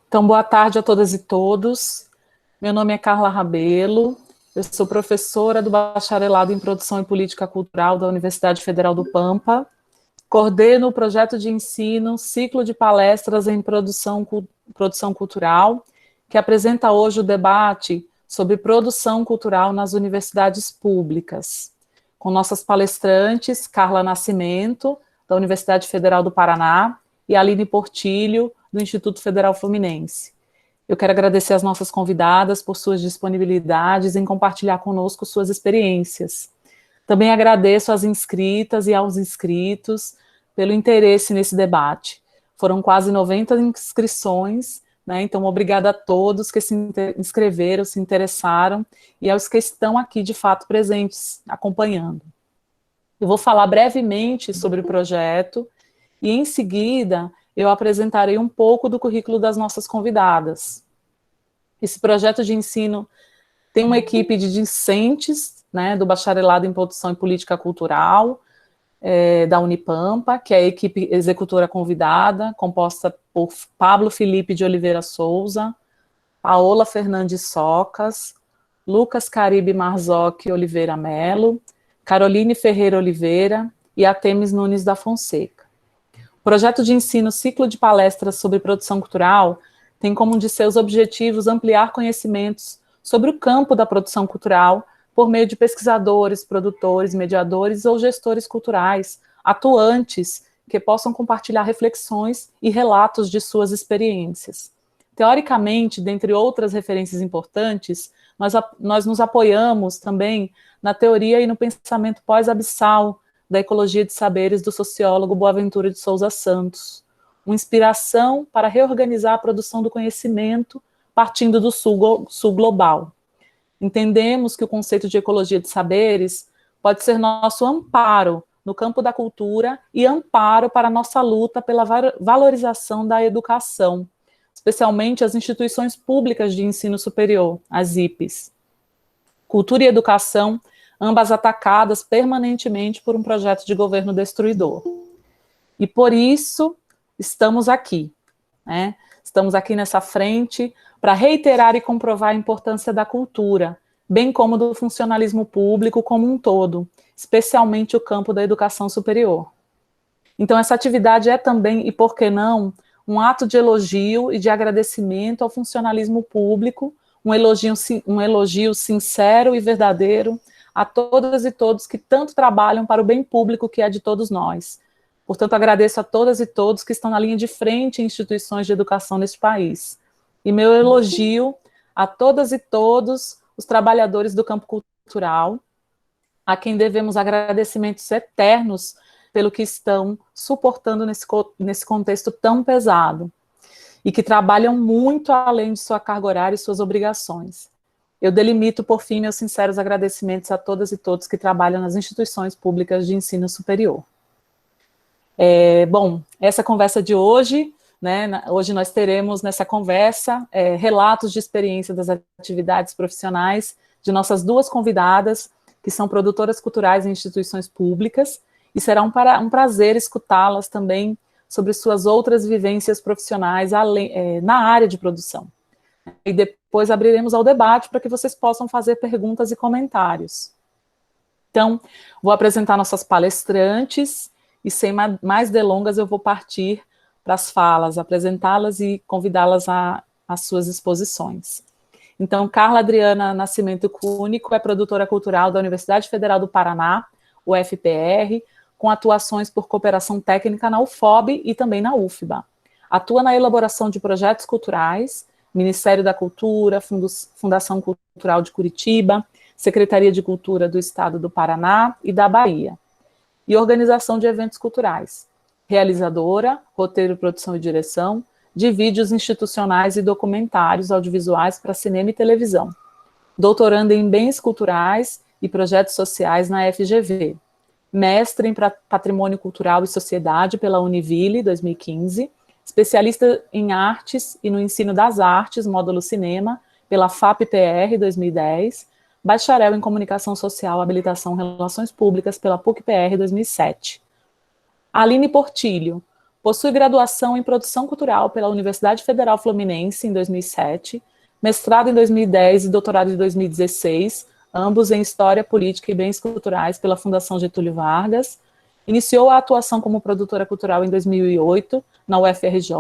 Então, boa tarde a todas e todos. Meu nome é Carla Rabelo, eu sou professora do Bacharelado em Produção e Política Cultural da Universidade Federal do Pampa, coordeno o projeto de ensino Ciclo de Palestras em Produção Cultural, que apresenta hoje o debate sobre produção cultural nas universidades públicas, com nossas palestrantes Carla Nascimento, da Universidade Federal do Paraná, e Aline Portilho, do Instituto Federal Fluminense. Eu quero agradecer às nossas convidadas por suas disponibilidades em compartilhar conosco suas experiências. Também agradeço às inscritas e aos inscritos pelo interesse nesse debate. Foram quase 90 inscrições, né? Então obrigada a todos que se inscreveram, se interessaram, e aos que estão aqui de fato presentes, acompanhando. Eu vou falar brevemente sobre o projeto, e em seguida eu apresentarei um pouco do currículo das nossas convidadas. Esse projeto de ensino tem uma equipe de discentes, né, do Bacharelado em Produção e Política Cultural, da Unipampa, que é a equipe executora convidada, composta por Pablo Felipe de Oliveira Souza, Paola Fernandes Socas, Lucas Caribe Marzocchi Oliveira Melo, Caroline Ferreira Oliveira e Atemis Nunes da Fonseca. O projeto de ensino Ciclo de Palestras sobre Produção Cultural tem como um de seus objetivos ampliar conhecimentos sobre o campo da produção cultural por meio de pesquisadores, produtores, mediadores ou gestores culturais, atuantes, que possam compartilhar reflexões e relatos de suas experiências. Teoricamente, dentre outras referências importantes, nós nos apoiamos também na teoria e no pensamento pós-abissal da ecologia de saberes do sociólogo Boaventura de Souza Santos, uma inspiração para reorganizar a produção do conhecimento partindo do sul global. Entendemos que o conceito de ecologia de saberes pode ser nosso amparo no campo da cultura e amparo para a nossa luta pela valorização da educação, especialmente as instituições públicas de ensino superior, as IPES. Cultura e educação, ambas atacadas permanentemente por um projeto de governo destruidor. E por isso estamos aqui, né? Estamos aqui nessa frente para reiterar e comprovar a importância da cultura, bem como do funcionalismo público como um todo, especialmente o campo da educação superior. Então essa atividade é também, e por que não, um ato de elogio e de agradecimento ao funcionalismo público, um elogio sincero e verdadeiro a todas e todos que tanto trabalham para o bem público que é de todos nós. Portanto, agradeço a todas e todos que estão na linha de frente em instituições de educação neste país. E meu elogio a todas e todos os trabalhadores do campo cultural, a quem devemos agradecimentos eternos pelo que estão suportando nesse contexto tão pesado, e que trabalham muito além de sua carga horária e suas obrigações. Eu delimito, por fim, meus sinceros agradecimentos a todas e todos que trabalham nas instituições públicas de ensino superior. Bom, essa conversa de hoje, né, hoje nós teremos nessa conversa relatos de experiência das atividades profissionais de nossas duas convidadas, que são produtoras culturais em instituições públicas, e será um prazer escutá-las também sobre suas outras vivências profissionais na área de produção. E depois abriremos ao debate para que vocês possam fazer perguntas e comentários. Então, vou apresentar nossas palestrantes, e sem mais delongas eu vou partir para as falas, apresentá-las e convidá-las às suas exposições. Então, Carla Adriana Nascimento Cúnico é produtora cultural da Universidade Federal do Paraná, UFPR, com atuações por cooperação técnica na UFOB e também na UFBA. Atua na elaboração de projetos culturais, Ministério da Cultura, Fundação Cultural de Curitiba, Secretaria de Cultura do Estado do Paraná e da Bahia, e organização de eventos culturais. Realizadora, roteiro, produção e direção, de vídeos institucionais e documentários audiovisuais para cinema e televisão. Doutoranda em bens culturais e projetos sociais na FGV. Mestre em Patrimônio Cultural e Sociedade pela Univille, 2015, especialista em artes e no ensino das artes, módulo cinema, pela FAP-PR 2010, bacharel em Comunicação Social, Habilitação Relações Públicas pela PUC-PR 2007. Aline Portilho possui graduação em Produção Cultural pela Universidade Federal Fluminense em 2007, mestrado em 2010 e doutorado em 2016, ambos em História, Política e Bens Culturais pela Fundação Getúlio Vargas. Iniciou a atuação como produtora cultural em 2008 na UFRJ,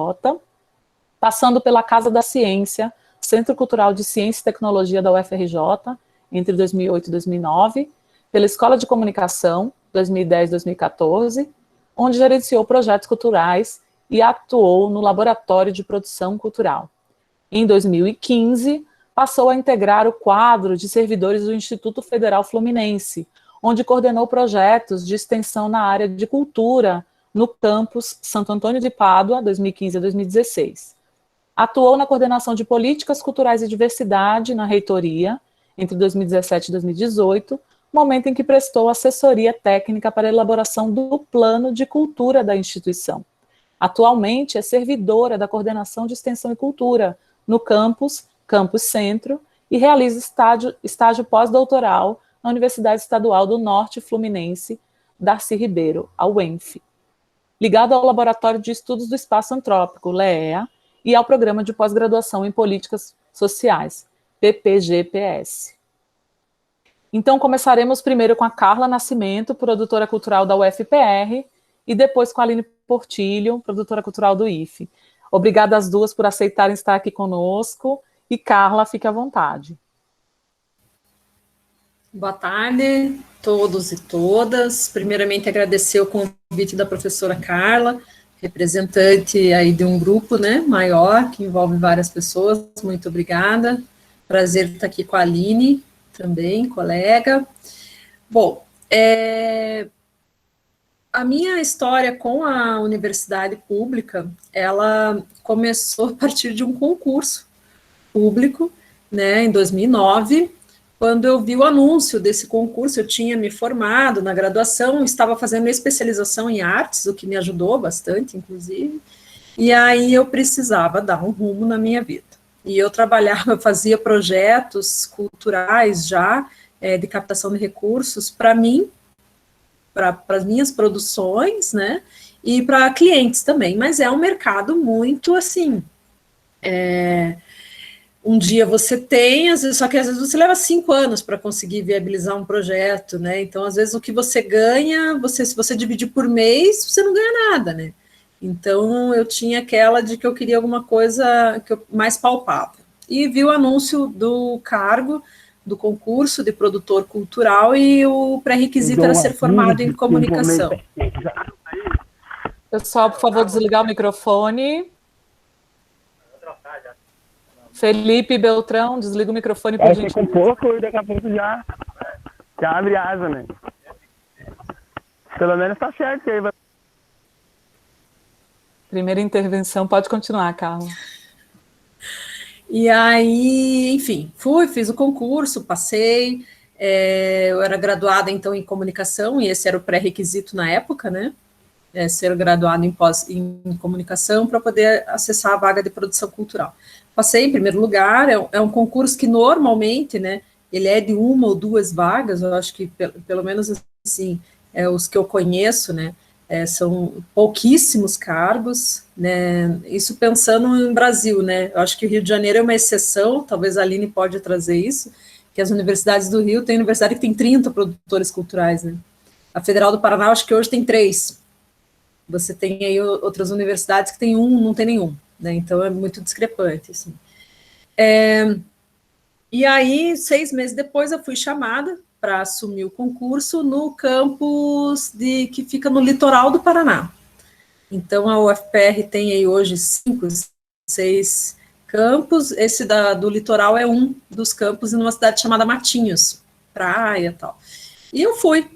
passando pela Casa da Ciência, Centro Cultural de Ciência e Tecnologia da UFRJ, entre 2008 e 2009, pela Escola de Comunicação, 2010 e 2014, onde gerenciou projetos culturais e atuou no Laboratório de Produção Cultural. Em 2015, passou a integrar o quadro de servidores do Instituto Federal Fluminense, onde coordenou projetos de extensão na área de cultura no campus Santo Antônio de Pádua, 2015 a 2016. Atuou na coordenação de políticas culturais e diversidade na reitoria, entre 2017 e 2018, momento em que prestou assessoria técnica para a elaboração do plano de cultura da instituição. Atualmente é servidora da Coordenação de Extensão e Cultura no Campus Centro e realiza estágio pós-doutoral na Universidade Estadual do Norte Fluminense, Darcy Ribeiro, a UENF, ligado ao Laboratório de Estudos do Espaço Antrópico, LEA, e ao Programa de Pós-Graduação em Políticas Sociais, PPGPS. Então, começaremos primeiro com a Carla Nascimento, produtora cultural da UFPR, e depois com a Aline Portilho, produtora cultural do IFE. Obrigada às duas por aceitarem estar aqui conosco, e Carla, fique à vontade. Boa tarde, todos e todas. Primeiramente, agradecer o convite da professora Carla, representante aí de um grupo, né, maior, que envolve várias pessoas. Muito obrigada. Prazer estar aqui com a Aline, também, colega. Bom, a minha história com a universidade pública, ela começou a partir de um concurso público, né, em 2009, quando eu vi o anúncio desse concurso. Eu tinha me formado na graduação, estava fazendo especialização em artes, o que me ajudou bastante, inclusive, e aí eu precisava dar um rumo na minha vida. E eu trabalhava, fazia projetos culturais já, de captação de recursos para mim, para as minhas produções, né, e para clientes também, mas é um mercado muito, assim, um dia você tem, às vezes, só que às vezes você leva 5 anos para conseguir viabilizar um projeto, né, então às vezes o que você ganha, se você dividir por mês, você não ganha nada, né. Então, eu tinha aquela de que eu queria alguma coisa mais palpável. E vi o anúncio do cargo, do concurso de produtor cultural, e o pré-requisito era ser formado em comunicação. Pessoal, por favor, desligar o microfone. Felipe Beltrão, desliga o microfone, por gentileza. Com pouco e daqui a pouco já abre asa, né? Pelo menos tá certo aí. Primeira intervenção, pode continuar, Carla. E aí, enfim, fiz o concurso, passei, eu era graduada, então, em comunicação, e esse era o pré-requisito na época, né, ser graduado em comunicação para poder acessar a vaga de produção cultural. Passei em primeiro lugar, é um concurso que normalmente, né, ele é de 1 ou 2 vagas, eu acho que, pelo menos, assim, os que eu conheço, né, são pouquíssimos cargos, né, isso pensando em Brasil, né, eu acho que o Rio de Janeiro é uma exceção, talvez a Aline pode trazer isso, que as universidades do Rio, tem universidade que tem 30 produtores culturais, né, a Federal do Paraná, acho que hoje tem 3, você tem aí outras universidades que tem 1, não tem nenhum, né, então é muito discrepante, assim. E aí, 6 meses depois, eu fui chamada para assumir o concurso no campus que fica no litoral do Paraná. Então, a UFPR tem aí hoje 5, 6 campos, esse do litoral é um dos campos em uma cidade chamada Matinhos, praia e tal. E eu fui.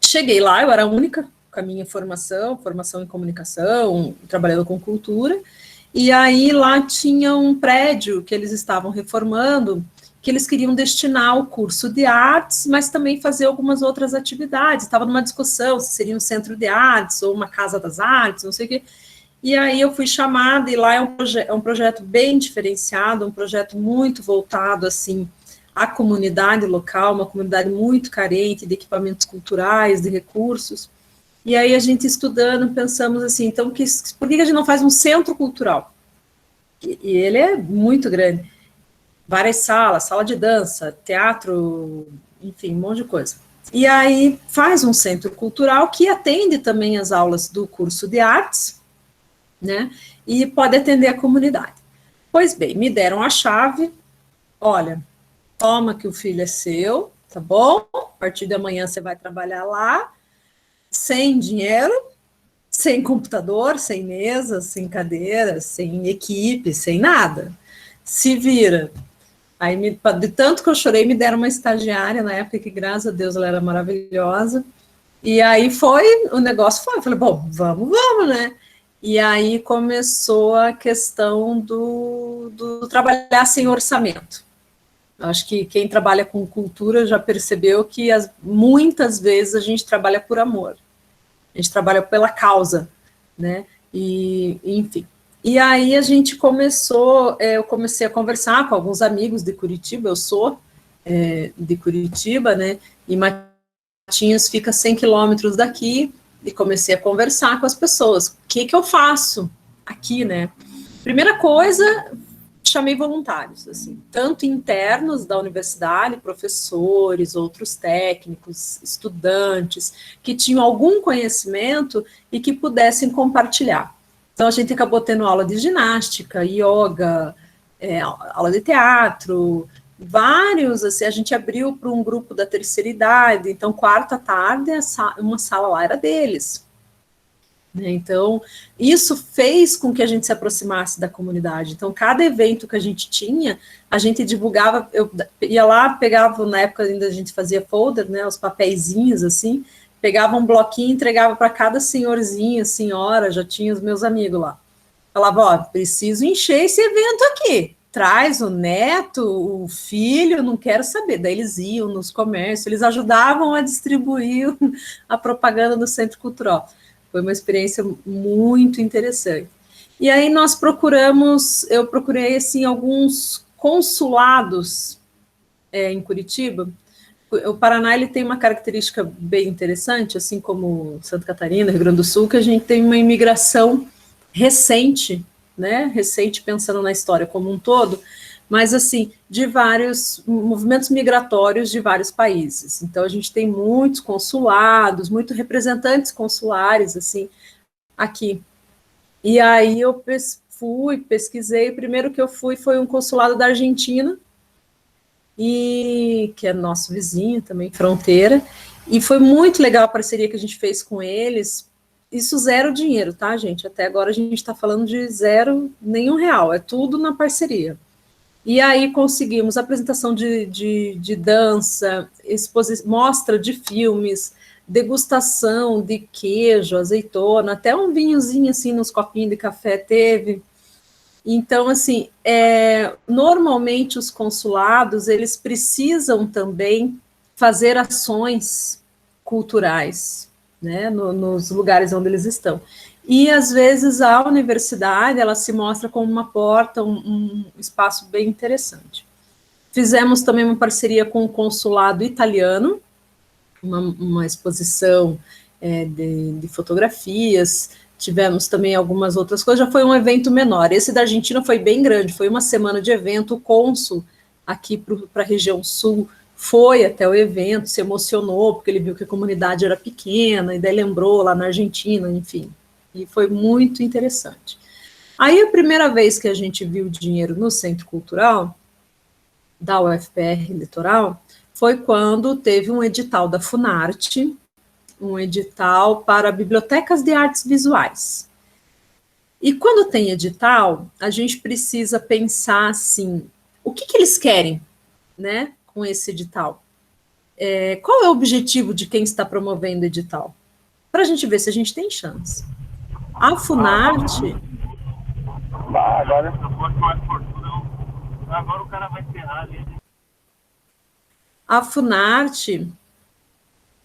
Cheguei lá, eu era a única com a minha formação em comunicação, trabalhando com cultura, e aí lá tinha um prédio que eles estavam reformando, que eles queriam destinar ao curso de artes, mas também fazer algumas outras atividades. Estava numa discussão se seria um centro de artes ou uma casa das artes, não sei o quê. E aí eu fui chamada, e lá é um projeto bem diferenciado, um projeto muito voltado, assim, à comunidade local, uma comunidade muito carente de equipamentos culturais, de recursos. E aí a gente estudando, pensamos assim, então, por que a gente não faz um centro cultural? E ele é muito grande. Várias salas, sala de dança, teatro, enfim, um monte de coisa. E aí faz um centro cultural que atende também as aulas do curso de artes, né? E pode atender a comunidade. Pois bem, me deram a chave, olha, toma que o filho é seu, tá bom? A partir de amanhã você vai trabalhar lá, sem dinheiro, sem computador, sem mesa, sem cadeira, sem equipe, sem nada. Se vira. Aí, de tanto que eu chorei, me deram uma estagiária na época, que graças a Deus ela era maravilhosa. E aí o negócio foi, eu falei, bom, vamos, né? E aí começou a questão do trabalhar sem orçamento. Acho que quem trabalha com cultura já percebeu que muitas vezes a gente trabalha por amor. A gente trabalha pela causa, né? E, enfim. E aí a gente eu comecei a conversar com alguns amigos de Curitiba, eu sou de Curitiba, né? E Matinhos fica 100 quilômetros daqui, e comecei a conversar com as pessoas. O que eu faço aqui, né? Primeira coisa, chamei voluntários, assim, tanto internos da universidade, professores, outros técnicos, estudantes, que tinham algum conhecimento e que pudessem compartilhar. Então, a gente acabou tendo aula de ginástica, yoga, aula de teatro, vários, assim, a gente abriu para um grupo da terceira idade, então, quarta tarde, uma sala lá era deles. Então, isso fez com que a gente se aproximasse da comunidade. Então, cada evento que a gente tinha, a gente divulgava, eu ia lá, pegava, na época ainda a gente fazia folder, né, os papeizinhos, assim, pegava um bloquinho, entregava para cada senhorzinho, senhora, já tinha os meus amigos lá. Falava, ó, preciso encher esse evento aqui, traz o neto, o filho, não quero saber. Daí eles iam nos comércios, eles ajudavam a distribuir a propaganda do Centro Cultural. Foi uma experiência muito interessante. E aí eu procurei, assim, alguns consulados em Curitiba. O Paraná, ele tem uma característica bem interessante, assim como Santa Catarina, Rio Grande do Sul, que a gente tem uma imigração recente, né? Recente pensando na história como um todo, mas, assim, de vários movimentos migratórios de vários países. Então, a gente tem muitos consulados, muitos representantes consulares, assim, aqui. E aí eu pesquisei, o primeiro que eu fui foi um consulado da Argentina, que é nosso vizinho também, fronteira, e foi muito legal a parceria que a gente fez com eles. Isso zero dinheiro, tá, gente? Até agora a gente está falando de zero, nenhum real, é tudo na parceria. E aí conseguimos apresentação de dança, mostra de filmes, degustação de queijo, azeitona, até um vinhozinho assim nos copinhos de café teve. Então, assim, normalmente os consulados, eles precisam também fazer ações culturais, né, nos lugares onde eles estão. E, às vezes, a universidade, ela se mostra como uma porta, um espaço bem interessante. Fizemos também uma parceria com o consulado italiano, uma exposição de fotografias, tivemos também algumas outras coisas, já foi um evento menor. Esse da Argentina foi bem grande, foi uma semana de evento, o cônsul aqui para a região sul foi até o evento, se emocionou, porque ele viu que a comunidade era pequena, e daí lembrou lá na Argentina, enfim. E foi muito interessante. Aí, a primeira vez que a gente viu dinheiro no Centro Cultural, da UFPR Litoral, foi quando teve um edital da Funarte, um edital para bibliotecas de artes visuais. E quando tem edital, a gente precisa pensar assim, o que eles querem, né, com esse edital? Qual é o objetivo de quem está promovendo o edital? Para a gente ver se a gente tem chance. A Funarte... Agora o cara vai ferrar ali. A Funarte,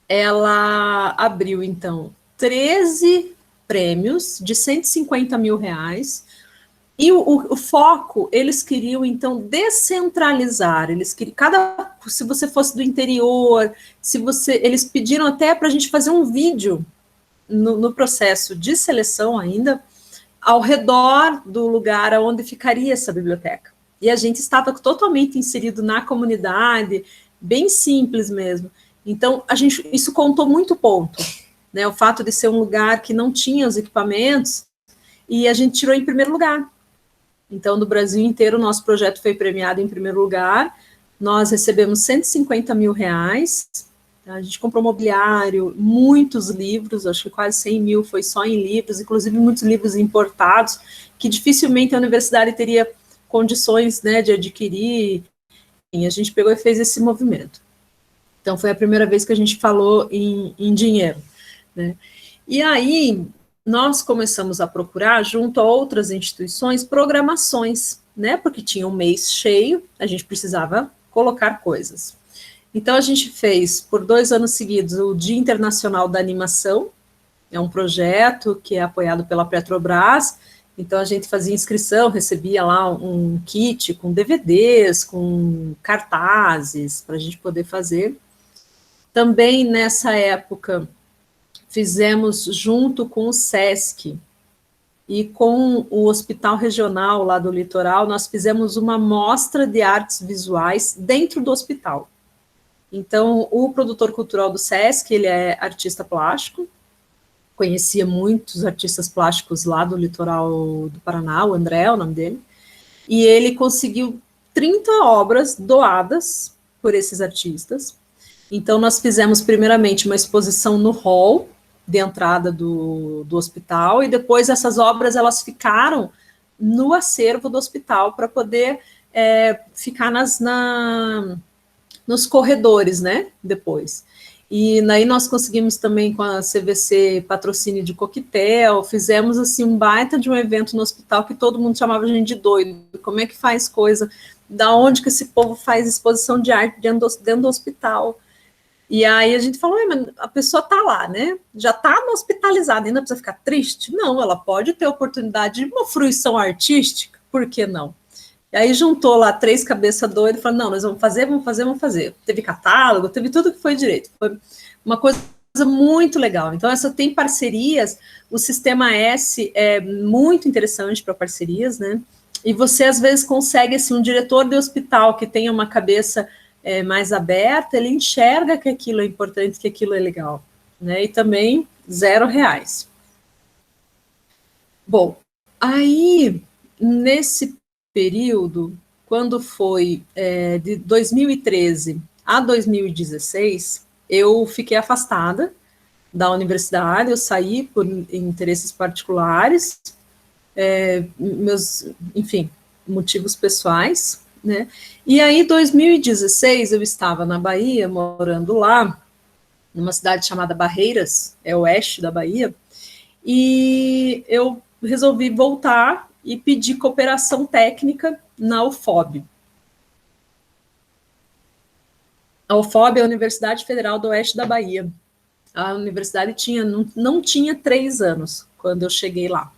ela abriu, então, 13 prêmios de R$150 mil, e o foco, eles queriam, então, descentralizar, se você fosse do interior, eles pediram até para a gente fazer um vídeo no processo de seleção ainda, ao redor do lugar onde ficaria essa biblioteca. E a gente estava totalmente inserido na comunidade, bem simples mesmo. Então, isso contou muito ponto, né? O fato de ser um lugar que não tinha os equipamentos, e a gente tirou em primeiro lugar. Então, no Brasil inteiro, o nosso projeto foi premiado em primeiro lugar, nós recebemos R$150 mil, a gente comprou mobiliário, muitos livros, acho que quase 100 mil foi só em livros, inclusive muitos livros importados, que dificilmente a universidade teria condições, né, de adquirir, e a gente pegou e fez esse movimento. Então, foi a primeira vez que a gente falou em dinheiro, né? E aí, nós começamos a procurar, junto a outras instituições, programações, né? Porque tinha um mês cheio, a gente precisava colocar coisas. Então, a gente fez, por 2 anos seguidos, o Dia Internacional da Animação, é um projeto que é apoiado pela Petrobras. Então, a gente fazia inscrição, recebia lá um kit com DVDs, com cartazes, para a gente poder fazer. Também, nessa época, fizemos junto com o SESC e com o Hospital Regional lá do Litoral, nós fizemos uma mostra de artes visuais dentro do hospital. Então, o produtor cultural do SESC, ele é artista plástico, conhecia muitos artistas plásticos lá do litoral do Paraná, o André é o nome dele, e ele conseguiu 30 obras doadas por esses artistas. Então, nós fizemos primeiramente uma exposição no hall de entrada do hospital, e depois essas obras elas ficaram no acervo do hospital para poder ficar nos corredores, né, depois. E daí nós conseguimos também com a CVC patrocínio de coquetel, fizemos assim um baita de um evento no hospital que todo mundo chamava a gente de doido, como é que faz coisa, da onde que esse povo faz exposição de arte dentro do hospital. E aí a gente falou, mas a pessoa está lá, né? Já está hospitalizada, ainda precisa ficar triste? Não, ela pode ter oportunidade de uma fruição artística, por que não? E aí juntou lá 3 cabeças doidas e falou, não, nós vamos fazer. Teve catálogo, teve tudo que foi direito. Foi uma coisa muito legal. Então, tem parcerias, o Sistema S é muito interessante para parcerias, né? E você, às vezes, consegue, assim, um diretor de hospital que tenha uma cabeça mais aberta, ele enxerga que aquilo é importante, que aquilo é legal, né? E também R$0. Bom, aí, nesse período, quando foi de 2013 a 2016, eu fiquei afastada da universidade, eu saí por interesses particulares, enfim, motivos pessoais, né? E aí, em 2016, eu estava na Bahia, morando lá, numa cidade chamada Barreiras, é oeste da Bahia, e eu resolvi voltar e pedir cooperação técnica na UFOB. A UFOB é a Universidade Federal do Oeste da Bahia. A universidade não tinha 3 anos quando eu cheguei lá.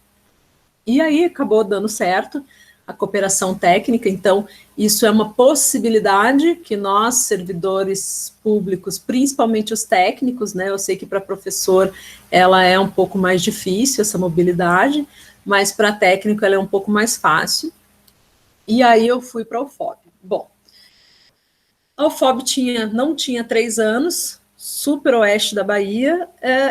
E aí acabou dando certo a cooperação técnica, então isso é uma possibilidade que nós, servidores públicos, principalmente os técnicos, né, eu sei que para professor ela é um pouco mais difícil, essa mobilidade, mas para técnico ela é um pouco mais fácil, e aí eu fui para a UFOB. Bom, a UFOB não tinha 3 anos, super oeste da Bahia,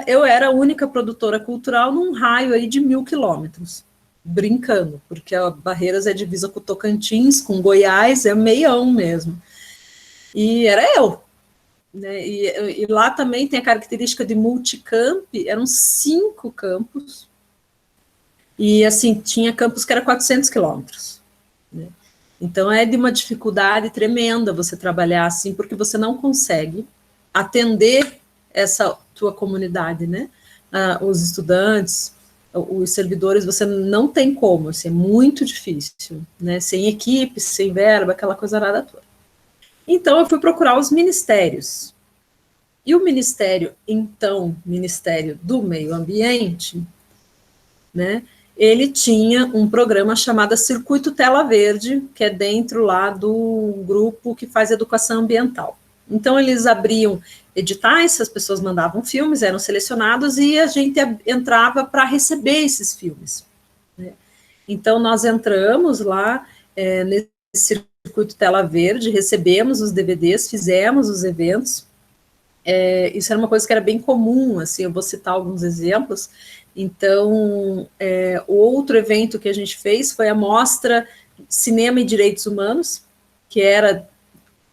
eu era a única produtora cultural num raio aí de 1.000 quilômetros, brincando, porque a Barreiras é divisa com o Tocantins, com Goiás, é meião mesmo. E era eu. Né? E lá também tem a característica de multicamp, eram 5 campos, e assim, tinha campos que era 400 quilômetros. Né? Então é de uma dificuldade tremenda você trabalhar assim, porque você não consegue atender essa tua comunidade, né? Os estudantes, os servidores, você não tem como, assim, é muito difícil, né, sem equipe, sem verba, aquela coisa nada toda. Então, eu fui procurar os ministérios, e o Ministério do Meio Ambiente, né, ele tinha um programa chamado Circuito Tela Verde, que é dentro lá do grupo que faz educação ambiental. Então, eles abriam editais, as pessoas mandavam filmes, eram selecionados, e a gente entrava para receber esses filmes, né? Então, nós entramos lá nesse Circuito Tela Verde, recebemos os DVDs, fizemos os eventos. Isso era uma coisa que era bem comum, assim, eu vou citar alguns exemplos. Então, o outro evento que a gente fez foi a Mostra Cinema e Direitos Humanos, que era,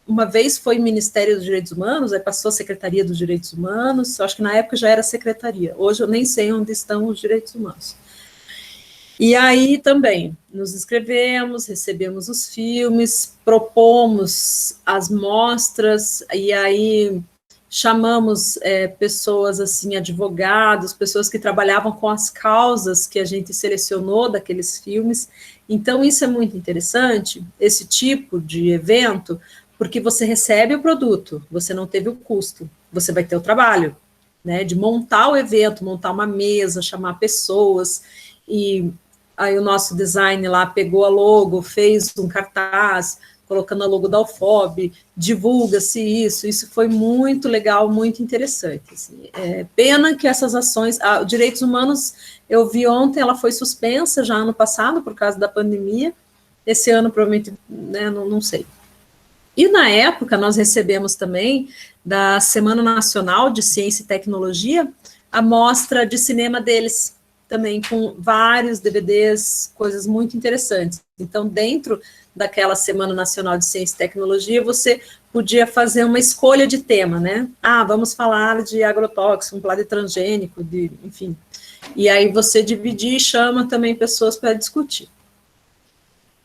uma vez foi Ministério dos Direitos Humanos, aí passou a Secretaria dos Direitos Humanos, acho que na época já era Secretaria, hoje eu nem sei onde estão os direitos humanos. E aí também nos inscrevemos, recebemos os filmes, propomos as mostras, e aí chamamos pessoas, assim, advogados, pessoas que trabalhavam com as causas que a gente selecionou daqueles filmes. Então, isso é muito interessante, esse tipo de evento, porque você recebe o produto, você não teve o custo, você vai ter o trabalho, né, de montar o evento, montar uma mesa, chamar pessoas, e aí o nosso design lá pegou a logo, fez um cartaz, colocando a logo da UFOB, divulga-se isso foi muito legal, muito interessante. Assim. Pena que essas ações, direitos humanos, eu vi ontem, ela foi suspensa já ano passado, por causa da pandemia, esse ano provavelmente, né, não sei. E na época nós recebemos também, da Semana Nacional de Ciência e Tecnologia, a mostra de cinema deles, também com vários DVDs, coisas muito interessantes. Então, dentro daquela Semana Nacional de Ciência e Tecnologia, você podia fazer uma escolha de tema, né? Vamos falar de agrotóxico, falar de transgênico, enfim. E aí você dividir e chama também pessoas para discutir.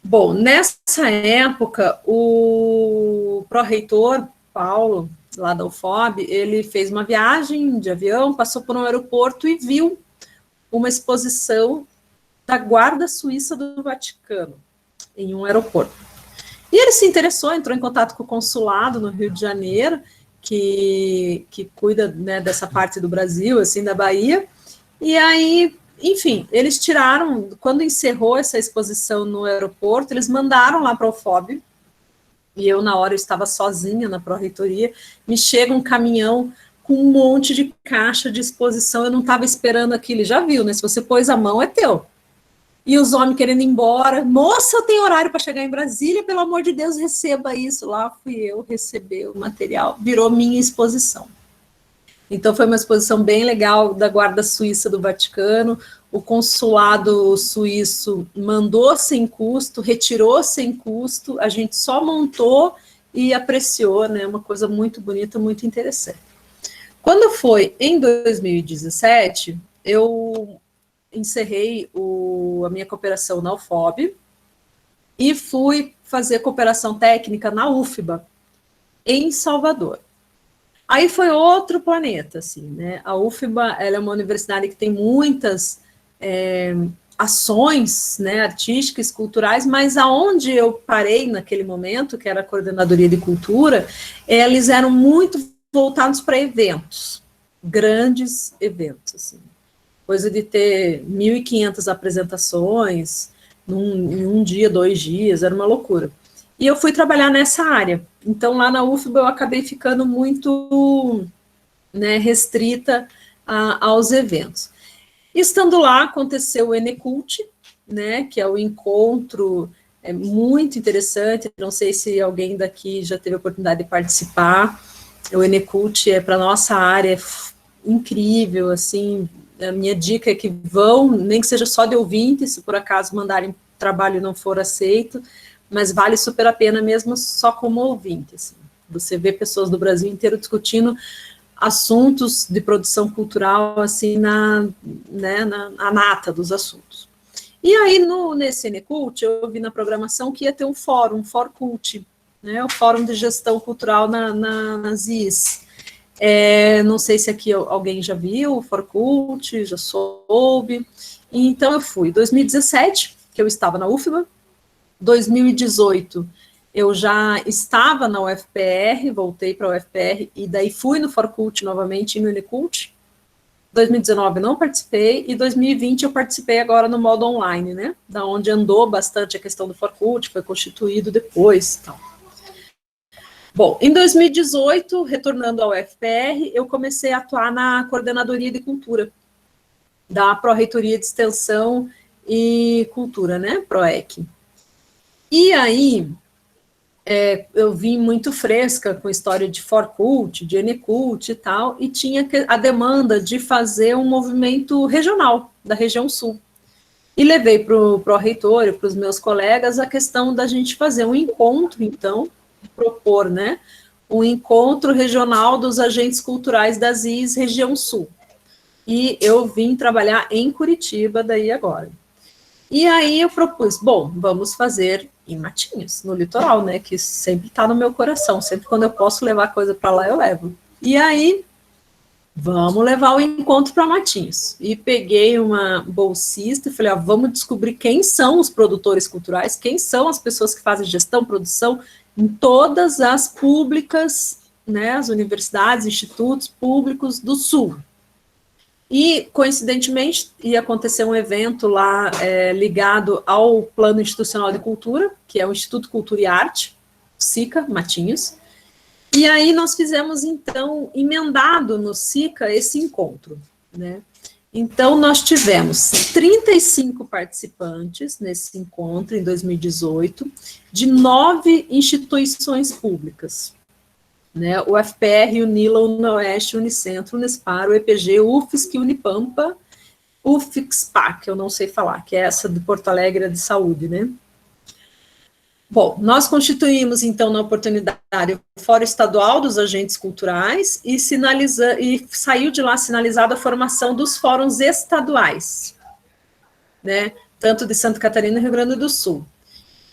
Bom, nessa época, o pró-reitor, Paulo, lá da UFOB, ele fez uma viagem de avião, passou por um aeroporto e viu uma exposição da Guarda Suíça do Vaticano, em um aeroporto. E ele se interessou, entrou em contato com o consulado no Rio de Janeiro, que cuida, né, dessa parte do Brasil, assim, da Bahia, e aí, enfim, eles tiraram, quando encerrou essa exposição no aeroporto, eles mandaram lá para o UFOB, e eu, na hora, eu estava sozinha na pró-reitoria, me chega um caminhão com um monte de caixa de exposição, eu não estava esperando aquilo, já viu, né, se você pôs a mão, é teu. E os homens querendo ir embora, moça, eu tenho horário para chegar em Brasília, pelo amor de Deus, receba isso. Lá fui eu receber o material, virou minha exposição. Então foi uma exposição bem legal da Guarda Suíça do Vaticano, o consulado suíço mandou sem custo, retirou sem custo, a gente só montou e apreciou, né, uma coisa muito bonita, muito interessante. Quando foi em 2017, eu encerrei a minha cooperação na UFOB e fui fazer cooperação técnica na UFBA, em Salvador. Aí foi outro planeta, assim, né? A UFBA, ela é uma universidade que tem muitas ações, né, artísticas, culturais, mas aonde eu parei naquele momento, que era a coordenadoria de cultura, eles eram muito voltados para eventos, grandes eventos, assim. Coisa de ter 1.500 apresentações em um dia, 2 dias, era uma loucura. E eu fui trabalhar nessa área. Então, lá na UFBA, eu acabei ficando muito, né, restrita aos eventos. Estando lá, aconteceu o Enecult, né, que é o encontro muito interessante, não sei se alguém daqui já teve a oportunidade de participar. O Enecult para a nossa área é incrível, assim. A minha dica é que vão, nem que seja só de ouvinte, se por acaso mandarem trabalho e não for aceito, mas vale super a pena mesmo só como ouvinte. Assim. Você vê pessoas do Brasil inteiro discutindo assuntos de produção cultural, assim, na nata dos assuntos. E aí, nesse Enecult, eu vi na programação que ia ter um fórum, Forcult, né, o Fórum de Gestão Cultural nas IES. Não sei se aqui alguém já viu o Forcult, já soube. Então eu fui. 2017, que eu estava na UFBA. 2018, eu já estava na UFPR, voltei para a UFPR, e daí fui no Forcult novamente e no Enecult. 2019 não participei, e 2020 eu participei agora no modo online, né? Da onde andou bastante a questão do Forcult, foi constituído depois e tal. Bom, em 2018, retornando ao UFPR, eu comecei a atuar na Coordenadoria de Cultura, da Pró-Reitoria de Extensão e Cultura, né? PROEC. E aí, eu vim muito fresca com a história de Forcult, de Enecut e tal, e tinha a demanda de fazer um movimento regional, da região sul. E levei para o pró-reitor, para os meus colegas, a questão da gente fazer um encontro, então, propor, né, um encontro regional dos agentes culturais das IS região sul. E eu vim trabalhar em Curitiba daí agora. E aí eu propus, bom, vamos fazer em Matinhos, no litoral, né, que sempre está no meu coração, sempre quando eu posso levar coisa para lá, eu levo. E aí, vamos levar o encontro para Matinhos. E peguei uma bolsista e falei, vamos descobrir quem são os produtores culturais, quem são as pessoas que fazem gestão, produção, em todas as públicas, né, as universidades, institutos públicos do Sul. E, coincidentemente, ia acontecer um evento lá ligado ao Plano Institucional de Cultura, que é o Instituto Cultura e Arte, SICA, Matinhos. E aí nós fizemos, então, emendado no SICA esse encontro, né? Então, nós tivemos 35 participantes nesse encontro, em 2018, de 9 instituições públicas. Né, o UFPR, UNILA, UNOeste, Unicentro, Unespar, o EPG, o UFSC, Unipampa, o FIXPAC, que eu não sei falar, que é essa de Porto Alegre de Saúde, né? Bom, nós constituímos, então, na oportunidade, o Fórum Estadual dos Agentes Culturais e saiu de lá sinalizada a formação dos fóruns estaduais, né? Tanto de Santa Catarina e Rio Grande do Sul.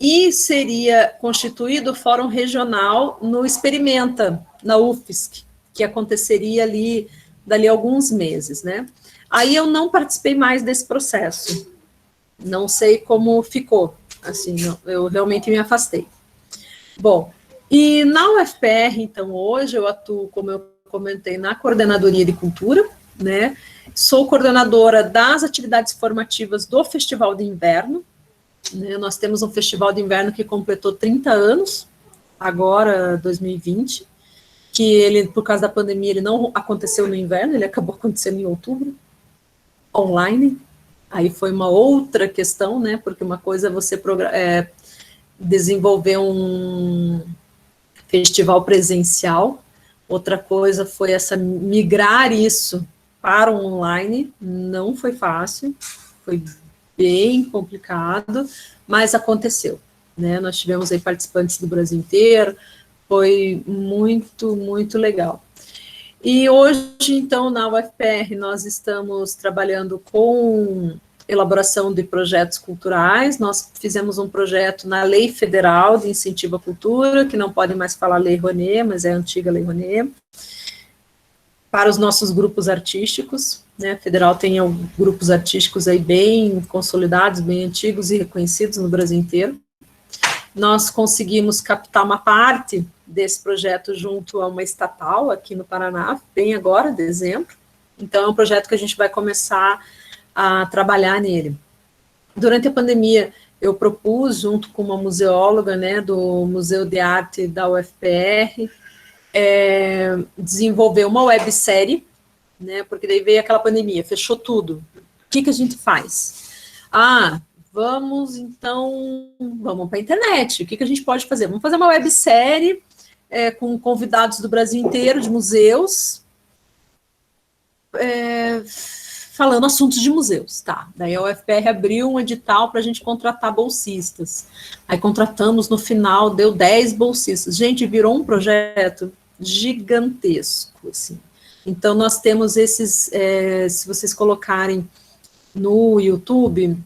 E seria constituído o Fórum Regional no Experimenta, na UFSC, que aconteceria dali a alguns meses, né? Aí eu não participei mais desse processo, não sei como ficou, assim, eu realmente me afastei. Bom, e na UFPR, então, hoje eu atuo, como eu comentei, na Coordenadoria de Cultura, né? Sou coordenadora das atividades formativas do Festival de Inverno. Nós temos um festival de inverno que completou 30 anos, agora 2020, que ele, por causa da pandemia, ele não aconteceu no inverno, ele acabou acontecendo em outubro, online. Aí foi uma outra questão, né, porque uma coisa é você desenvolver um festival presencial, outra coisa foi migrar isso para o online, não foi fácil, foi bem complicado, mas aconteceu, né? Nós tivemos aí participantes do Brasil inteiro, foi muito, muito legal. E hoje, então, na UFPR, nós estamos trabalhando com elaboração de projetos culturais, nós fizemos um projeto na Lei Federal de Incentivo à Cultura, que não pode mais falar Lei Rouanet, mas é a antiga Lei Rouanet, para os nossos grupos artísticos, né, a Federal tem grupos artísticos aí bem consolidados, bem antigos e reconhecidos no Brasil inteiro. Nós conseguimos captar uma parte desse projeto junto a uma estatal aqui no Paraná, bem agora, dezembro. Então, é um projeto que a gente vai começar a trabalhar nele. Durante a pandemia, eu propus, junto com uma museóloga, né, do Museu de Arte da UFPR, desenvolver uma websérie, né, porque daí veio aquela pandemia, fechou tudo. O que a gente faz? Vamos para a internet. O que a gente pode fazer? Vamos fazer uma websérie com convidados do Brasil inteiro, de museus, falando assuntos de museus, tá? Daí a UFPR abriu um edital para a gente contratar bolsistas. Aí contratamos, no final, deu 10 bolsistas. Gente, virou um projeto gigantesco, assim. Então, nós temos esses, se vocês colocarem no YouTube,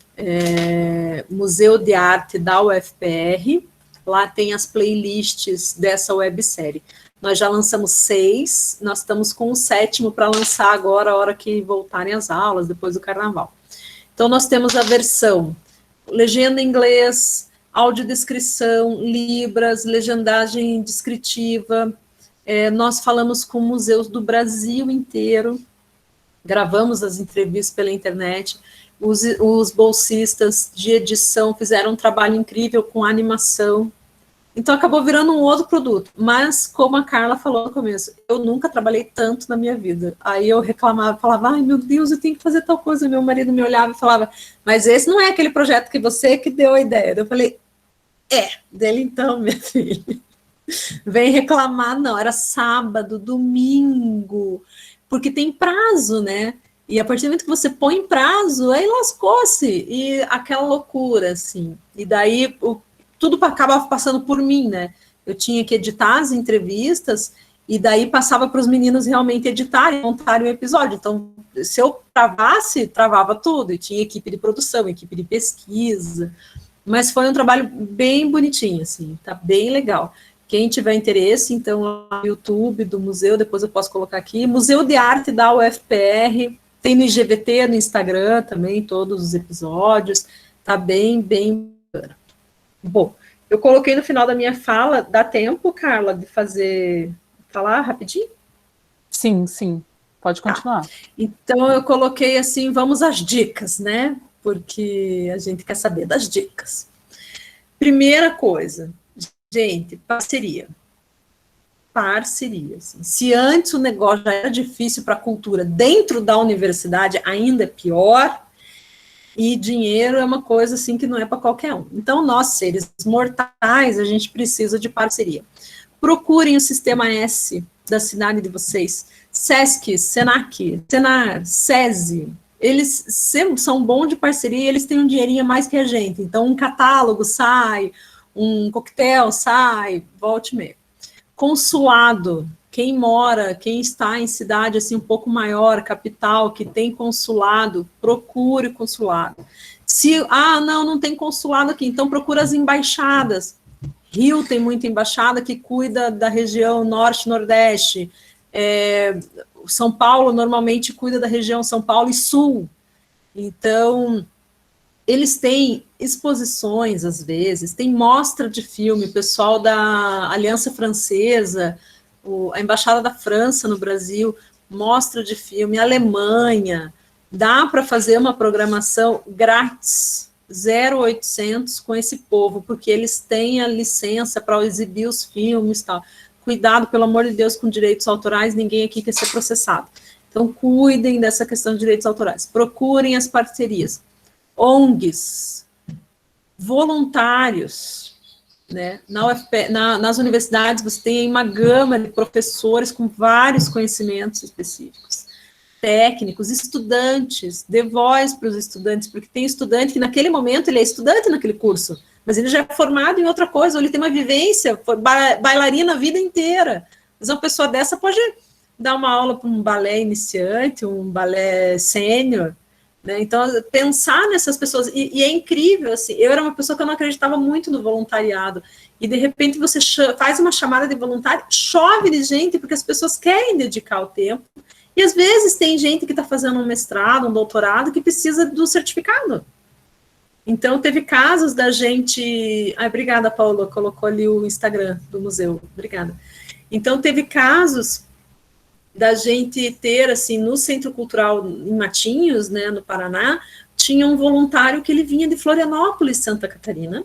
Museu de Arte da UFPR, lá tem as playlists dessa websérie. Nós já lançamos 6, nós estamos com o 7º para lançar agora, a hora que voltarem as aulas, depois do carnaval. Então, nós temos a versão legenda em inglês, audiodescrição, libras, legendagem descritiva. Nós falamos com museus do Brasil inteiro, gravamos as entrevistas pela internet, os bolsistas de edição fizeram um trabalho incrível com animação, então acabou virando um outro produto, mas como a Carla falou no começo, eu nunca trabalhei tanto na minha vida, aí eu reclamava, falava, ai meu Deus, eu tenho que fazer tal coisa, meu marido me olhava e falava, mas esse não é aquele projeto que você que deu a ideia, eu falei, dele então, minha filha, vem reclamar, não, era sábado, domingo, porque tem prazo, né, e a partir do momento que você põe prazo, aí lascou-se, e aquela loucura, assim, e daí tudo acabava passando por mim, né? Eu tinha que editar as entrevistas e daí passava para os meninos realmente editarem, montarem o episódio. Então, se eu travasse, travava tudo. E tinha equipe de produção, equipe de pesquisa. Mas foi um trabalho bem bonitinho, assim, tá bem legal. Quem tiver interesse, então, no YouTube do museu, depois eu posso colocar aqui, Museu de Arte da UFPR, tem no IGVT, no Instagram também, todos os episódios, tá bem bacana. Bom, eu coloquei no final da minha fala, dá tempo, Carla, de falar rapidinho? Sim, pode continuar. Então, eu coloquei assim, vamos às dicas, né? Porque a gente quer saber das dicas. Primeira coisa, gente, parceria. Parceria. Assim. Se antes o negócio já era difícil para a cultura, dentro da universidade ainda é pior, e dinheiro é uma coisa assim que não é para qualquer um. Então, nós, seres mortais, a gente precisa de parceria. Procurem o Sistema S da cidade de vocês, SESC, SENAC, SENAR, SESI, eles são bons de parceria e eles têm um dinheirinho a mais que a gente. Então, um catálogo sai, um coquetel sai, volte e meia. Consulado, quem está em cidade assim um pouco maior, capital, que tem consulado, procure consulado. Se, não tem consulado aqui, então procura as embaixadas. Rio tem muita embaixada que cuida da região norte, nordeste. São Paulo normalmente cuida da região São Paulo e Sul. Então, eles têm exposições, às vezes, tem mostra de filme, o pessoal da Aliança Francesa, a Embaixada da França no Brasil, mostra de filme, Alemanha, dá para fazer uma programação grátis, 0800 com esse povo, porque eles têm a licença para exibir os filmes e tal. Cuidado, pelo amor de Deus, com direitos autorais, ninguém aqui quer ser processado. Então, cuidem dessa questão de direitos autorais, procurem as parcerias. ONGs, voluntários, né? Nas universidades você tem uma gama de professores com vários conhecimentos específicos, técnicos, estudantes, dê voz para os estudantes, porque tem estudante que naquele momento ele é estudante naquele curso, mas ele já é formado em outra coisa, ou ele tem uma vivência, foi bailarina a vida inteira, mas uma pessoa dessa pode dar uma aula para um balé iniciante, um balé sênior, né? Então, pensar nessas pessoas, e é incrível, assim, eu era uma pessoa que eu não acreditava muito no voluntariado, e de repente você faz uma chamada de voluntário, chove de gente, porque as pessoas querem dedicar o tempo, e às vezes tem gente que está fazendo um mestrado, um doutorado, que precisa do certificado. Então, teve casos da gente... obrigada, Paula, colocou ali o Instagram do museu, obrigada. Então, teve casos da gente ter, assim, no Centro Cultural em Matinhos, né, no Paraná, tinha um voluntário que ele vinha de Florianópolis, Santa Catarina,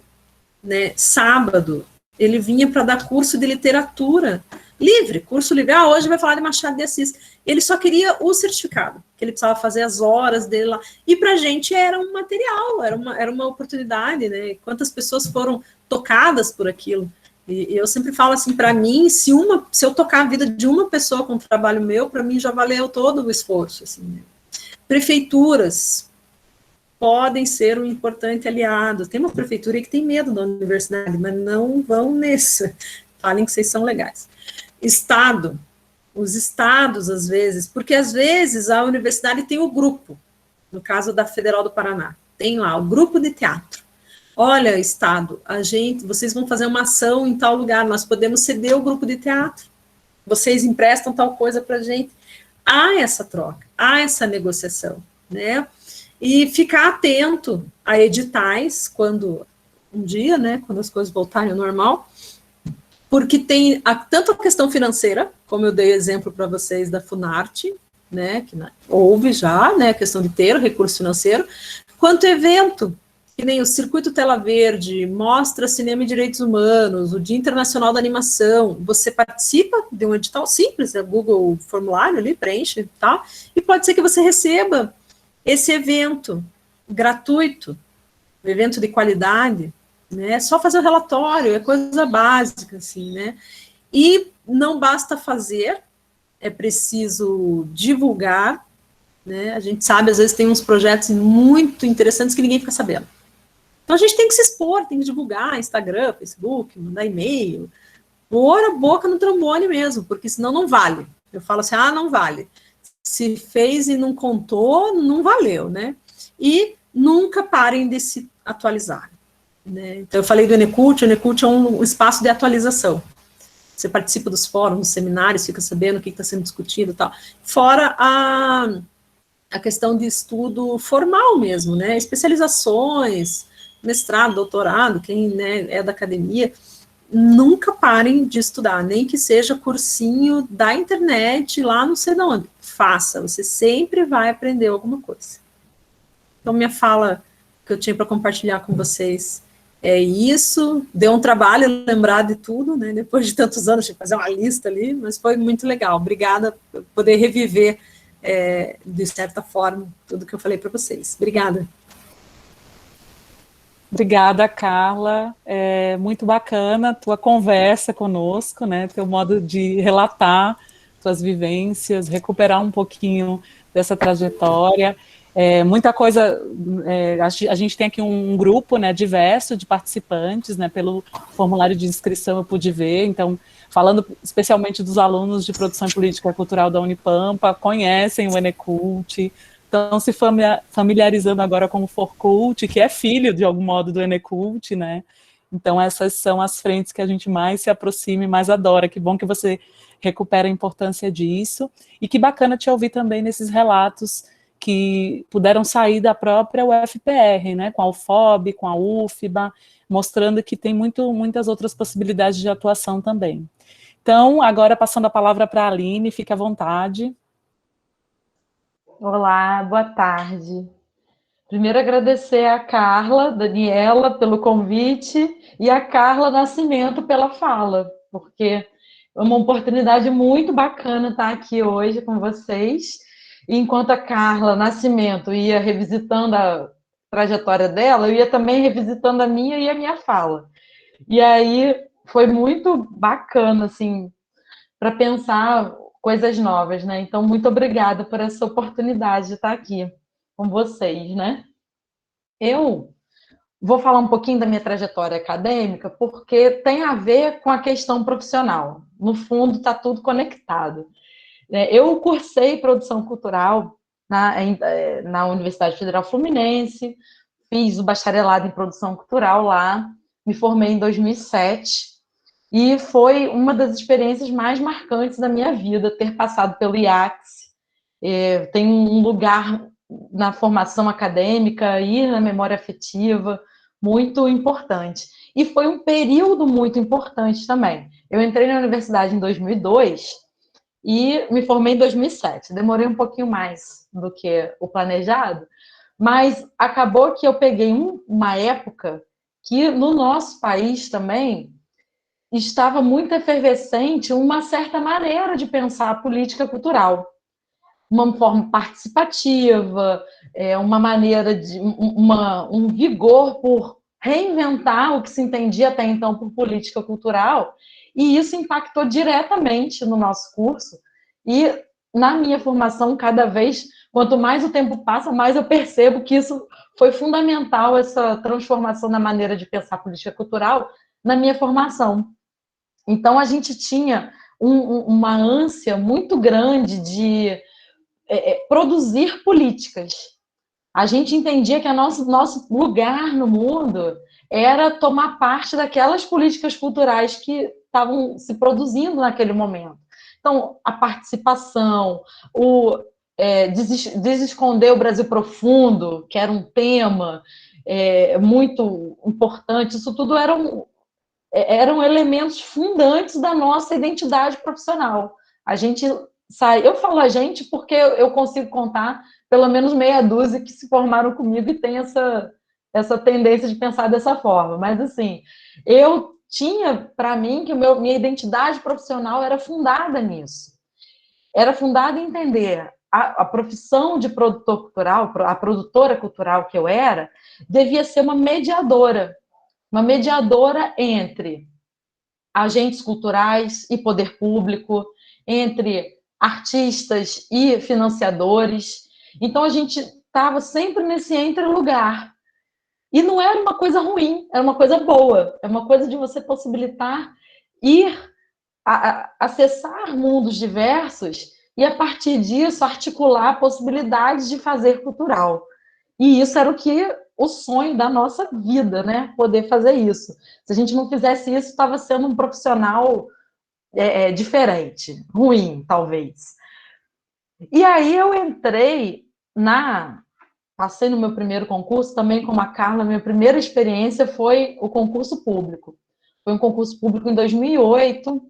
né, sábado, ele vinha para dar curso de literatura livre, curso livre, hoje vai falar de Machado de Assis, ele só queria o certificado, que ele precisava fazer as horas dele lá, e para a gente era um material, era uma oportunidade, né, quantas pessoas foram tocadas por aquilo. E eu sempre falo assim, para mim, se eu tocar a vida de uma pessoa com o trabalho meu, para mim já valeu todo o esforço. Assim, né? Prefeituras podem ser um importante aliado. Tem uma prefeitura aí que tem medo da universidade, mas não vão nessa. Falem que vocês são legais. Estado, os estados, às vezes, porque às vezes a universidade tem o grupo, no caso da Federal do Paraná, tem lá o grupo de teatro. Olha, Estado, vocês vão fazer uma ação em tal lugar, nós podemos ceder o grupo de teatro, vocês emprestam tal coisa para a gente. Há essa troca, há essa negociação, né? E ficar atento a editais, quando um dia, né, quando as coisas voltarem ao normal, porque tem tanto a questão financeira, como eu dei exemplo para vocês da Funarte, né, houve já, né, a questão de ter o recurso financeiro, quanto evento, que nem o Circuito Tela Verde, Mostra Cinema e Direitos Humanos, o Dia Internacional da Animação, você participa de um edital simples, é Google formulário ali, preenche, tá? E pode ser que você receba esse evento gratuito, um evento de qualidade, né? É só fazer o relatório, é coisa básica, assim, né? E não basta fazer, é preciso divulgar, né? A gente sabe, às vezes tem uns projetos muito interessantes que ninguém fica sabendo. Então a gente tem que se expor, tem que divulgar, Instagram, Facebook, mandar e-mail, pôr a boca no trombone mesmo, porque senão não vale. Eu falo assim, não vale. Se fez e não contou, não valeu, né? E nunca parem de se atualizar, né? Então eu falei do Enecult, o Enecult é um espaço de atualização. Você participa dos fóruns, dos seminários, fica sabendo o que está sendo discutido e tal. Fora a questão de estudo formal mesmo, né? Especializações, mestrado, doutorado, quem, né, é da academia, nunca parem de estudar, nem que seja cursinho da internet, lá não sei de onde. Faça, você sempre vai aprender alguma coisa. Então, minha fala que eu tinha para compartilhar com vocês é isso. Deu um trabalho lembrar de tudo, né? Depois de tantos anos, de fazer uma lista ali, mas foi muito legal. Obrigada por poder reviver, de certa forma, tudo que eu falei para vocês. Obrigada. Obrigada, Carla. É muito bacana a tua conversa conosco, né? Teu modo de relatar tuas vivências, recuperar um pouquinho dessa trajetória. Muita coisa. A gente tem aqui um grupo, né, diverso de participantes, né? Pelo formulário de inscrição eu pude ver. Então, falando especialmente dos alunos de produção e política cultural da Unipampa, conhecem o Enecult, estão se familiarizando agora com o Forcult, que é filho, de algum modo, do Enecult, né? Então, essas são as frentes que a gente mais se aproxima e mais adora. Que bom que você recupera a importância disso. E que bacana te ouvir também nesses relatos que puderam sair da própria UFPR, né? Com a UFOB, com a UFBA, mostrando que tem muitas outras possibilidades de atuação também. Então, agora passando a palavra para a Aline, fique à vontade. Olá, boa tarde. Primeiro agradecer a Carla, Daniela, pelo convite e a Carla Nascimento pela fala, porque é uma oportunidade muito bacana estar aqui hoje com vocês. E enquanto a Carla Nascimento ia revisitando a trajetória dela, eu ia também revisitando a minha e a minha fala. E aí foi muito bacana, assim, para pensar coisas novas, né? Então, muito obrigada por essa oportunidade de estar aqui com vocês, né? Eu vou falar um pouquinho da minha trajetória acadêmica, porque tem a ver com a questão profissional. No fundo, está tudo conectado. Eu cursei produção cultural na Universidade Federal Fluminense, fiz o bacharelado em produção cultural lá, me formei em 2007, e foi uma das experiências mais marcantes da minha vida, ter passado pelo IACS. Tem um lugar na formação acadêmica e na memória afetiva muito importante. E foi um período muito importante também. Eu entrei na universidade em 2002 e me formei em 2007. Demorei um pouquinho mais do que o planejado, mas acabou que eu peguei uma época que no nosso país também estava muito efervescente uma certa maneira de pensar a política cultural. Uma forma participativa, uma maneira de um vigor por reinventar o que se entendia até então por política cultural, e isso impactou diretamente no nosso curso. E na minha formação, cada vez, quanto mais o tempo passa, mais eu percebo que isso foi fundamental, essa transformação na maneira de pensar política cultural na minha formação. Então, a gente tinha uma ânsia muito grande de produzir políticas. A gente entendia que nosso lugar no mundo era tomar parte daquelas políticas culturais que estavam se produzindo naquele momento. Então, a participação, desesconder o Brasil profundo, que era um tema muito importante, isso tudo eram elementos fundantes da nossa identidade profissional. A gente sai. Eu falo a gente porque eu consigo contar pelo menos meia dúzia que se formaram comigo e tem essa tendência de pensar dessa forma. Mas, assim, eu tinha para mim que minha identidade profissional era fundada nisso. Era fundada em entender a profissão de produtor cultural, a produtora cultural que eu era, devia ser uma mediadora entre agentes culturais e poder público, entre artistas e financiadores. Então, a gente estava sempre nesse entre-lugar. E não era uma coisa ruim, era uma coisa boa. É uma coisa de você possibilitar ir acessar mundos diversos e, a partir disso, articular possibilidades de fazer cultural. E isso era o sonho da nossa vida, né? Poder fazer isso. Se a gente não fizesse isso, estava sendo um profissional diferente, ruim, talvez. E aí eu entrei passei no meu primeiro concurso, também como a Carla, minha primeira experiência foi o concurso público. Foi um concurso público em 2008,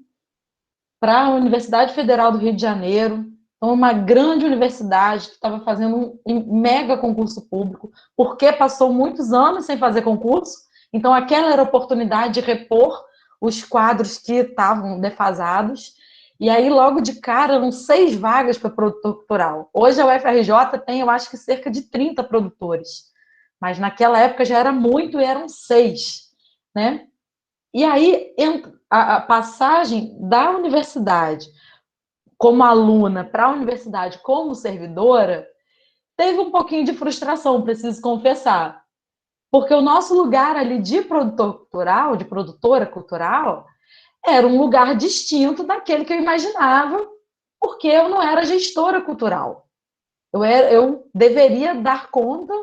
para a Universidade Federal do Rio de Janeiro, uma grande universidade que estava fazendo um mega concurso público, porque passou muitos anos sem fazer concurso, então aquela era a oportunidade de repor os quadros que estavam defasados, e aí logo de cara eram 6 vagas para produtor cultural. Hoje a UFRJ tem, eu acho que cerca de 30 produtores, mas naquela época já era muito e eram 6, né? E aí a passagem da universidade como aluna para a universidade como servidora teve um pouquinho de frustração, preciso confessar. Porque o nosso lugar ali de produtor cultural, de produtora cultural, era um lugar distinto daquele que eu imaginava, porque eu não era gestora cultural. Eu deveria dar conta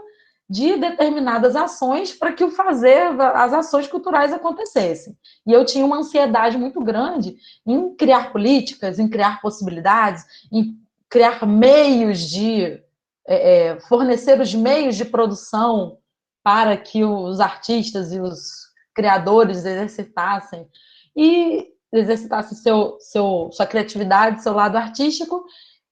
de determinadas ações para que as ações culturais acontecessem. E eu tinha uma ansiedade muito grande em criar políticas, em criar possibilidades, em criar meios fornecer os meios de produção para que os artistas e os criadores exercitassem sua criatividade, seu lado artístico.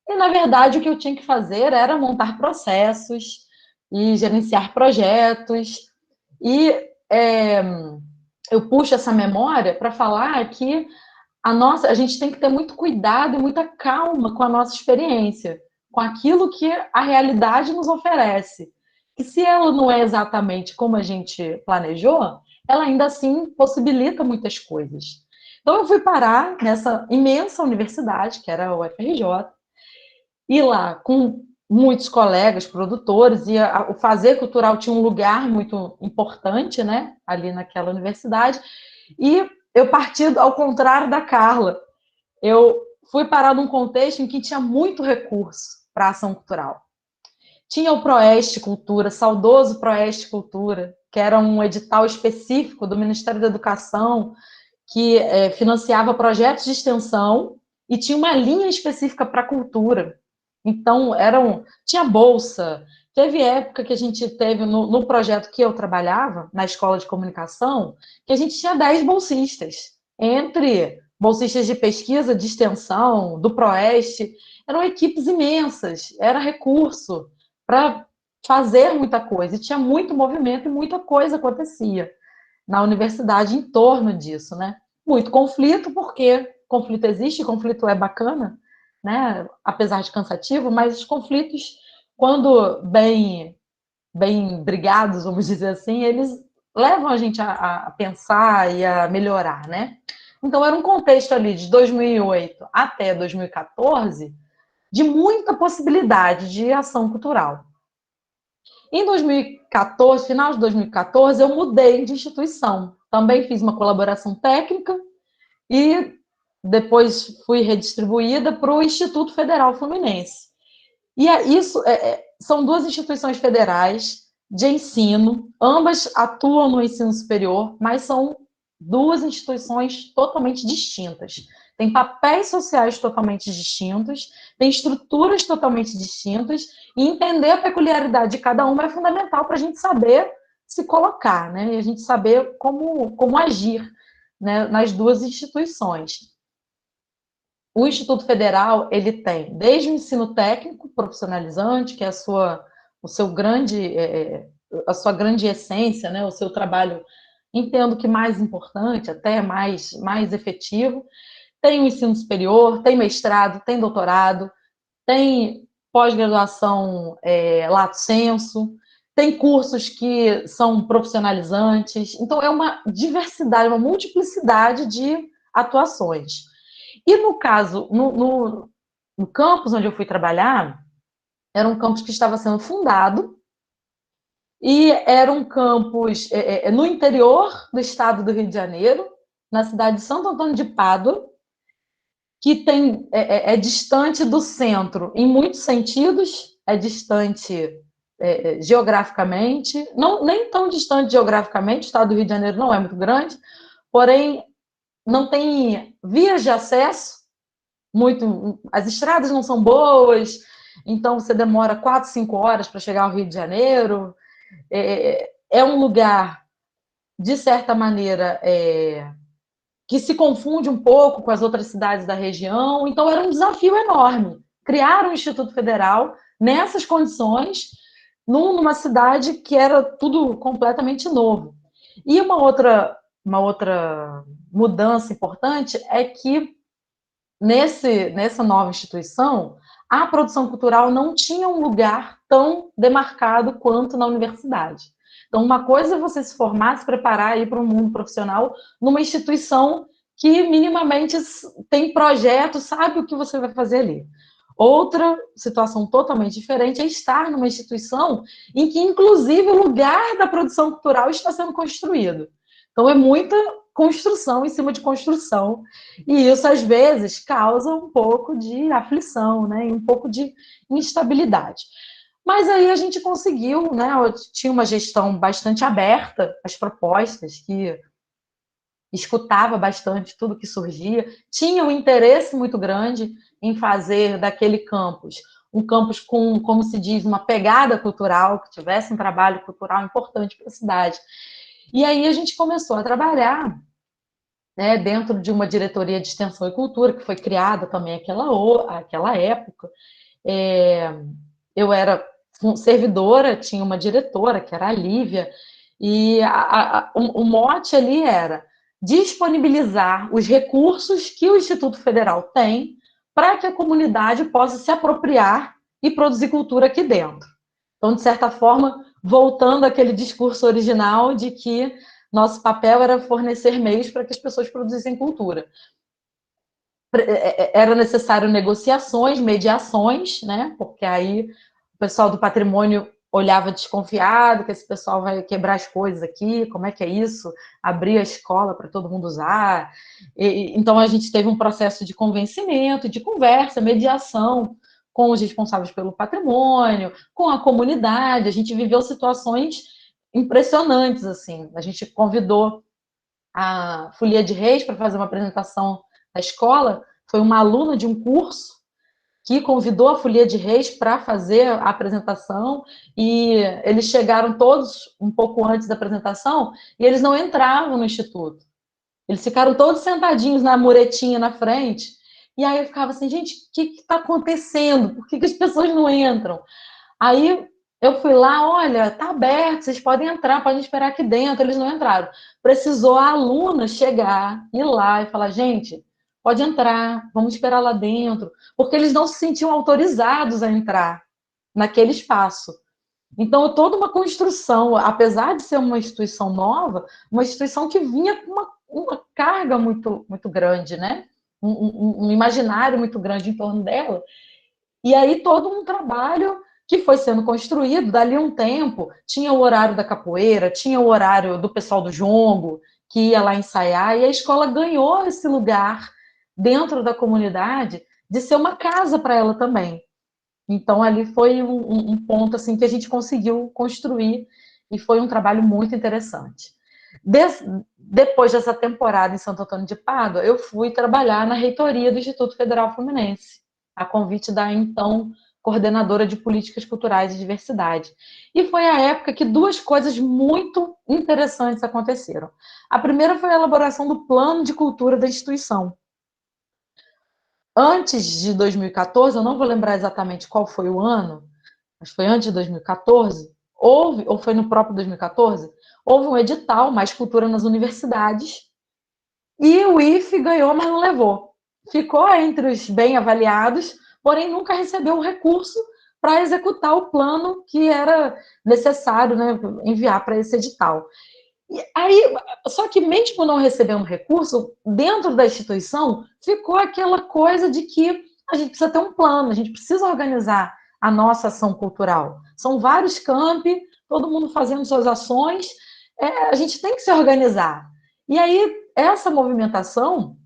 E, na verdade, o que eu tinha que fazer era montar processos e gerenciar projetos. E eu puxo essa memória para falar que a gente tem que ter muito cuidado e muita calma com a nossa experiência, com aquilo que a realidade nos oferece. E se ela não é exatamente como a gente planejou, ela ainda assim possibilita muitas coisas. Então, eu fui parar nessa imensa universidade, que era a UFRJ, e lá, com muitos colegas produtores, e o fazer cultural tinha um lugar muito importante, né, ali naquela universidade, e eu parti ao contrário da Carla. Eu fui parar num contexto em que tinha muito recurso para a ação cultural. Tinha o Proeste Cultura, saudoso Proeste Cultura, que era um edital específico do Ministério da Educação, que financiava projetos de extensão e tinha uma linha específica para cultura. Então, tinha bolsa. Teve época que a gente teve, no projeto que eu trabalhava, na escola de comunicação, que a gente tinha 10 bolsistas, entre bolsistas de pesquisa, de extensão, do Proeste. Eram equipes imensas, era recurso para fazer muita coisa. E tinha muito movimento e muita coisa acontecia na universidade em torno disso, né? Muito conflito, porque conflito existe, conflito é bacana, né? Apesar de cansativo, mas os conflitos, quando bem brigados, vamos dizer assim, eles levam a gente a pensar e a melhorar, né? Então, era um contexto ali de 2008 até 2014 de muita possibilidade de ação cultural. Em 2014, final de 2014, eu mudei de instituição. Também fiz uma colaboração técnica e depois fui redistribuída para o Instituto Federal Fluminense. E são 2 instituições federais de ensino, ambas atuam no ensino superior, mas são 2 instituições totalmente distintas. Tem papéis sociais totalmente distintos, tem estruturas totalmente distintas, e entender a peculiaridade de cada uma é fundamental para a gente saber se colocar, né? E a gente saber como agir, né, nas 2 instituições. o Instituto Federal, ele tem desde o ensino técnico profissionalizante, que é a sua grande essência, né, o seu trabalho, entendo que mais importante, até mais efetivo. Tem o ensino superior, tem mestrado, tem doutorado, tem pós-graduação lato sensu, tem cursos que são profissionalizantes. Então, é uma diversidade, uma multiplicidade de atuações. E no caso, no campus onde eu fui trabalhar, era um campus que estava sendo fundado, e era um campus no interior do estado do Rio de Janeiro, na cidade de Santo Antônio de Pádua, que é distante do centro em muitos sentidos, é distante geograficamente, não, nem tão distante geograficamente, o estado do Rio de Janeiro não é muito grande, porém não tem vias de acesso, as estradas não são boas, então você demora 4, 5 horas para chegar ao Rio de Janeiro. É um lugar, de certa maneira, que se confunde um pouco com as outras cidades da região, então era um desafio enorme criar um Instituto Federal nessas condições, numa cidade que era tudo completamente novo. E uma outra mudança importante é que nessa nova instituição, a produção cultural não tinha um lugar tão demarcado quanto na universidade. Então, uma coisa é você se formar, se preparar aí para um mundo profissional numa instituição que minimamente tem projeto, sabe o que você vai fazer ali. Outra situação totalmente diferente é estar numa instituição em que, inclusive, o lugar da produção cultural está sendo construído. Então, é muita construção em cima de construção, e isso, às vezes, causa um pouco de aflição, né? E um pouco de instabilidade. Mas aí a gente conseguiu, né? Tinha uma gestão bastante aberta às propostas, que escutava bastante tudo que surgia, tinha um interesse muito grande em fazer daquele campus um campus com, como se diz, uma pegada cultural, que tivesse um trabalho cultural importante para a cidade. E aí a gente começou a trabalhar, né, dentro de uma diretoria de extensão e cultura, que foi criada também aquela época. Eu era servidora, tinha uma diretora, que era a Lívia, e o mote ali era disponibilizar os recursos que o Instituto Federal tem para que a comunidade possa se apropriar e produzir cultura aqui dentro. Então, de certa forma, voltando àquele discurso original de que nosso papel era fornecer meios para que as pessoas produzissem cultura. Era necessário negociações, mediações, né? Porque aí o pessoal do patrimônio olhava desconfiado, que esse pessoal vai quebrar as coisas aqui, como é que é isso? Abrir a escola para todo mundo usar. Então, a gente teve um processo de convencimento, de conversa, mediação com os responsáveis pelo patrimônio, com a comunidade. A gente viveu situações impressionantes, assim. A gente convidou a Folia de Reis para fazer uma apresentação na escola. Foi uma aluna de um curso que convidou a Folia de Reis para fazer a apresentação, e eles chegaram todos um pouco antes da apresentação, e eles não entravam no instituto. Eles ficaram todos sentadinhos na muretinha na frente, e aí eu ficava assim, gente, o que está acontecendo? Por que as pessoas não entram? Aí eu fui lá, olha, tá aberto, vocês podem entrar, podem esperar aqui dentro. Eles não entraram. Precisou a aluna chegar, ir lá e falar, gente, pode entrar, vamos esperar lá dentro, porque eles não se sentiam autorizados a entrar naquele espaço. Então, toda uma construção, apesar de ser uma instituição nova, uma instituição que vinha com uma carga muito, muito grande, né? Um imaginário muito grande em torno dela. E aí todo um trabalho que foi sendo construído. Dali um tempo, tinha o horário da capoeira, tinha o horário do pessoal do jongo, que ia lá ensaiar, e a escola ganhou esse lugar dentro da comunidade de ser uma casa para ela também. Então, ali foi um ponto assim, que a gente conseguiu construir, e foi um trabalho muito interessante. Depois dessa temporada em Santo Antônio de Pádua, eu fui trabalhar na reitoria do Instituto Federal Fluminense, a convite da então coordenadora de políticas culturais e diversidade. E foi a época que duas coisas muito interessantes aconteceram. A primeira foi a elaboração do plano de cultura da instituição. antes de 2014, eu não vou lembrar exatamente qual foi o ano, mas foi antes de 2014, ou foi no próprio 2014, houve um edital, Mais Cultura nas Universidades, e o IFE ganhou, mas não levou. Ficou entre os bem avaliados, porém nunca recebeu um recurso para executar o plano que era necessário, né, enviar para esse edital. E aí, só que mesmo não recebendo recurso, dentro da instituição, ficou aquela coisa de que a gente precisa ter um plano, a gente precisa organizar a nossa ação cultural. São vários campi, todo mundo fazendo suas ações, a gente tem que se organizar. E aí, essa movimentação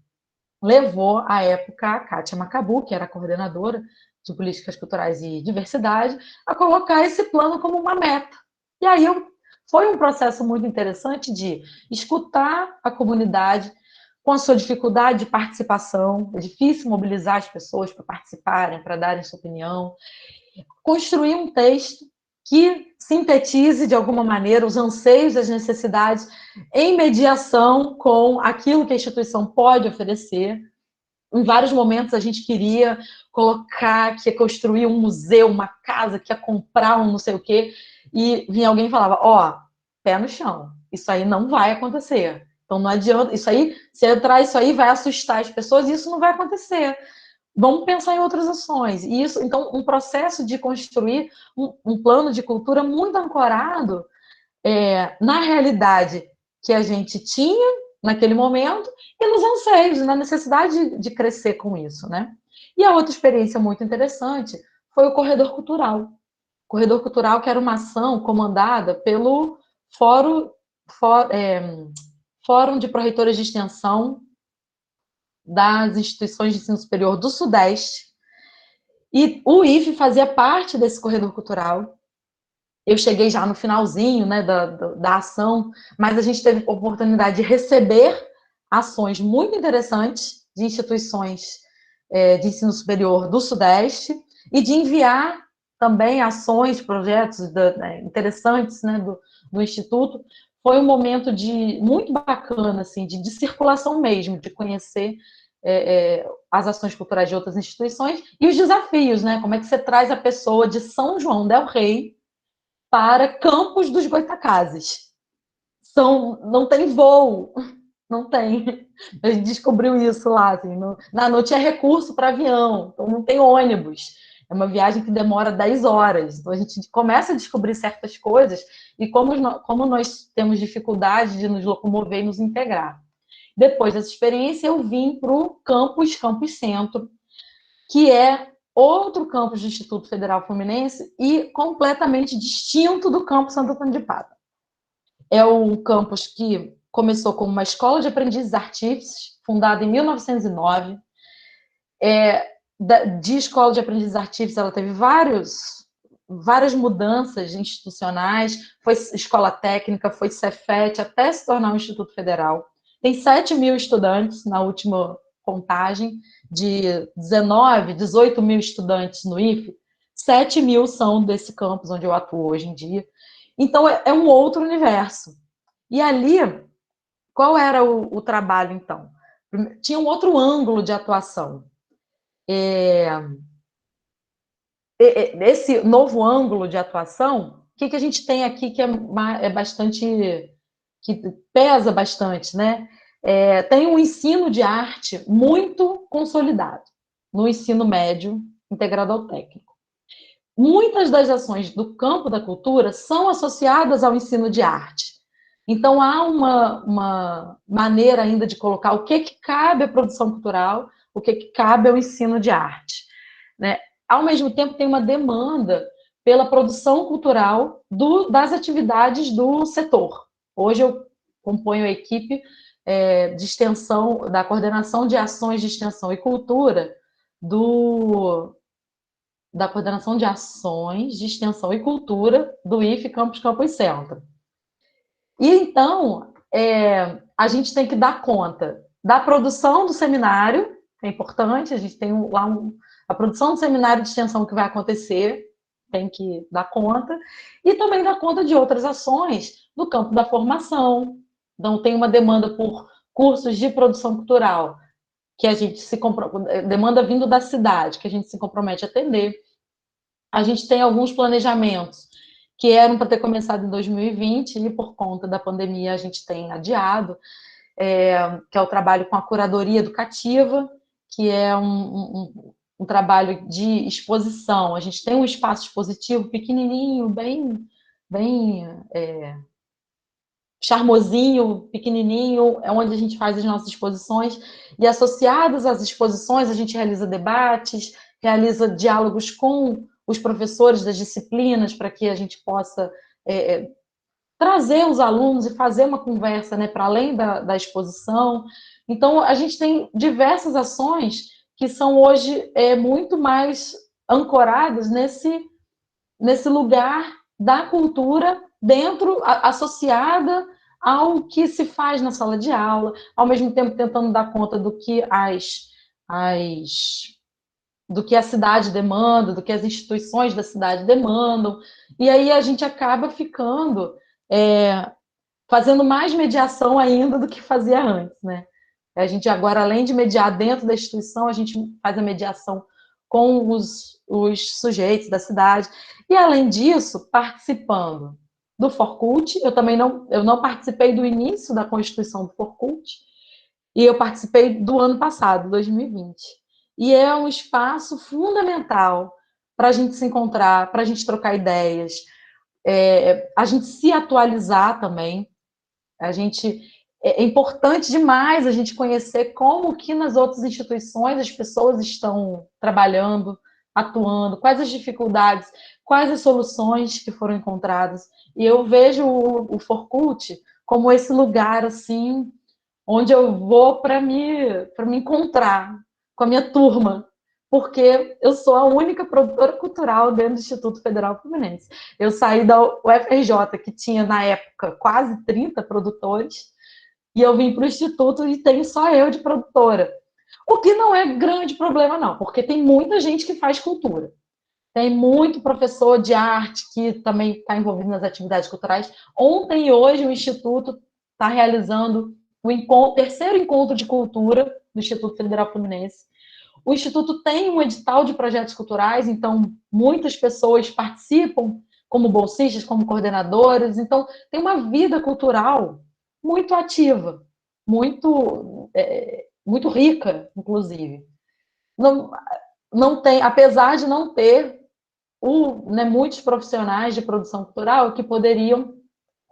levou, à época, a Kátia Macabu, que era a coordenadora de Políticas Culturais e Diversidade, a colocar esse plano como uma meta. E aí foi um processo muito interessante de escutar a comunidade com a sua dificuldade de participação, é difícil mobilizar as pessoas para participarem, para darem sua opinião, construir um texto que sintetize, de alguma maneira, os anseios, as necessidades, em mediação com aquilo que a instituição pode oferecer. Em vários momentos a gente queria colocar, que ia construir um museu, uma casa, que ia comprar um não sei o quê, e vinha alguém e falava, pé no chão, isso aí não vai acontecer. Então não adianta, isso aí, se entrar isso aí vai assustar as pessoas, e isso não vai acontecer. Vamos pensar em outras ações. E isso, então, um processo de construir um plano de cultura muito ancorado na realidade que a gente tinha naquele momento e nos anseios, na necessidade de crescer com isso, né? E a outra experiência muito interessante foi o Corredor Cultural. O Corredor Cultural, que era uma ação comandada pelo Fórum de Pró-Reitores de Extensão das instituições de ensino superior do Sudeste, e o IFE fazia parte desse corredor cultural. Eu cheguei já no finalzinho, né, da ação, mas a gente teve a oportunidade de receber ações muito interessantes de instituições de ensino superior do Sudeste e de enviar também ações, projetos interessantes, né, do Instituto. Foi um momento muito bacana, assim, de circulação mesmo, de conhecer as ações culturais de outras instituições e os desafios, né? Como é que você traz a pessoa de São João del Rei para Campos dos Goytacazes? Não tem voo, não tem. A gente descobriu isso lá, assim, não tinha recurso para avião, então não tem ônibus. É uma viagem que demora 10 horas. Então a gente começa a descobrir certas coisas e como nós temos dificuldade de nos locomover e nos integrar. Depois dessa experiência, eu vim para o Campus Centro, que é outro campus do Instituto Federal Fluminense e completamente distinto do campus Santo Antônio de Pádua. É um campus que começou como uma escola de aprendizes artífices, fundada em 1909. De escola de aprendizes artífices, ela teve várias mudanças institucionais, foi escola técnica, foi Cefet, até se tornar um Instituto Federal. Tem 7 mil estudantes na última contagem, de 18 mil estudantes no IFE, 7 mil são desse campus onde eu atuo hoje em dia. Então, é um outro universo. E ali, qual era o trabalho, então? Tinha um outro ângulo de atuação. Esse novo ângulo de atuação, o que a gente tem aqui que é bastante... que pesa bastante, né? Tem um ensino de arte muito consolidado no ensino médio integrado ao técnico. Muitas das ações do campo da cultura são associadas ao ensino de arte. Então, há uma maneira ainda de colocar o que cabe à produção cultural, o que cabe ao ensino de arte, né? Ao mesmo tempo, tem uma demanda pela produção cultural das atividades do setor. Hoje eu componho a equipe de extensão, da coordenação de ações de extensão e cultura da coordenação de ações de extensão e cultura do IFE Campus Centro. E então, a gente tem que dar conta da produção do seminário, é importante, a gente tem lá a produção do seminário de extensão que vai acontecer, tem que dar conta, e também dar conta de outras ações do campo da formação. Então, tem uma demanda por cursos de produção cultural que a gente demanda vindo da cidade, que a gente se compromete a atender. A gente tem alguns planejamentos que eram para ter começado em 2020 e por conta da pandemia a gente tem adiado, que é o trabalho com a curadoria educativa, que é um trabalho de exposição. A gente tem um espaço expositivo pequenininho, bem charmosinho, pequenininho, é onde a gente faz as nossas exposições, e associadas às exposições a gente realiza debates, realiza diálogos com os professores das disciplinas para que a gente possa trazer os alunos e fazer uma conversa, né, para além da exposição. Então, a gente tem diversas ações que são hoje muito mais ancoradas nesse lugar da cultura associada ao que se faz na sala de aula, ao mesmo tempo tentando dar conta do que do que a cidade demanda, do que as instituições da cidade demandam, e aí a gente acaba ficando fazendo mais mediação ainda do que fazia antes, né? A gente agora, além de mediar dentro da instituição, a gente faz a mediação com os sujeitos da cidade, e além disso, participando do Forcult, eu não participei do início da constituição do Forcult, e eu participei do ano passado, 2020. E é um espaço fundamental para a gente se encontrar, para a gente trocar ideias, a gente se atualizar também. É importante demais a gente conhecer como que nas outras instituições as pessoas estão trabalhando, atuando, quais as dificuldades, quais as soluções que foram encontradas. E eu vejo o Forcult como esse lugar assim, onde eu vou para me encontrar com a minha turma, porque eu sou a única produtora cultural dentro do Instituto Federal Fluminense. Eu saí da UFRJ, que tinha, na época, quase 30 produtores, e eu vim para o Instituto e tenho só eu de produtora. O que não é grande problema, não, porque tem muita gente que faz cultura. Tem muito professor de arte que também está envolvido nas atividades culturais. Ontem e hoje o Instituto está realizando o terceiro encontro de cultura do Instituto Federal Fluminense. O Instituto tem um edital de projetos culturais, então muitas pessoas participam como bolsistas, como coordenadores. Então tem uma vida cultural muito ativa, muito rica, inclusive. Não tem, apesar de não ter muitos profissionais de produção cultural que poderiam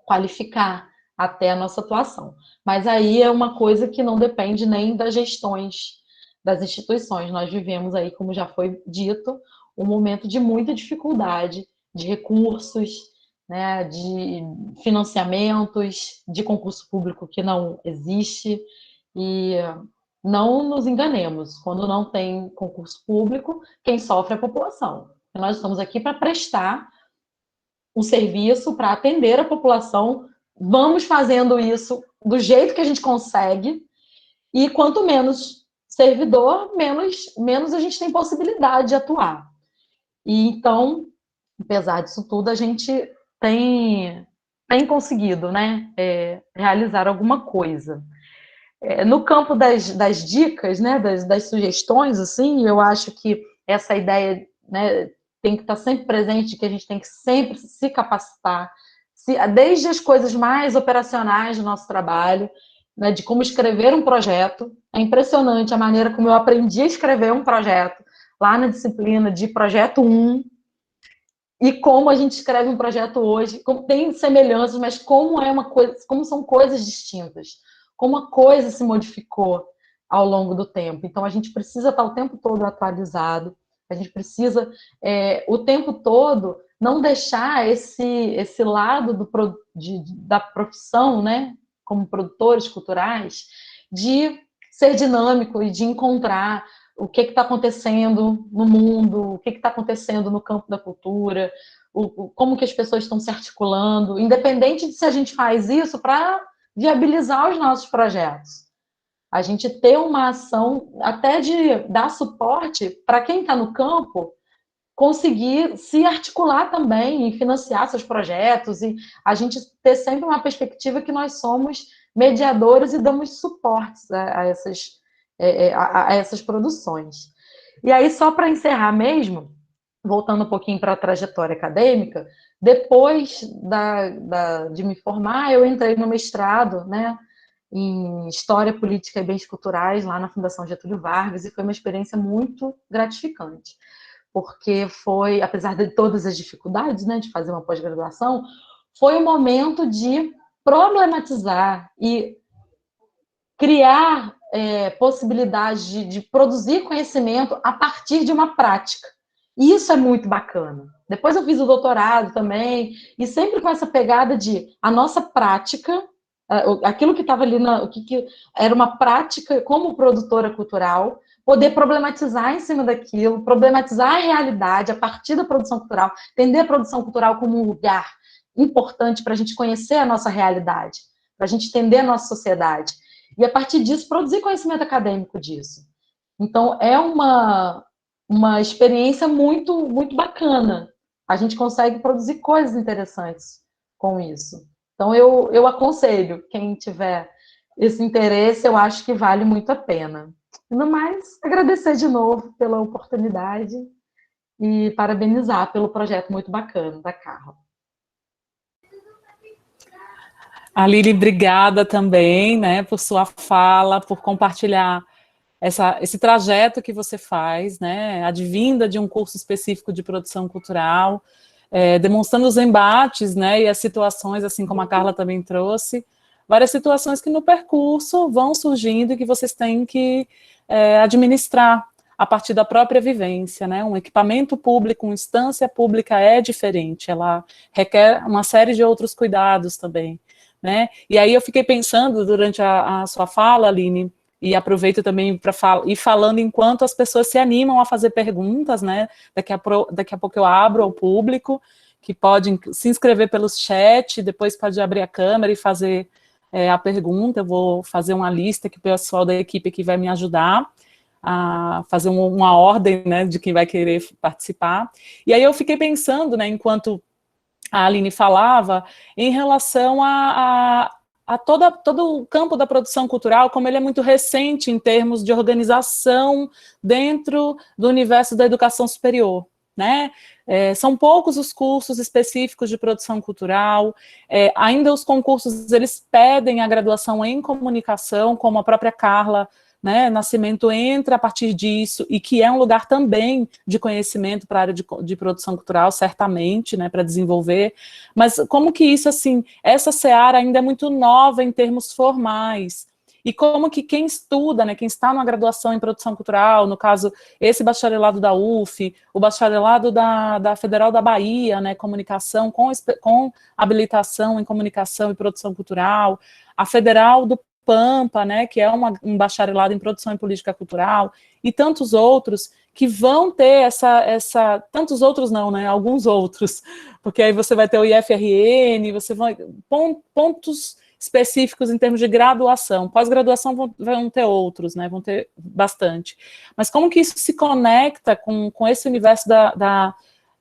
qualificar até a nossa atuação. Mas aí é uma coisa que não depende nem das gestões das instituições. Nós vivemos aí, como já foi dito, um momento de muita dificuldade de recursos, né, de financiamentos, de concurso público que não existe. E não nos enganemos, quando não tem concurso público, quem sofre é a população. Nós estamos aqui para prestar um serviço, para atender a população. Vamos fazendo isso do jeito que a gente consegue, e quanto menos servidor, menos a gente tem possibilidade de atuar. E então, apesar disso tudo, a gente tem conseguido, né, realizar alguma coisa. No campo das dicas, né, das sugestões, assim, eu acho que essa ideia, né, tem que estar sempre presente, que a gente tem que sempre se capacitar, desde as coisas mais operacionais do nosso trabalho, né, de como escrever um projeto. É impressionante a maneira como eu aprendi a escrever um projeto lá na disciplina de projeto 1, e como a gente escreve um projeto hoje, como tem semelhanças, mas como são coisas distintas, como a coisa se modificou ao longo do tempo. Então, a gente precisa estar o tempo todo atualizado, a gente precisa, o tempo todo, não deixar esse lado da profissão, né, como produtores culturais, de ser dinâmico e de encontrar o que está acontecendo no mundo, o que está acontecendo no campo da cultura, como que as pessoas estão se articulando, independente de se a gente faz isso para viabilizar os nossos projetos. A gente ter uma ação até de dar suporte para quem está no campo conseguir se articular também e financiar seus projetos, e a gente ter sempre uma perspectiva que nós somos mediadores e damos suportes a a essas produções. E aí, só para encerrar mesmo, voltando um pouquinho para a trajetória acadêmica, depois de me formar, eu entrei no mestrado, né, em História, Política e Bens Culturais, lá na Fundação Getúlio Vargas, e foi uma experiência muito gratificante, porque foi, apesar de todas as dificuldades, né, de fazer uma pós-graduação, foi um momento de problematizar e criar possibilidade de produzir conhecimento a partir de uma prática. E isso é muito bacana. Depois eu fiz o doutorado também, e sempre com essa pegada de a nossa prática, aquilo que estava ali, o que era uma prática como produtora cultural, poder problematizar em cima daquilo, problematizar a realidade a partir da produção cultural, entender a produção cultural como um lugar importante para a gente conhecer a nossa realidade, para a gente entender a nossa sociedade. E, a partir disso, produzir conhecimento acadêmico disso. Então, é uma experiência muito, muito bacana. A gente consegue produzir coisas interessantes com isso. Então, eu aconselho, quem tiver esse interesse, eu acho que vale muito a pena. No mais, agradecer de novo pela oportunidade e parabenizar pelo projeto muito bacana da Carla. Aline, obrigada também, né, por sua fala, por compartilhar esse trajeto que você faz, né, advinda de um curso específico de produção cultural, demonstrando os embates, né, e as situações, assim como a Carla também trouxe, várias situações que no percurso vão surgindo e que vocês têm que administrar a partir da própria vivência, né, um equipamento público, uma instância pública é diferente, ela requer uma série de outros cuidados também, né? E aí eu fiquei pensando durante a sua fala, Aline, e aproveito também para ir falando enquanto as pessoas se animam a fazer perguntas, né? Daqui a pouco eu abro ao público, que pode se inscrever pelo chat, depois pode abrir a câmera e fazer a pergunta. Eu vou fazer uma lista que o pessoal da equipe aqui vai me ajudar a fazer uma ordem, né, de quem vai querer participar. E aí eu fiquei pensando, né, enquanto a Aline falava, em relação a todo o campo da produção cultural, como ele é muito recente em termos de organização dentro do universo da educação superior, né? São poucos os cursos específicos de produção cultural, ainda os concursos, eles pedem a graduação em comunicação, como a própria Carla, né, Nascimento entra a partir disso, e que é um lugar também de conhecimento para a área de produção cultural, certamente, né, para desenvolver, mas como que isso, assim, essa seara ainda é muito nova em termos formais, e como que quem estuda, né, quem está numa graduação em produção cultural, no caso, esse bacharelado da UF, o bacharelado da Federal da Bahia, né, comunicação, com habilitação em comunicação e produção cultural, a Federal do Pampa, né, que é um bacharelado em produção e política cultural, e tantos outros que vão ter tantos outros não, né, alguns outros, porque aí você vai ter o IFRN, você vai, pontos específicos em termos de graduação, pós-graduação vão ter outros, né, vão ter bastante, mas como que isso se conecta com esse universo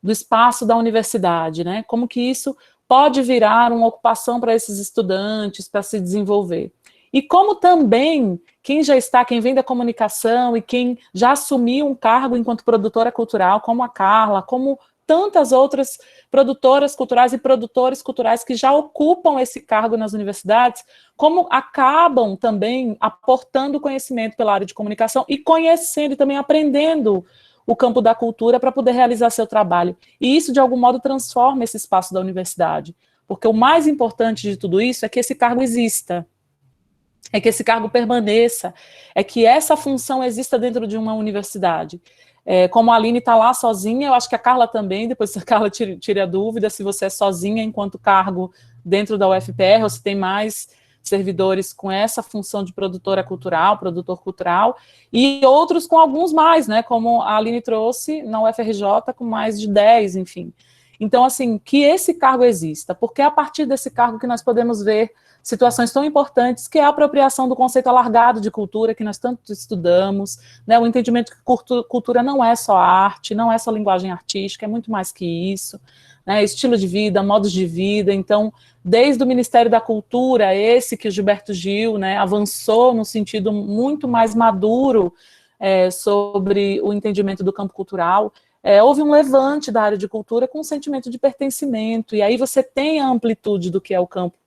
do espaço da universidade, né, como que isso pode virar uma ocupação para esses estudantes, para se desenvolver. E como também, quem vem da comunicação e quem já assumiu um cargo enquanto produtora cultural, como a Carla, como tantas outras produtoras culturais e produtores culturais que já ocupam esse cargo nas universidades, como acabam também aportando conhecimento pela área de comunicação e conhecendo e também aprendendo o campo da cultura para poder realizar seu trabalho. E isso, de algum modo, transforma esse espaço da universidade, porque o mais importante de tudo isso é que esse cargo exista, é que esse cargo permaneça, é que essa função exista dentro de uma universidade. Como a Aline está lá sozinha, eu acho que a Carla também, depois a Carla tire a dúvida se você é sozinha enquanto cargo dentro da UFPR, ou se tem mais servidores com essa função de produtora cultural, produtor cultural, e outros com alguns mais, né, como a Aline trouxe na UFRJ, com mais de 10, enfim. Então, assim, que esse cargo exista, porque é a partir desse cargo que nós podemos ver situações tão importantes, que é a apropriação do conceito alargado de cultura, que nós tanto estudamos, né, o entendimento que cultura não é só arte, não é só linguagem artística, é muito mais que isso, né, estilo de vida, modos de vida. Então, desde o Ministério da Cultura, esse que o Gilberto Gil, né, avançou no sentido muito mais maduro sobre o entendimento do campo cultural, houve um levante da área de cultura com um sentimento de pertencimento, e aí você tem a amplitude do que é o campo,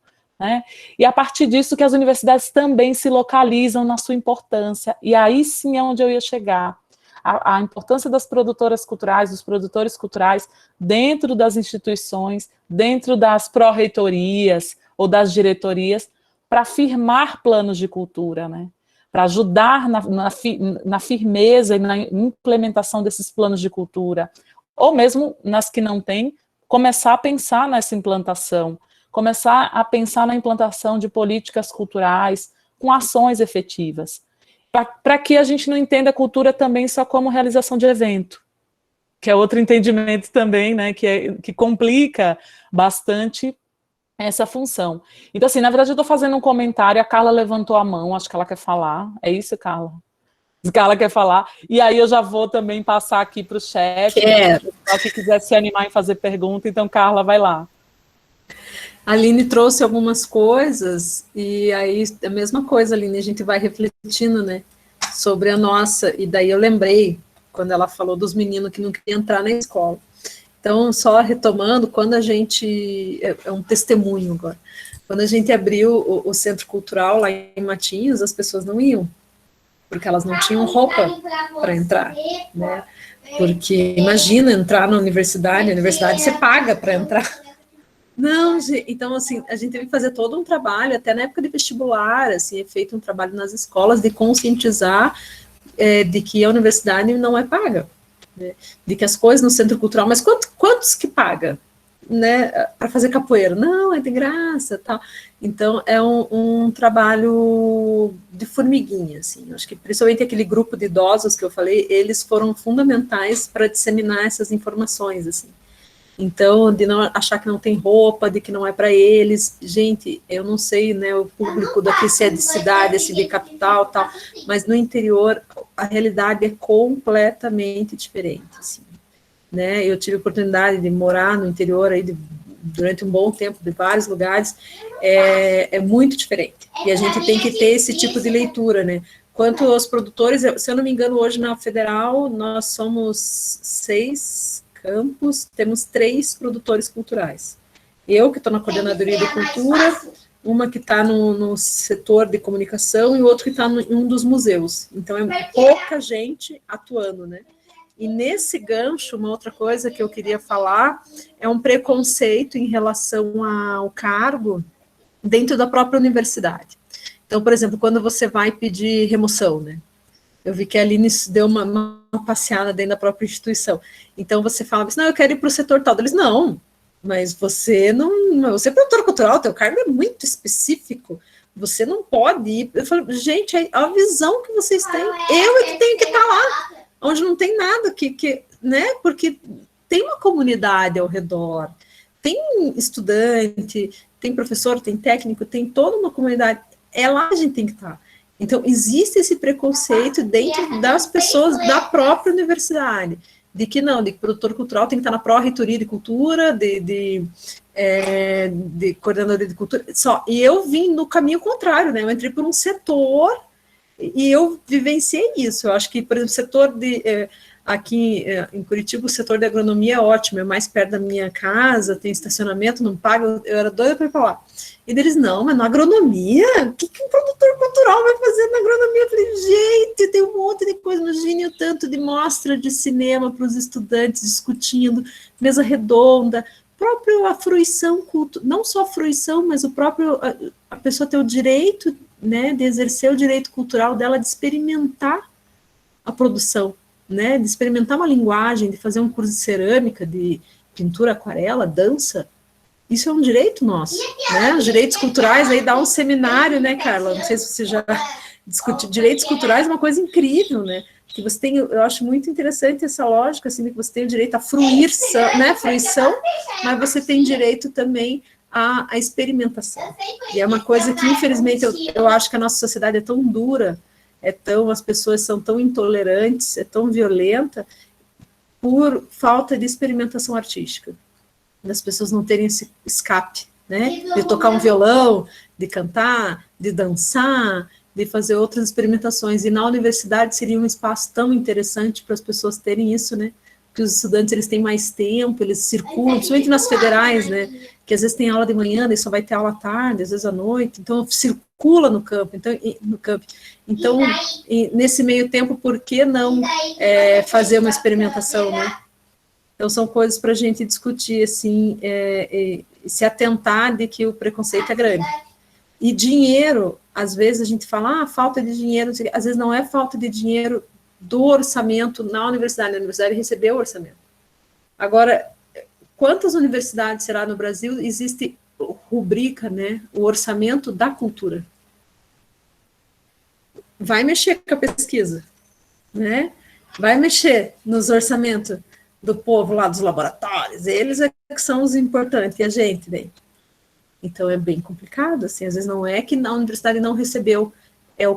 né? E a partir disso que as universidades também se localizam na sua importância, e aí sim é onde eu ia chegar. A importância das produtoras culturais, dos produtores culturais, dentro das instituições, dentro das pró-reitorias ou das diretorias, para firmar planos de cultura, né? Para ajudar na firmeza e na implementação desses planos de cultura, ou mesmo nas que não tem, começar a pensar nessa implantação, começar a pensar na implantação de políticas culturais com ações efetivas, para que a gente não entenda a cultura também só como realização de evento, que é outro entendimento também, né, que complica bastante essa função. Então, assim, na verdade, eu estou fazendo um comentário, a Carla levantou a mão, acho que ela quer falar. É isso, Carla? Carla quer falar. E aí eu já vou também passar aqui para o chat, se quiser se animar em fazer pergunta, então, Carla, vai lá. A Aline trouxe algumas coisas, e aí a mesma coisa, Aline, a gente vai refletindo, né, sobre a nossa, e daí eu lembrei, quando ela falou dos meninos que não queriam entrar na escola. Então, só retomando, quando a gente, é um testemunho agora, quando a gente abriu o Centro Cultural lá em Matinhos, as pessoas não iam, porque elas não tinham roupa para entrar, né, porque imagina entrar na universidade, a universidade você paga para entrar. Não, então, assim, a gente teve que fazer todo um trabalho, até na época de vestibular, assim, é feito um trabalho nas escolas de conscientizar de que a universidade não é paga, né, de que as coisas no Centro Cultural, mas quantos que paga, né, para fazer capoeira? Não, é de graça, tal. Então, é um trabalho de formiguinha, assim, acho que principalmente aquele grupo de idosos que eu falei, eles foram fundamentais para disseminar essas informações, assim. Então, de não achar que não tem roupa, de que não é para eles. Gente, eu não sei, né, o público daqui se é de cidade, se é de capital, tal, mas no interior a realidade é completamente diferente, assim, né? Eu tive a oportunidade de morar no interior aí durante um bom tempo, de vários lugares, é muito diferente. E a gente tem que ter esse tipo de leitura, né? Quanto aos produtores, se eu não me engano, hoje na Federal nós somos 6 campos, temos 3 produtores culturais. Eu, que estou na Coordenadoria de Cultura, uma que está no setor de comunicação e o outro que está em um dos museus. Então, é pouca gente atuando, né? E nesse gancho, uma outra coisa que eu queria falar é um preconceito em relação ao cargo dentro da própria universidade. Então, por exemplo, quando você vai pedir remoção, né? Eu vi que a Aline deu uma passeada dentro da própria instituição. Então, você fala assim, não, eu quero ir para o setor tal. Eles, não, mas você não... Você é produtor cultural, teu cargo é muito específico. Você não pode ir. Eu falo, gente, a visão que vocês têm, eu é que tenho que estar lá, onde não tem nada, né? Porque tem uma comunidade ao redor, tem estudante, tem professor, tem técnico, tem toda uma comunidade. É lá que a gente tem que estar. Então, existe esse preconceito dentro das pessoas da própria universidade, de que não, de que o produtor cultural tem que estar na pró-reitoria de cultura, de coordenadoria de cultura, só. E eu vim no caminho contrário, né? Eu entrei por um setor e eu vivenciei isso. Eu acho que, por exemplo, o setor aqui em Curitiba, o setor de agronomia é ótimo, é mais perto da minha casa, tem estacionamento, não paga, eu era doida para ir para lá. E eles, não, mas na agronomia? O que um produtor cultural vai fazer na agronomia? Eu falei, gente, tem um monte de coisa, imagine o tanto de mostra de cinema para os estudantes discutindo, mesa redonda, próprio a fruição, não só a fruição, mas o próprio, a pessoa ter o direito, né, de exercer o direito cultural dela de experimentar a produção, né, de experimentar uma linguagem, de fazer um curso de cerâmica, de pintura, aquarela, dança. Isso é um direito nosso, né? Os direitos culturais, aí dá um seminário, né, Carla? Não sei se você já discutiu. Direitos culturais é uma coisa incrível, né? Que você tem, eu acho muito interessante essa lógica, assim, que você tem o direito à fruição, né? Fruição, mas você tem direito também a experimentação. E é uma coisa que, infelizmente, eu acho que a nossa sociedade é tão dura, as pessoas são tão intolerantes, é tão violenta, por falta de experimentação artística. Das pessoas não terem esse escape, né? De tocar um violão, de cantar, de dançar, de fazer outras experimentações. E na universidade seria um espaço tão interessante para as pessoas terem isso, né? Porque os estudantes, eles têm mais tempo, eles circulam, principalmente nas federais, né? Que às vezes tem aula de manhã, daí só vai ter aula à tarde, às vezes à noite, então circula no campo. Então nesse meio tempo, por que não fazer uma experimentação, né? Então, são coisas para a gente discutir, assim, se atentar de que o preconceito é grande. E dinheiro, às vezes a gente fala, falta de dinheiro, às vezes não é falta de dinheiro do orçamento na universidade, a universidade recebeu o orçamento. Agora, quantas universidades, será, no Brasil, existe rubrica, né, o orçamento da cultura? Vai mexer com a pesquisa, né? Vai mexer nos orçamentos do povo lá dos laboratórios, eles é que são os importantes, e a gente, né? Então é bem complicado, assim, às vezes não é que a universidade não recebeu,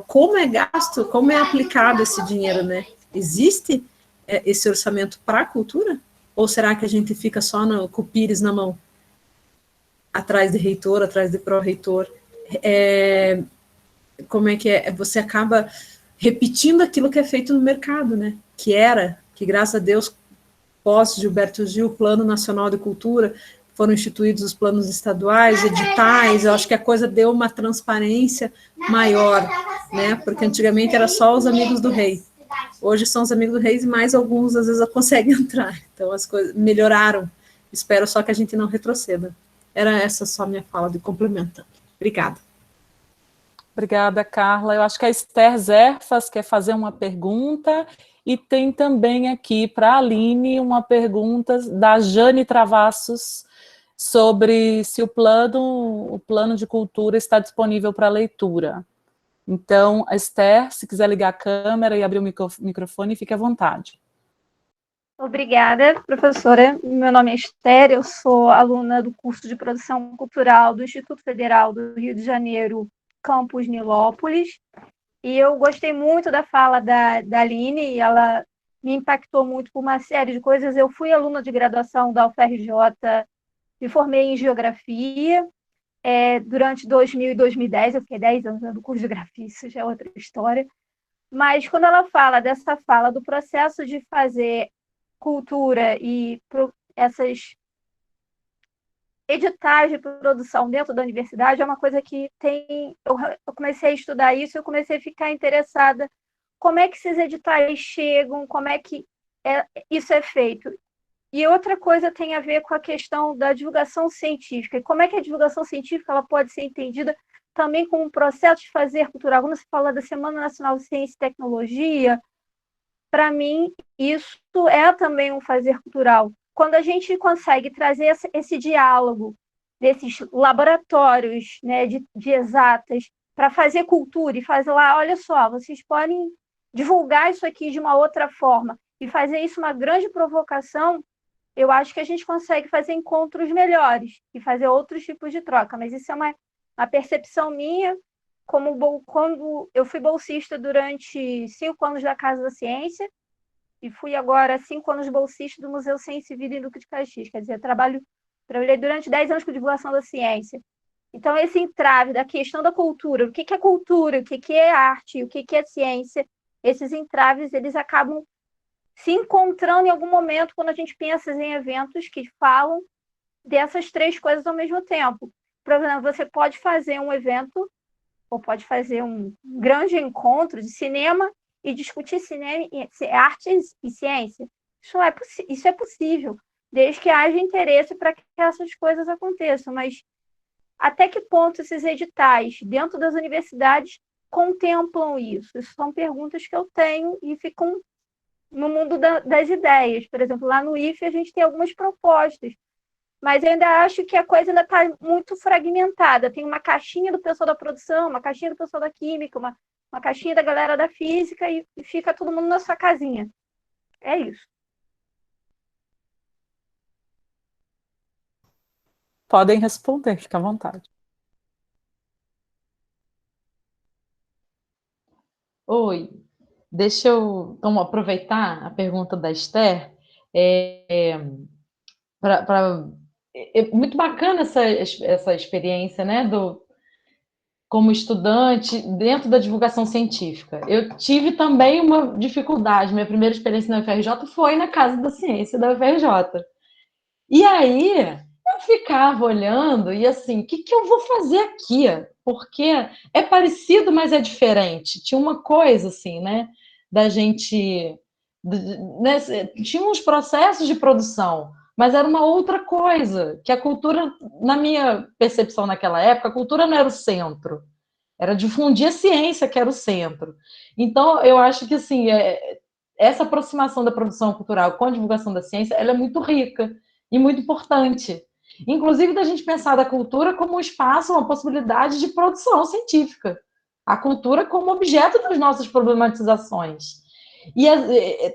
como é gasto, como é aplicado esse dinheiro, né? Existe esse orçamento para a cultura? Ou será que a gente fica só com o pires na mão? Atrás de reitor, atrás de pró-reitor? Como é que é? Você acaba repetindo aquilo que é feito no mercado, né? Que graças a Deus, pós Gilberto Gil, Plano Nacional de Cultura, foram instituídos os planos estaduais, editais, eu acho que a coisa deu uma transparência maior, né? Porque antigamente era só os amigos do rei. Hoje são os amigos do rei e mais alguns, às vezes, conseguem entrar. Então, as coisas melhoraram. Espero só que a gente não retroceda. Era essa só a minha fala de complemento. Obrigada. Obrigada, Carla. Eu acho que a Esther Zerfas quer fazer uma pergunta, e tem também aqui para a Aline uma pergunta da Jane Travassos sobre se o plano de cultura está disponível para leitura. Então, Esther, se quiser ligar a câmera e abrir o microfone, fique à vontade. Obrigada, professora. Meu nome é Esther, eu sou aluna do curso de Produção Cultural do Instituto Federal do Rio de Janeiro, campus Nilópolis, e eu gostei muito da fala da Aline, e ela me impactou muito por uma série de coisas. Eu fui aluna de graduação da UFRJ, me formei em Geografia, durante 2000 e 2010, eu fiquei 10 anos no curso de Geografia, isso já é outra história, mas quando ela fala dessa fala do processo de fazer cultura e essas editais de produção dentro da universidade, é uma coisa que eu comecei a estudar isso, eu comecei a ficar interessada como é que esses editais chegam, como é que isso é feito. E outra coisa tem a ver com a questão da divulgação científica, e como é que a divulgação científica ela pode ser entendida também como um processo de fazer cultural. Quando se fala da Semana Nacional de Ciência e Tecnologia, para mim, isso é também um fazer cultural. Quando a gente consegue trazer esse diálogo desses laboratórios, né, de exatas para fazer cultura e fazer lá, olha só, vocês podem divulgar isso aqui de uma outra forma e fazer isso uma grande provocação, eu acho que a gente consegue fazer encontros melhores e fazer outros tipos de troca. Mas isso é uma percepção minha, quando eu fui bolsista durante 5 anos da Casa da Ciência, e fui agora 5 anos bolsista do Museu Ciência e Vida em Duque de Caxias. Quer dizer, trabalhei durante 10 anos com divulgação da ciência. Então, esse entrave da questão da cultura, o que é cultura, o que é arte, o que é ciência, esses entraves, eles acabam se encontrando em algum momento quando a gente pensa em eventos que falam dessas três coisas ao mesmo tempo. Por exemplo, você pode fazer um evento, ou pode fazer um grande encontro de cinema e discutir cinema, artes e ciência. Isso é possível, desde que haja interesse para que essas coisas aconteçam. Mas até que ponto esses editais dentro das universidades contemplam isso? Isso são perguntas que eu tenho e ficam no mundo das ideias. Por exemplo, lá no IFE a gente tem algumas propostas, mas eu ainda acho que a coisa ainda está muito fragmentada. Tem uma caixinha do pessoal da produção, uma caixinha do pessoal da química, uma caixinha da galera da física, e fica todo mundo na sua casinha. É isso. Podem responder, fica à vontade. Oi, deixa eu então, aproveitar a pergunta da Esther. É, muito bacana essa experiência, né, como estudante dentro da divulgação científica. Eu tive também uma dificuldade. Minha primeira experiência na UFRJ foi na Casa da Ciência da UFRJ. E aí eu ficava olhando e assim, o que eu vou fazer aqui? Porque é parecido, mas é diferente. Tinha uma coisa assim, né? Da gente. Né, tinha uns processos de produção, mas era uma outra coisa. Que a cultura, na minha percepção naquela época, a cultura não era o centro. Era difundir a ciência que era o centro. Então, eu acho que assim, essa aproximação da produção cultural com a divulgação da ciência, ela é muito rica e muito importante. Inclusive da gente pensar da cultura como um espaço, uma possibilidade de produção científica. A cultura como objeto das nossas problematizações. E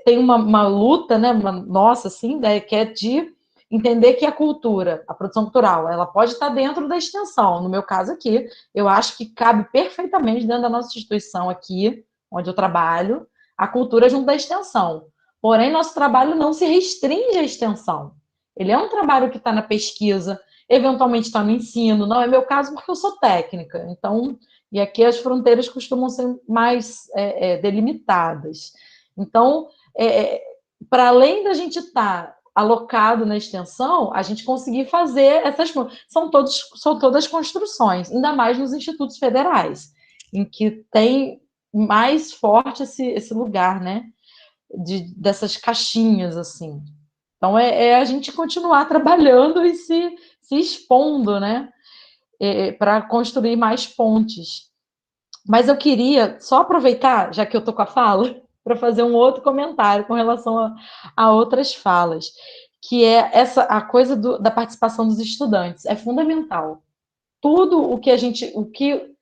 tem uma luta, né, nossa, assim, né, que é de entender que a cultura, a produção cultural, ela pode estar dentro da extensão. No meu caso aqui, eu acho que cabe perfeitamente dentro da nossa instituição aqui, onde eu trabalho, a cultura junto da extensão. Porém, nosso trabalho não se restringe à extensão. Ele é um trabalho que está na pesquisa, eventualmente está no ensino. Não é meu caso porque eu sou técnica. Então, e aqui as fronteiras costumam ser mais delimitadas. Então, para além da gente estar alocado na extensão, a gente conseguir fazer essas coisas. São todas construções, ainda mais nos institutos federais, em que tem mais forte esse lugar, né? Dessas caixinhas, assim. Então, a gente continuar trabalhando e se expondo, né? Para construir mais pontes. Mas eu queria só aproveitar, já que eu estou com a fala, para fazer um outro comentário com relação a outras falas, que é a coisa da participação dos estudantes. É fundamental. Tudo o que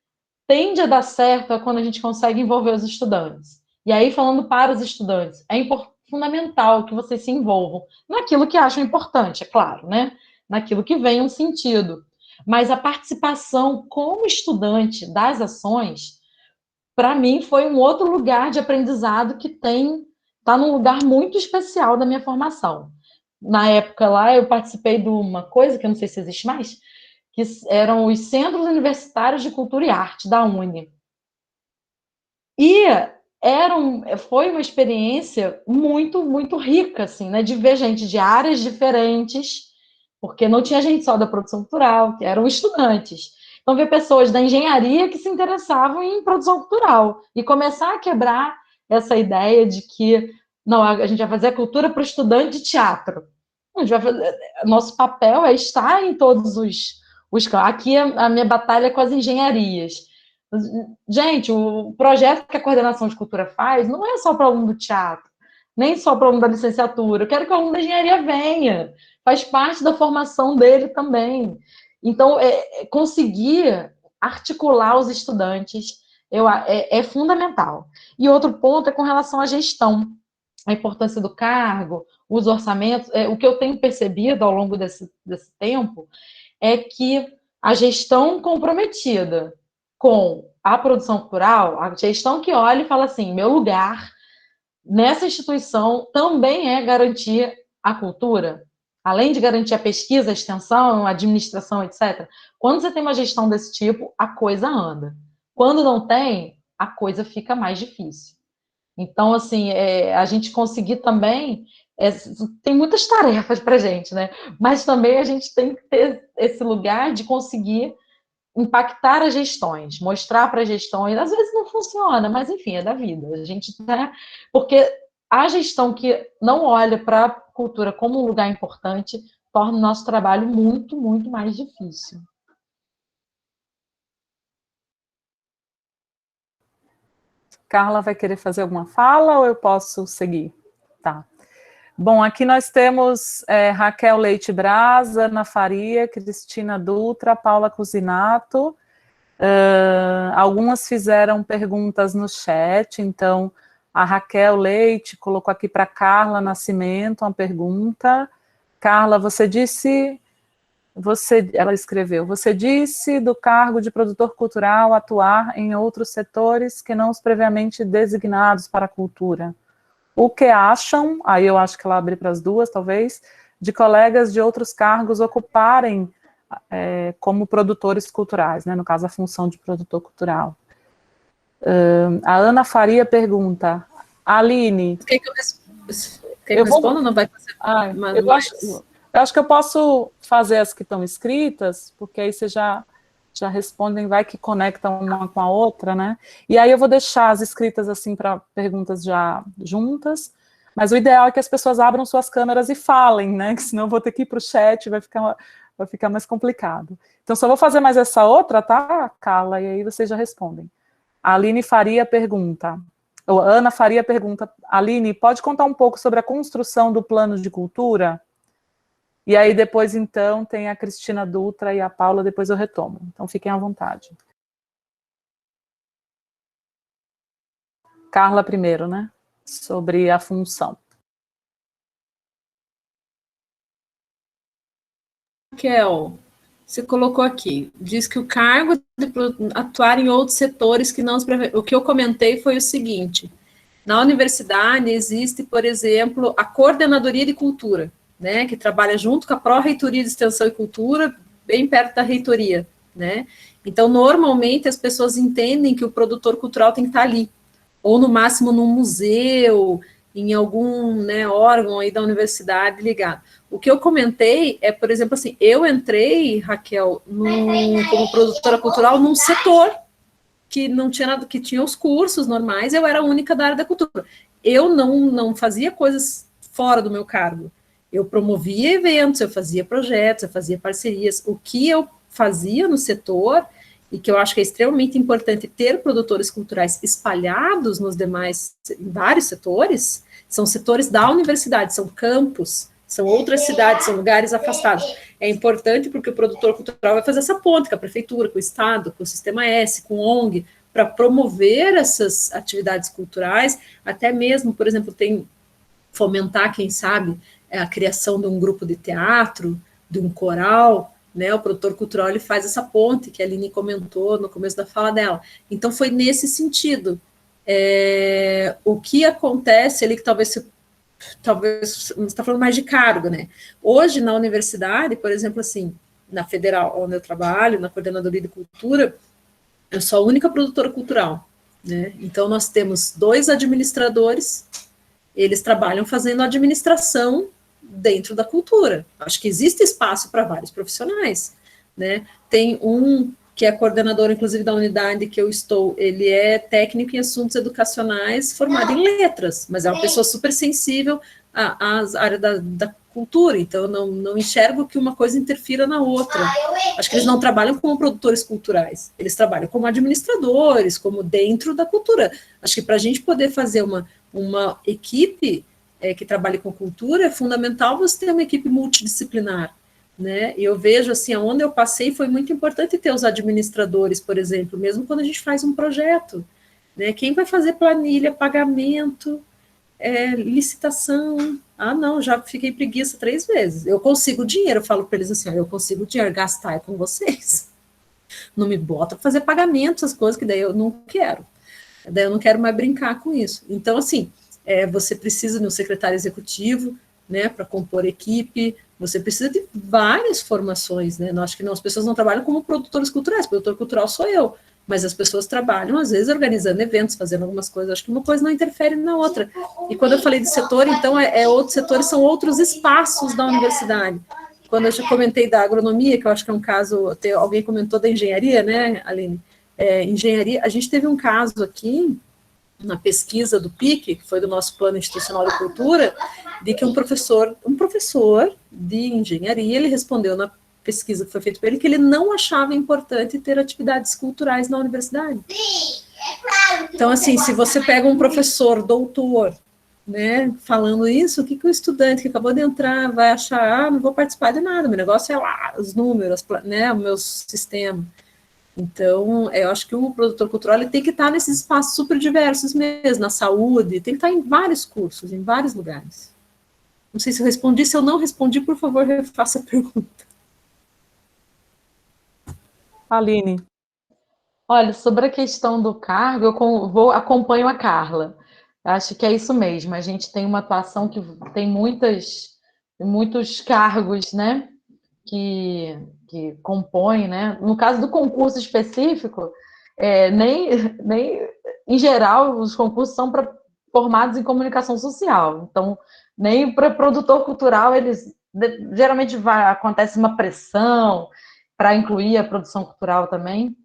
tende a dar certo é quando a gente consegue envolver os estudantes. E aí, falando para os estudantes, fundamental que vocês se envolvam naquilo que acham importante, é claro, né? Naquilo que vem um sentido. Mas a participação como estudante das ações, para mim, foi um outro lugar de aprendizado que está num lugar muito especial da minha formação. Na época lá, eu participei de uma coisa que eu não sei se existe mais, que eram os Centros Universitários de Cultura e Arte da UNE. E foi uma experiência muito, muito rica, assim, né, de ver gente de áreas diferentes, porque não tinha gente só da produção cultural, que eram estudantes. Então, ver pessoas da engenharia que se interessavam em produção cultural e começar a quebrar essa ideia de que não, a gente vai fazer a cultura para o estudante de teatro. Nosso papel é estar em todos os aqui a minha batalha é com as engenharias. Gente, o projeto que a coordenação de cultura faz não é só para o aluno do teatro, nem só para o aluno da licenciatura. Eu quero que o aluno da engenharia venha, faz parte da formação dele também. Então, conseguir articular os estudantes é fundamental. E outro ponto é com relação à gestão, a importância do cargo, os orçamentos. O que eu tenho percebido ao longo desse tempo é que a gestão comprometida com a produção cultural, a gestão que olha e fala assim, meu lugar nessa instituição também é garantir a cultura, além de garantir a pesquisa, a extensão, a administração, etc. Quando você tem uma gestão desse tipo, a coisa anda. Quando não tem, a coisa fica mais difícil. Então, assim, a gente conseguir também... tem muitas tarefas para a gente, né? Mas também a gente tem que ter esse lugar de conseguir impactar as gestões, mostrar para as gestões. Às vezes não funciona, mas enfim, é da vida. A gente porque a gestão que não olha para a cultura como um lugar importante torna o nosso trabalho muito, muito mais difícil. Carla vai querer fazer alguma fala ou eu posso seguir? Tá. Bom, aqui nós temos Raquel Leite Braz, Ana Faria, Cristina Dutra, Paula Cusinato. Algumas fizeram perguntas no chat, então a Raquel Leite colocou aqui para Carla Nascimento uma pergunta. Carla, você disse ela escreveu, você disse do cargo de produtor cultural atuar em outros setores que não os previamente designados para a cultura. O que acham, aí eu acho que ela abre para as duas, talvez, de colegas de outros cargos ocuparem como produtores culturais, né, no caso a função de produtor cultural. A Ana Faria pergunta, Aline... Quer que eu responda ou não vai fazer? Eu acho que eu posso fazer as que estão escritas, porque aí vocês já respondem, vai que conectam uma com a outra, né? E aí eu vou deixar as escritas assim para perguntas já juntas, mas o ideal é que as pessoas abram suas câmeras e falem, né? Que senão eu vou ter que ir para o chat e vai ficar mais complicado. Então só vou fazer mais essa outra, tá, Carla? E aí vocês já respondem. A Aline Faria pergunta, ou Ana Faria pergunta, Aline, pode contar um pouco sobre a construção do plano de cultura? E aí depois, então, tem a Cristina Dutra e a Paula, depois eu retomo. Então, fiquem à vontade. Carla primeiro, né? Sobre a função. Raquel, você colocou aqui, diz que o cargo de atuar em outros setores que não... O que eu comentei foi o seguinte, na universidade existe, por exemplo, a Coordenadoria de Cultura, né, que trabalha junto com a Pró-Reitoria de Extensão e Cultura, bem perto da reitoria, né? Então, normalmente, as pessoas entendem que o produtor cultural tem que estar ali, ou no máximo num museu, em algum, né, órgão aí da universidade ligado. O que eu comentei é, por exemplo, assim, eu entrei, Raquel, como produtora cultural num setor que não tinha nada, que tinha os cursos normais, eu era a única da área da cultura. Eu não fazia coisas fora do meu cargo. Eu promovia eventos, eu fazia projetos, eu fazia parcerias. O que eu fazia no setor, e que eu acho que é extremamente importante ter produtores culturais espalhados nos demais, em vários setores, são setores da universidade, são campos, são outras cidades, são lugares afastados. É importante porque o produtor cultural vai fazer essa ponte com a prefeitura, com o Estado, com o Sistema S, com o ONG, para promover essas atividades culturais, até mesmo, por exemplo, fomentar, quem sabe, a criação de um grupo de teatro, de um coral, né? O produtor cultural ele faz essa ponte, que a Aline comentou no começo da fala dela. Então, foi nesse sentido. O que acontece ali, que talvez você está falando mais de cargo, né? Hoje, na universidade, por exemplo, assim, na Federal, onde eu trabalho, na Coordenadoria de Cultura, eu sou a única produtora cultural, né? Então, nós temos 2 administradores, eles trabalham fazendo administração dentro da cultura. Acho que existe espaço para vários profissionais, né? Tem um que é coordenador, inclusive, da unidade que eu estou, ele é técnico em assuntos educacionais, formado em letras, mas é uma pessoa super sensível às áreas da cultura, então eu não enxergo que uma coisa interfira na outra. Acho que eles não trabalham como produtores culturais, eles trabalham como administradores, como dentro da cultura. Acho que para a gente poder fazer uma equipe que trabalhe com cultura, é fundamental você ter uma equipe multidisciplinar, né? E eu vejo, assim, onde eu passei foi muito importante ter os administradores, por exemplo, mesmo quando a gente faz um projeto, né? Quem vai fazer planilha, pagamento, licitação? Ah, não, já fiquei preguiça 3 vezes. Eu consigo dinheiro, eu falo para eles assim, eu consigo dinheiro, gastar é com vocês. Não me bota para fazer pagamento, essas coisas, que daí eu não quero. Daí eu não quero mais brincar com isso. Então, assim, você precisa de um secretário executivo, né, para compor equipe, você precisa de várias formações, né? Acho que as pessoas não trabalham como produtores culturais, produtor cultural sou eu, mas as pessoas trabalham, às vezes, organizando eventos, fazendo algumas coisas, acho que uma coisa não interfere na outra. E quando eu falei de setor, então, outros setores são outros espaços da universidade. Quando eu já comentei da agronomia, que eu acho que é um caso, alguém comentou da engenharia, né, Aline? Engenharia, a gente teve um caso aqui, na pesquisa do PIC, que foi do nosso Plano Institucional de Cultura, de que um professor de engenharia, ele respondeu na pesquisa que foi feita por ele, que ele não achava importante ter atividades culturais na universidade. Então, assim, se você pega um professor, doutor, né, falando isso, o que o estudante que acabou de entrar vai achar? Não vou participar de nada, meu negócio é lá, os números, né, o meu sistema. Então, eu acho que o produtor cultural ele tem que estar nesses espaços super diversos mesmo, na saúde, tem que estar em vários cursos, em vários lugares. Não sei se eu respondi, se eu não respondi, por favor, refaça a pergunta. Aline. Olha, sobre a questão do cargo, acompanho a Carla. Acho que é isso mesmo. A gente tem uma atuação que tem muitos cargos, né, que compõem, né? No caso do concurso específico, nem em geral os concursos são formados em comunicação social. Então, nem para produtor cultural geralmente acontece uma pressão para incluir a produção cultural também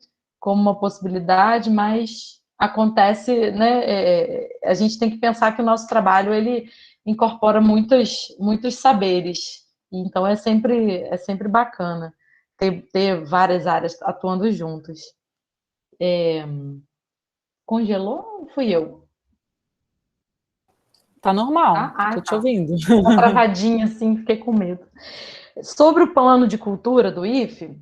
como uma possibilidade, mas acontece, né? A gente tem que pensar que o nosso trabalho ele incorpora muitos saberes, então é sempre bacana ter várias áreas atuando juntas. Congelou ou fui eu? Tá normal, Ah, tô te tá. ouvindo. Uma travadinha assim, fiquei com medo. Sobre o plano de cultura do IFE,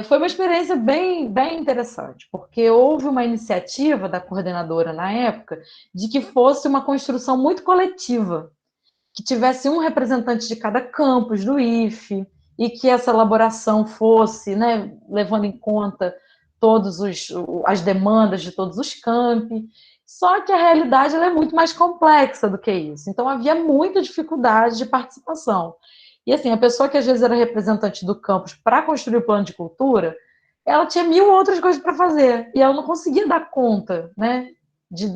foi uma experiência bem interessante, porque houve uma iniciativa da coordenadora na época de que fosse uma construção muito coletiva, que tivesse um representante de cada campus do IFE e que essa elaboração fosse, né, levando em conta todas as demandas de todos os campi. Só que a realidade ela é muito mais complexa do que isso. Então havia muita dificuldade de participação. E assim, a pessoa que às vezes era representante do campus para construir o plano de cultura, ela tinha 1000 outras coisas para fazer e ela não conseguia dar conta, né, de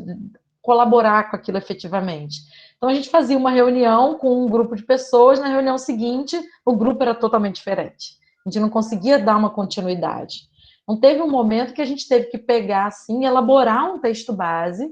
colaborar com aquilo efetivamente. Então a gente fazia uma reunião com um grupo de pessoas, na reunião seguinte o grupo era totalmente diferente. A gente não conseguia dar uma continuidade. Então teve um momento que a gente teve que pegar assim, elaborar um texto base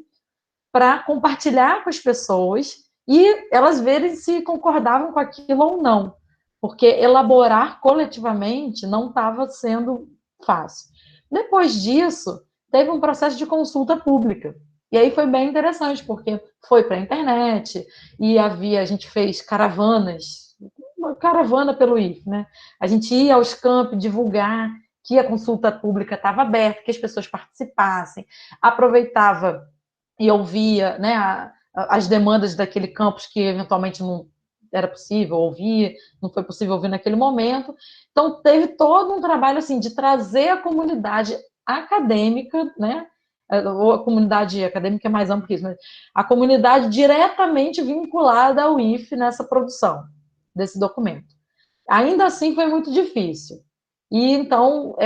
para compartilhar com as pessoas e elas verem se concordavam com aquilo ou não, porque elaborar coletivamente não estava sendo fácil. Depois disso, teve um processo de consulta pública. E aí foi bem interessante, porque foi para a internet e a gente fez caravanas, uma caravana pelo IF, né? A gente ia aos campos divulgar que a consulta pública estava aberta, que as pessoas participassem, aproveitava e ouvia, né, as demandas daquele campus que eventualmente não era possível ouvir, não foi possível ouvir naquele momento. Então, teve todo um trabalho assim de trazer a comunidade acadêmica, né, ou a comunidade acadêmica é mais ampla que isso, mas a comunidade diretamente vinculada ao IFE nessa produção desse documento. Ainda assim, foi muito difícil. E então,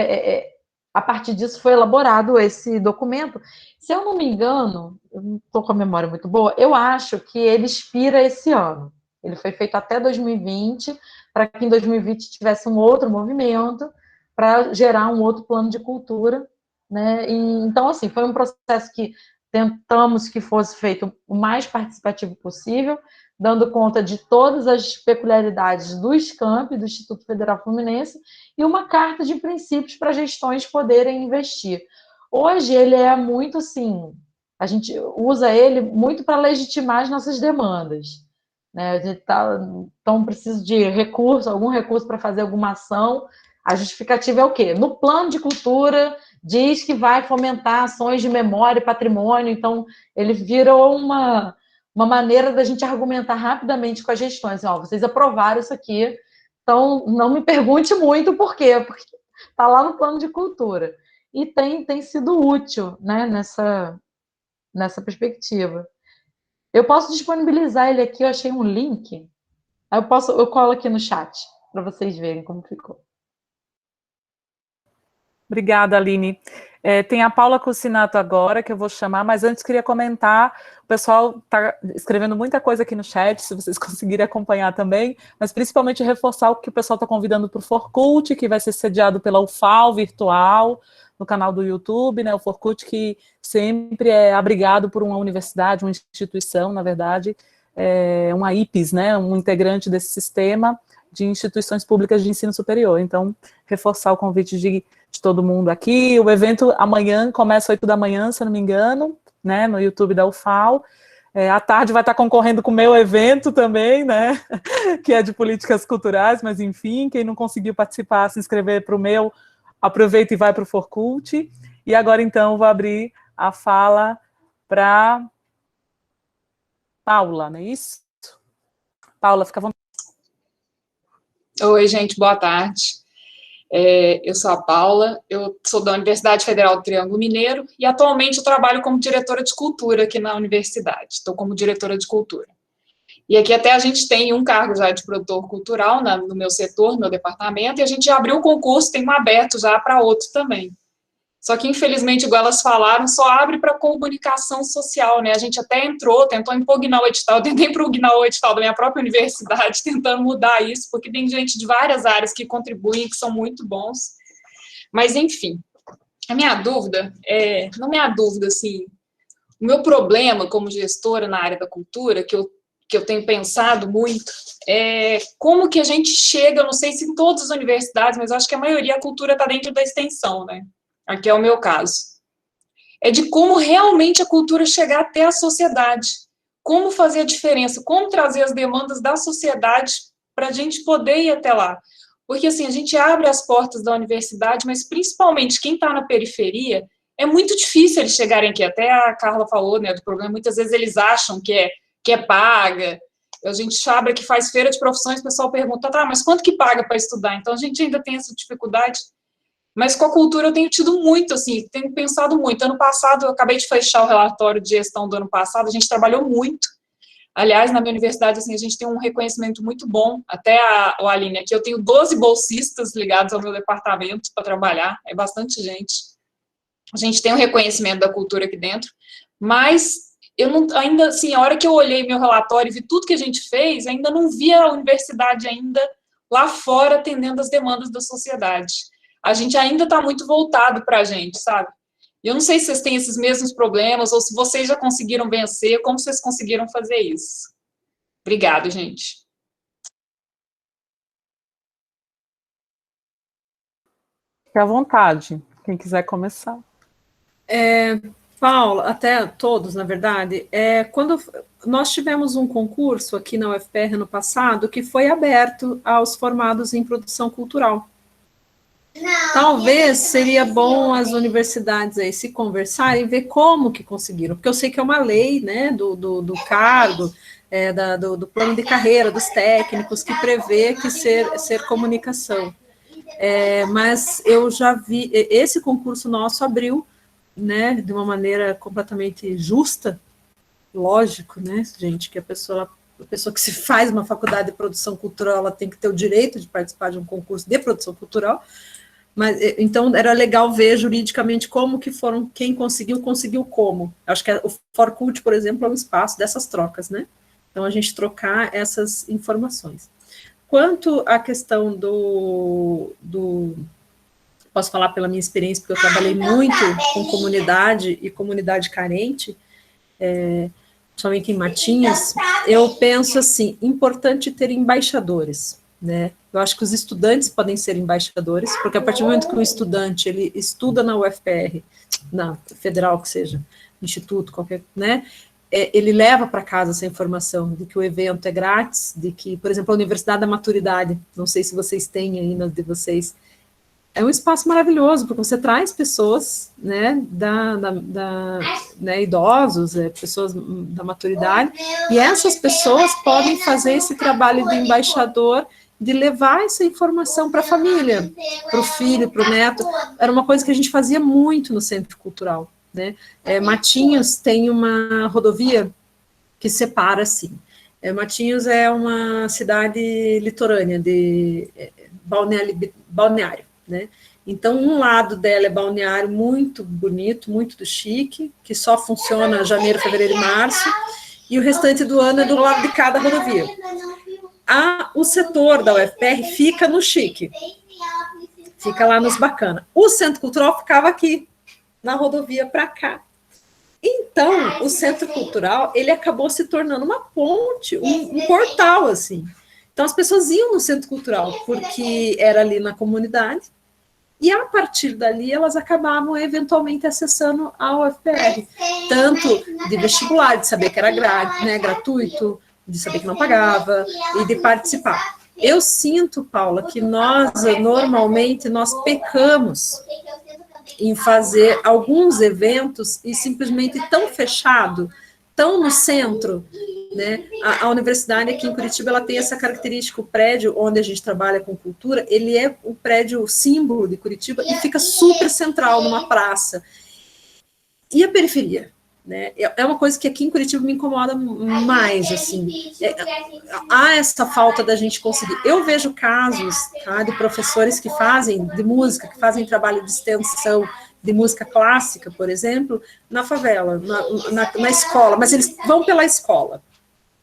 a partir disso, foi elaborado esse documento. Se eu não me engano, eu não estou com a memória muito boa, eu acho que ele expira esse ano. Ele foi feito até 2020, para que em 2020 tivesse um outro movimento, para gerar um outro plano de cultura. Né? Então, assim, foi um processo que tentamos que fosse feito o mais participativo possível, dando conta de todas as peculiaridades do SCAMP, do Instituto Federal Fluminense, e uma carta de princípios para gestões poderem investir. Hoje ele é muito assim, a gente usa ele muito para legitimar as nossas demandas. Né? A gente então precisa de algum recurso para fazer alguma ação. A justificativa é o quê? No plano de cultura diz que vai fomentar ações de memória e patrimônio, então ele virou uma maneira da gente argumentar rapidamente com as gestões. Ó, vocês aprovaram isso aqui, então não me pergunte muito por quê, porque está lá no plano de cultura. E tem sido útil, né, nessa perspectiva. Eu posso disponibilizar ele aqui, eu achei um link. Aí eu colo aqui no chat, para vocês verem como ficou. Obrigada, Aline. Tem a Paula Cucinato agora, que eu vou chamar, mas antes queria comentar, o pessoal está escrevendo muita coisa aqui no chat, se vocês conseguirem acompanhar também, mas principalmente reforçar o que o pessoal está convidando para o Forcult, que vai ser sediado pela UFAL virtual, no canal do YouTube, né, o Forcult que sempre é abrigado por uma universidade, uma instituição, na verdade, uma IPES, né, um integrante desse sistema de instituições públicas de ensino superior. Então, reforçar o convite de todo mundo aqui. O evento amanhã começa às 8 da manhã, se eu não me engano, né, no YouTube da UFAL. À tarde vai estar concorrendo com o meu evento também, né, que é de políticas culturais, mas enfim, quem não conseguiu participar, se inscrever para o meu, aproveita e vai para o Forcult. E agora, então, vou abrir a fala para Paula, não é isso? Paula, fica à vontade. Oi, gente, boa tarde. Eu sou a Paula, eu sou da Universidade Federal do Triângulo Mineiro e atualmente eu trabalho como diretora de cultura aqui na universidade, estou como diretora de cultura. E aqui até a gente tem um cargo já de produtor cultural no meu setor, no meu departamento, e a gente já abriu um concurso, tem um aberto já para outro também. Só que, infelizmente, igual elas falaram, só abre para comunicação social, né? A gente até tentou impugnar o edital, eu tentei impugnar o edital da minha própria universidade, tentando mudar isso, porque tem gente de várias áreas que contribuem, que são muito bons. Mas, enfim, a minha dúvida, não minha dúvida, assim, o meu problema como gestora na área da cultura, que eu tenho pensado muito, é como que a gente chega, eu não sei se em todas as universidades, mas eu acho que a maioria, a cultura está dentro da extensão, né? Aqui é o meu caso. É de como realmente a cultura chegar até a sociedade. Como fazer a diferença, como trazer as demandas da sociedade para a gente poder ir até lá. Porque, assim, a gente abre as portas da universidade, mas, principalmente, quem está na periferia, é muito difícil eles chegarem aqui. Até a Carla falou, né, do problema, muitas vezes eles acham que é paga. A gente abre que faz feira de profissões, o pessoal pergunta, tá, mas quanto que paga para estudar? Então, a gente ainda tem essa dificuldade. Mas com a cultura eu tenho tido muito, assim, tenho pensado muito. Ano passado, eu acabei de fechar o relatório de gestão do ano passado, a gente trabalhou muito. Aliás, na minha universidade, assim, a gente tem um reconhecimento muito bom. Até o Aline aqui, eu tenho 12 bolsistas ligados ao meu departamento para trabalhar, é bastante gente. A gente tem um reconhecimento da cultura aqui dentro, mas eu não, ainda, assim, a hora que eu olhei meu relatório e vi tudo que a gente fez, ainda não vi a universidade ainda lá fora atendendo as demandas da sociedade. A gente ainda está muito voltado para a gente, sabe? Eu não sei se vocês têm esses mesmos problemas, ou se vocês já conseguiram vencer, como vocês conseguiram fazer isso. Obrigada, gente. Fique à vontade, quem quiser começar. Paula, até todos, na verdade, quando nós tivemos um concurso aqui na UFPR ano passado, que foi aberto aos formados em produção cultural. Talvez seria bom as universidades aí se conversarem e ver como que conseguiram, porque eu sei que é uma lei, né, do cargo, do plano de carreira dos técnicos, que prevê que ser comunicação. Mas eu já vi, esse concurso nosso abriu, né, de uma maneira completamente justa, lógico, né, gente, que a pessoa que se faz uma faculdade de produção cultural, ela tem que ter o direito de participar de um concurso de produção cultural. Mas, então, era legal ver juridicamente como que foram, quem conseguiu como. Acho que o Forcult, por exemplo, é um espaço dessas trocas, né? Então, a gente trocar essas informações. Quanto à questão posso falar pela minha experiência, porque eu trabalhei muito com comunidade e comunidade carente, principalmente em Matinhos, eu penso assim, importante ter embaixadores, né? Eu acho que os estudantes podem ser embaixadores, porque a partir do momento que o estudante ele estuda na UFPR, na federal que seja, instituto, qualquer, né? Ele leva para casa essa informação de que o evento é grátis, de que, por exemplo, a Universidade da Maturidade, não sei se vocês têm aí nas de vocês, é um espaço maravilhoso, porque você traz pessoas, né, né, idosos, pessoas da maturidade, e essas pessoas podem fazer esse trabalho de embaixador, de levar essa informação para a família, para o filho, para o neto. Era uma coisa que a gente fazia muito no Centro Cultural, né? Matinhos tem uma rodovia que separa, assim. Matinhos é uma cidade litorânea, de balneário, né? Então, um lado dela é balneário muito bonito, muito do chique, que só funciona janeiro, fevereiro e março, e o restante do ano é do lado de cada rodovia. O setor da UFPR fica no chique, fica lá nos bacana. O Centro Cultural ficava aqui, na rodovia para cá. Então, o Centro Cultural, ele acabou se tornando uma ponte, um portal, assim. Então, as pessoas iam no Centro Cultural, porque era ali na comunidade, e a partir dali elas acabavam eventualmente acessando a UFPR, tanto de vestibular, de saber que era gratuito, de saber que não pagava, e de participar. Eu sinto, Paula, que normalmente, nós pecamos em fazer alguns eventos e simplesmente tão fechado tão no centro, né? A universidade aqui em Curitiba, ela tem essa característica, o prédio onde a gente trabalha com cultura, ele é o prédio símbolo de Curitiba e fica super central numa praça. E a periferia? Né? É uma coisa que aqui em Curitiba me incomoda mais, assim, há essa falta da gente conseguir. Eu vejo casos, tá, de professores que fazem, de música, que fazem trabalho de extensão, de música clássica, por exemplo, na favela, na escola, mas eles vão pela escola,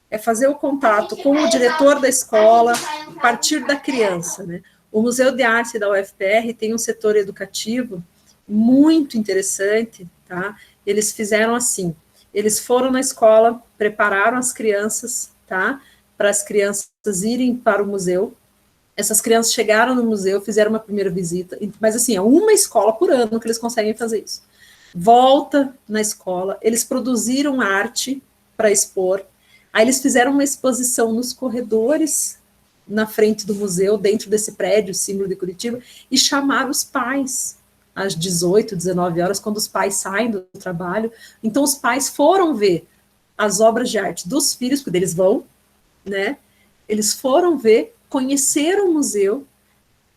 é fazer o contato com o diretor da escola, a partir da criança, né? O Museu de Arte da UFPR tem um setor educativo muito interessante, tá? Eles fizeram assim, eles foram na escola, prepararam as crianças, tá? Para as crianças irem para o museu. Essas crianças chegaram no museu, fizeram uma primeira visita, mas assim, é uma escola por ano que eles conseguem fazer isso. Volta na escola, eles produziram arte para expor, aí eles fizeram uma exposição nos corredores, na frente do museu, dentro desse prédio, símbolo de Curitiba, e chamaram os pais, às 18, 19 horas, quando os pais saem do trabalho. Então, os pais foram ver as obras de arte dos filhos, porque eles vão, né? Eles foram ver, conheceram o museu.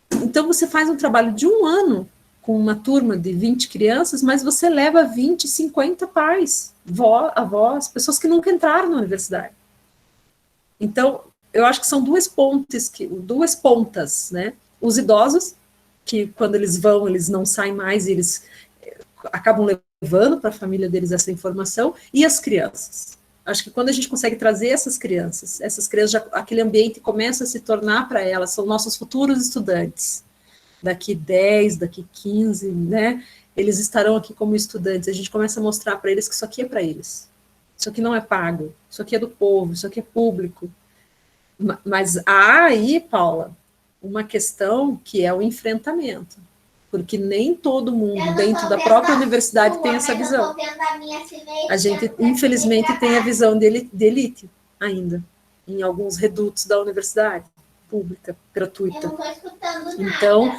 Então, você faz um trabalho de um ano com uma turma de 20 crianças, mas você leva 20, 50 pais, avós, pessoas que nunca entraram na universidade. Então, eu acho que são duas pontas, né? Os idosos, que quando eles vão, eles não saem mais, e eles acabam levando para a família deles essa informação, e as crianças. Acho que quando a gente consegue trazer essas crianças já, aquele ambiente começa a se tornar para elas, são nossos futuros estudantes. Daqui 10, daqui 15, né? Eles estarão aqui como estudantes, a gente começa a mostrar para eles que isso aqui é para eles. Isso aqui não é pago, isso aqui é do povo, isso aqui é público. Mas há aí, Paula, uma questão que é o enfrentamento, porque nem todo mundo dentro da própria universidade tem essa visão. A gente, infelizmente, tem a visão de elite ainda, em alguns redutos da universidade pública, gratuita. Então,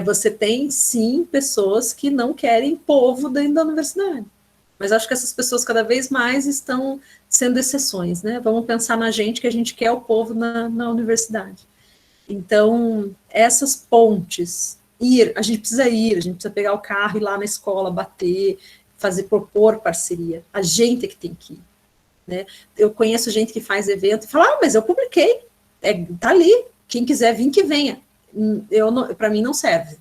você tem, sim, pessoas que não querem povo dentro da universidade. Mas acho que essas pessoas cada vez mais estão sendo exceções, né? Vamos pensar na gente, que a gente quer o povo na universidade. Então, essas pontes, a gente precisa pegar o carro, ir lá na escola, bater, propor parceria. A gente é que tem que ir, né? Eu conheço gente que faz evento e fala, mas eu publiquei, tá ali, quem quiser vir, que venha. Para mim não serve,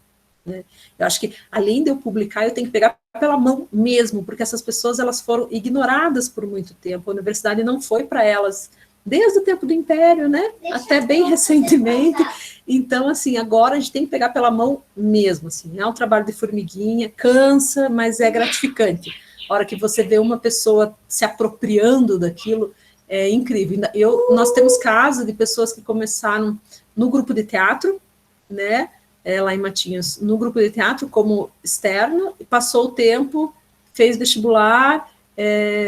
né? Eu acho que, além de eu publicar, eu tenho que pegar pela mão mesmo, porque essas pessoas, elas foram ignoradas por muito tempo, a universidade não foi para elas, desde o tempo do Império, né, até bem recentemente. Então, assim, agora a gente tem que pegar pela mão mesmo, assim, é um trabalho de formiguinha, cansa, mas é gratificante. A hora que você vê uma pessoa se apropriando daquilo, é incrível. Nós temos casos de pessoas que começaram no grupo de teatro, né, lá em Matinhos, no grupo de teatro como externo, e passou o tempo, fez vestibular,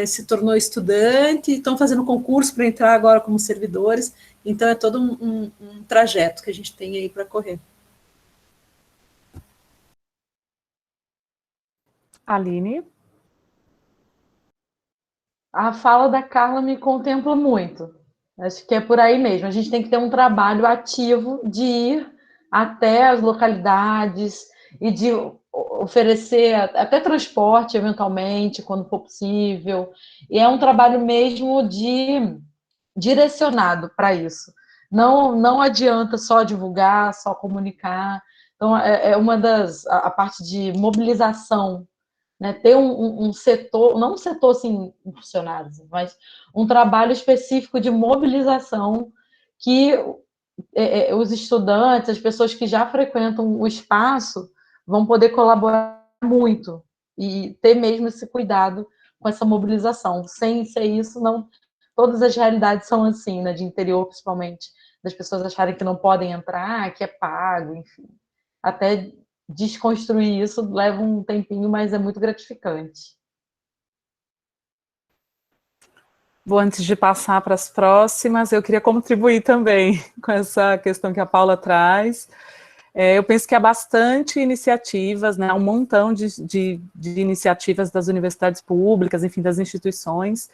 se tornou estudante, estão fazendo concurso para entrar agora como servidores, então é todo um trajeto que a gente tem aí para correr. Aline? A fala da Carla me contempla muito. Acho que é por aí mesmo. A gente tem que ter um trabalho ativo de ir até as localidades e de oferecer até transporte, eventualmente, quando for possível. E é um trabalho mesmo direcionado para isso. Não adianta só divulgar, só comunicar. Então, a parte de mobilização, né? Ter um setor, não um setor assim, funcionários, mas um trabalho específico de mobilização que os estudantes, as pessoas que já frequentam o espaço, vão poder colaborar muito e ter mesmo esse cuidado com essa mobilização. Sem ser isso, não. Todas as realidades são assim, né, de interior, principalmente, das pessoas acharem que não podem entrar, que é pago, enfim. Até desconstruir isso leva um tempinho, mas é muito gratificante. Bom, antes de passar para as próximas, eu queria contribuir também com essa questão que a Paula traz. Eu penso que há bastante iniciativas, né, um montão de iniciativas das universidades públicas, enfim, das instituições,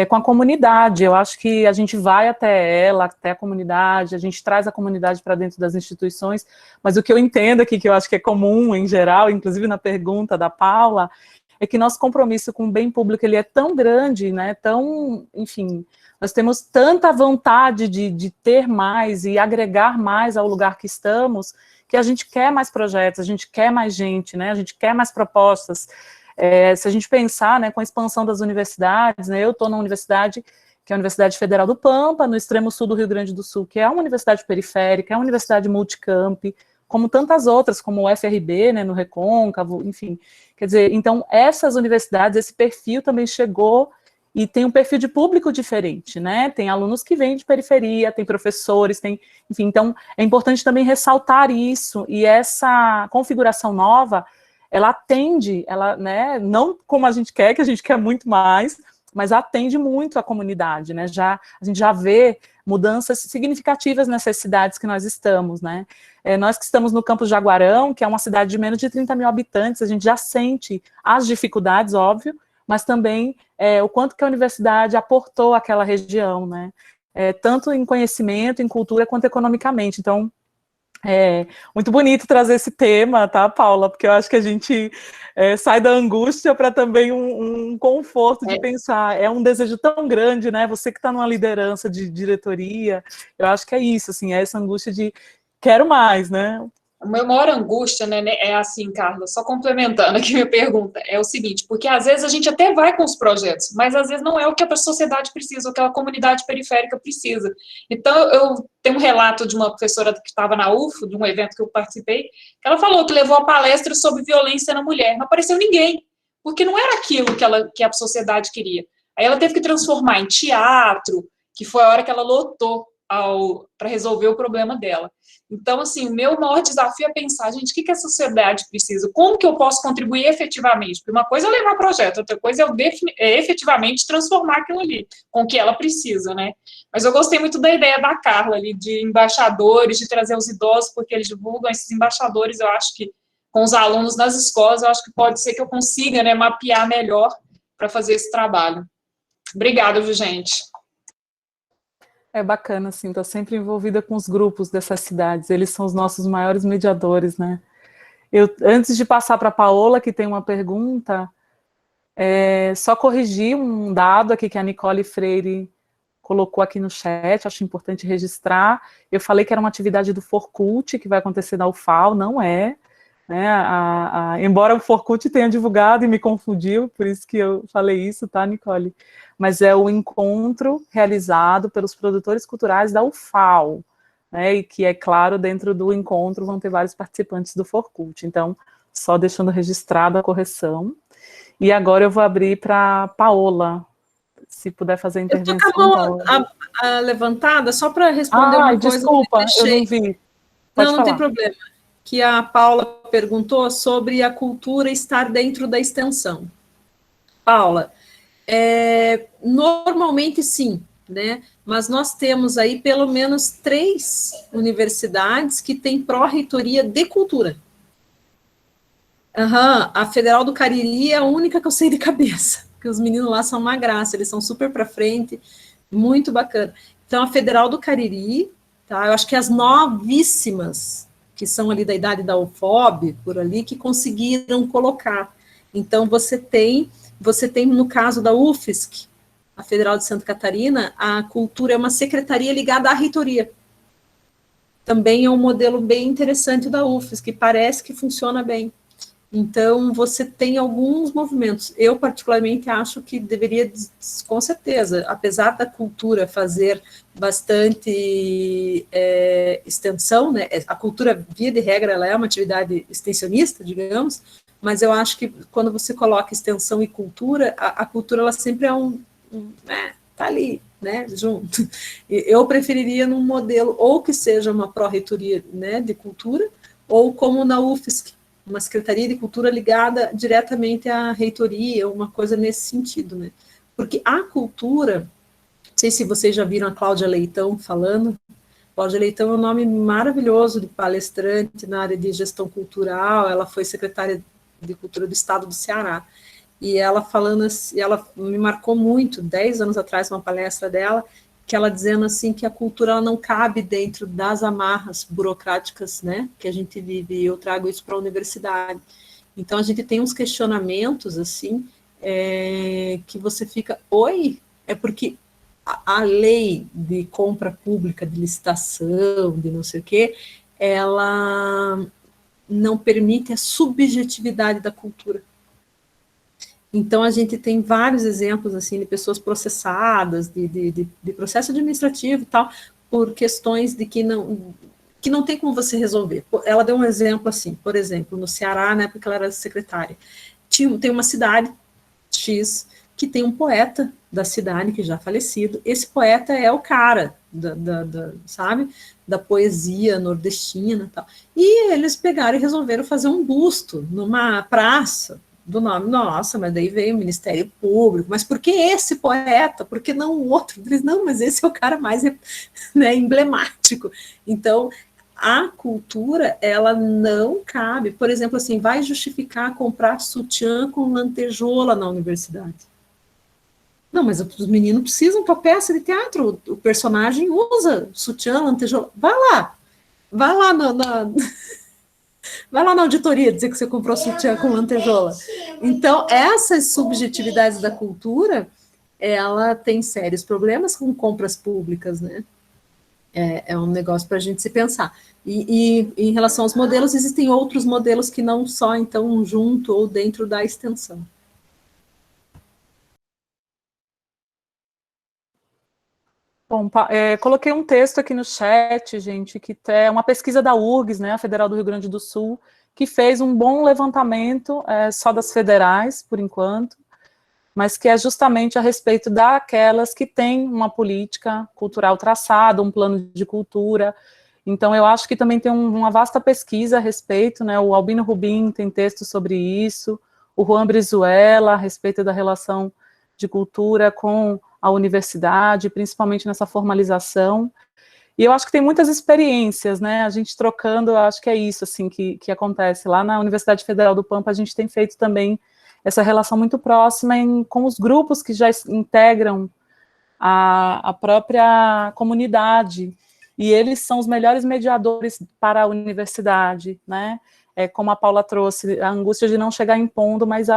com a comunidade. Eu acho que a gente vai até ela, até a comunidade, a gente traz a comunidade para dentro das instituições, mas o que eu entendo aqui, que eu acho que é comum em geral, inclusive na pergunta da Paula, é que nosso compromisso com o bem público ele é tão grande, né, tão, enfim, nós temos tanta vontade de ter mais e agregar mais ao lugar que estamos, que a gente quer mais projetos, a gente quer mais gente, né, a gente quer mais propostas. Se a gente pensar, né, com a expansão das universidades, né, eu estou na universidade, que é a Universidade Federal do Pampa, no extremo sul do Rio Grande do Sul, que é uma universidade periférica, é uma universidade multicamp, como tantas outras, como o FRB, né, no Recôncavo, enfim. Quer dizer, então, essas universidades, esse perfil também chegou e tem um perfil de público diferente, né? Tem alunos que vêm de periferia, tem professores, tem, enfim, então é importante também ressaltar isso, e essa configuração nova, ela atende, ela, né, não como a gente quer, que a gente quer muito mais, mas atende muito a comunidade, né? A gente já vê mudanças significativas nessas cidades que nós estamos, né? Nós que estamos no Campus Jaguarão, que é uma cidade de menos de 30 mil habitantes, a gente já sente as dificuldades, óbvio, mas também o quanto que a universidade aportou àquela região, né? Tanto em conhecimento, em cultura, quanto economicamente. Então, muito bonito trazer esse tema, tá, Paula? Porque eu acho que a gente sai da angústia para também um conforto de pensar. É um desejo tão grande, né? Você que está numa liderança de diretoria, eu acho que é isso, assim, é essa angústia de quero mais, né? A minha maior angústia, né, é assim, Carla, só complementando aqui minha pergunta, é o seguinte, porque às vezes a gente até vai com os projetos, mas às vezes não é o que a sociedade precisa, o que a comunidade periférica precisa. Então, eu tenho um relato de uma professora que estava na UFO, de um evento que eu participei, que ela falou que levou a palestra sobre violência na mulher, não apareceu ninguém, porque não era aquilo que a sociedade queria. Aí ela teve que transformar em teatro, que foi a hora que ela lotou para resolver o problema dela. Então, assim, o meu maior desafio é pensar, gente, o que a sociedade precisa? Como que eu posso contribuir efetivamente? Porque uma coisa é levar projeto, outra coisa é efetivamente transformar aquilo ali, com o que ela precisa, né? Mas eu gostei muito da ideia da Carla ali, de embaixadores, de trazer os idosos, porque eles divulgam esses embaixadores, eu acho que, com os alunos nas escolas, eu acho que pode ser que eu consiga, né, mapear melhor para fazer esse trabalho. Obrigada, viu, gente? É bacana, assim, estou sempre envolvida com os grupos dessas cidades, eles são os nossos maiores mediadores, né? Antes de passar para a Paola, que tem uma pergunta, só corrigir um dado aqui que a Nicole Freire colocou aqui no chat, acho importante registrar. Eu falei que era uma atividade do Forcult, que vai acontecer na UFAL, não é, né? Embora o Forcult tenha divulgado e me confundiu, por isso que eu falei isso, tá, Nicole? Mas é o encontro realizado pelos produtores culturais da UFAL, né, e que, é claro, dentro do encontro vão ter vários participantes do Forcult. Então, só deixando registrada a correção. E agora eu vou abrir para a Paola, se puder fazer a intervenção. Eu estou com a mão levantada, só para responder uma coisa. Desculpa, eu não vi. Pode falar. Não tem problema. Que a Paula perguntou sobre a cultura estar dentro da extensão. Paula, normalmente sim, né? Mas nós temos aí pelo menos 3 universidades que têm pró-reitoria de cultura. A Federal do Cariri é a única que eu sei de cabeça, porque os meninos lá são uma graça, eles são super para frente, muito bacana. Então, a Federal do Cariri, tá? Eu acho que as novíssimas, que são ali da idade da UFOB, por ali, que conseguiram colocar. Então, você tem, no caso da UFSC, a Federal de Santa Catarina, a cultura é uma secretaria ligada à reitoria. Também é um modelo bem interessante da UFSC, que parece que funciona bem. Então, você tem alguns movimentos. Eu, particularmente, acho que deveria, com certeza, apesar da cultura fazer bastante extensão, né? A cultura, via de regra, ela é uma atividade extensionista, digamos, mas eu acho que quando você coloca extensão e cultura, a cultura, ela sempre tá ali, né, junto. Eu preferiria num modelo, ou que seja uma pró-reitoria, né, de cultura, ou como na UFSC, uma secretaria de cultura ligada diretamente à reitoria, uma coisa nesse sentido, né? Porque a cultura, não sei se vocês já viram a Cláudia Leitão falando, Cláudia Leitão é um nome maravilhoso de palestrante na área de gestão cultural, ela foi secretária de Cultura do Estado do Ceará, e ela falando assim, ela me marcou muito, 10 anos atrás, uma palestra dela, que ela dizendo assim que a cultura ela não cabe dentro das amarras burocráticas, né, que a gente vive, e eu trago isso para a universidade. Então, a gente tem uns questionamentos, assim, que você fica, oi, é porque a lei de compra pública, de licitação, de não sei o quê, ela não permite a subjetividade da cultura. Então, a gente tem vários exemplos, assim, de pessoas processadas, de processo administrativo e tal, por questões de que não tem como você resolver. Ela deu um exemplo, assim, por exemplo, no Ceará, na época que ela era secretária, tem uma cidade X que tem um poeta da cidade, que já falecido, esse poeta é o cara, sabe, da poesia nordestina e tal. E eles pegaram e resolveram fazer um busto numa praça, do nome, nossa, mas daí veio o Ministério Público, mas por que esse poeta? Por que não o outro? Eles, não, mas esse é o cara mais, né, emblemático. Então, a cultura, ela não cabe, por exemplo, assim, vai justificar comprar sutiã com lantejola na universidade. Não, mas os meninos precisam para peça de teatro, o personagem usa sutiã, lantejola, vai lá vai lá na auditoria dizer que você comprou sutiã com lantejola. Então, essas subjetividades da cultura, ela tem sérios problemas com compras públicas, né? É um negócio para a gente se pensar. E em relação aos modelos, existem outros modelos que não só, então, junto ou dentro da extensão. Bom, coloquei um texto aqui no chat, gente, que é uma pesquisa da URGS, né, a Federal do Rio Grande do Sul, que fez um bom levantamento, só das federais, por enquanto, mas que é justamente a respeito daquelas que têm uma política cultural traçada, um plano de cultura. Então, eu acho que também tem uma vasta pesquisa a respeito, né, o Albino Rubin tem texto sobre isso, o Juan Brizuela, a respeito da relação de cultura com a universidade, principalmente nessa formalização. E eu acho que tem muitas experiências, né, a gente trocando, eu acho que é isso, assim, que acontece. Lá na Universidade Federal do Pampa, a gente tem feito também essa relação muito próxima com os grupos que já integram a própria comunidade, e eles são os melhores mediadores para a universidade, né, como a Paula trouxe, a angústia de não chegar impondo, mas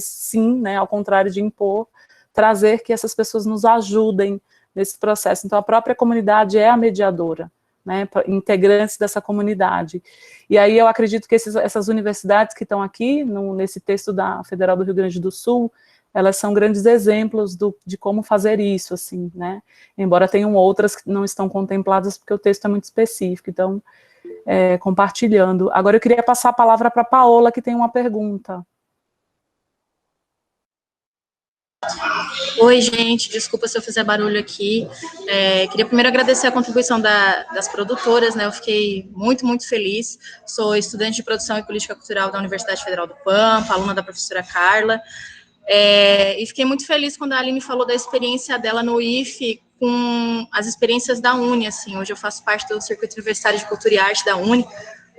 sim, né, ao contrário de impor, trazer que essas pessoas nos ajudem nesse processo. Então, a própria comunidade é a mediadora, né, integrantes dessa comunidade. E aí eu acredito que essas universidades que estão aqui, nesse texto da Federal do Rio Grande do Sul, elas são grandes exemplos de como fazer isso, assim, né, embora tenham outras que não estão contempladas, porque o texto é muito específico, então, compartilhando. Agora eu queria passar a palavra para a Paola, que tem uma pergunta. Oi, gente, desculpa se eu fizer barulho aqui. Queria primeiro agradecer a contribuição das produtoras, né? Eu fiquei muito, muito feliz. Sou estudante de produção e política cultural da Universidade Federal do Pampa, aluna da professora Carla. E fiquei muito feliz quando a Aline falou da experiência dela no IFE com as experiências da Uni, assim. Hoje eu faço parte do Circuito Universitário de Cultura e Arte da Uni,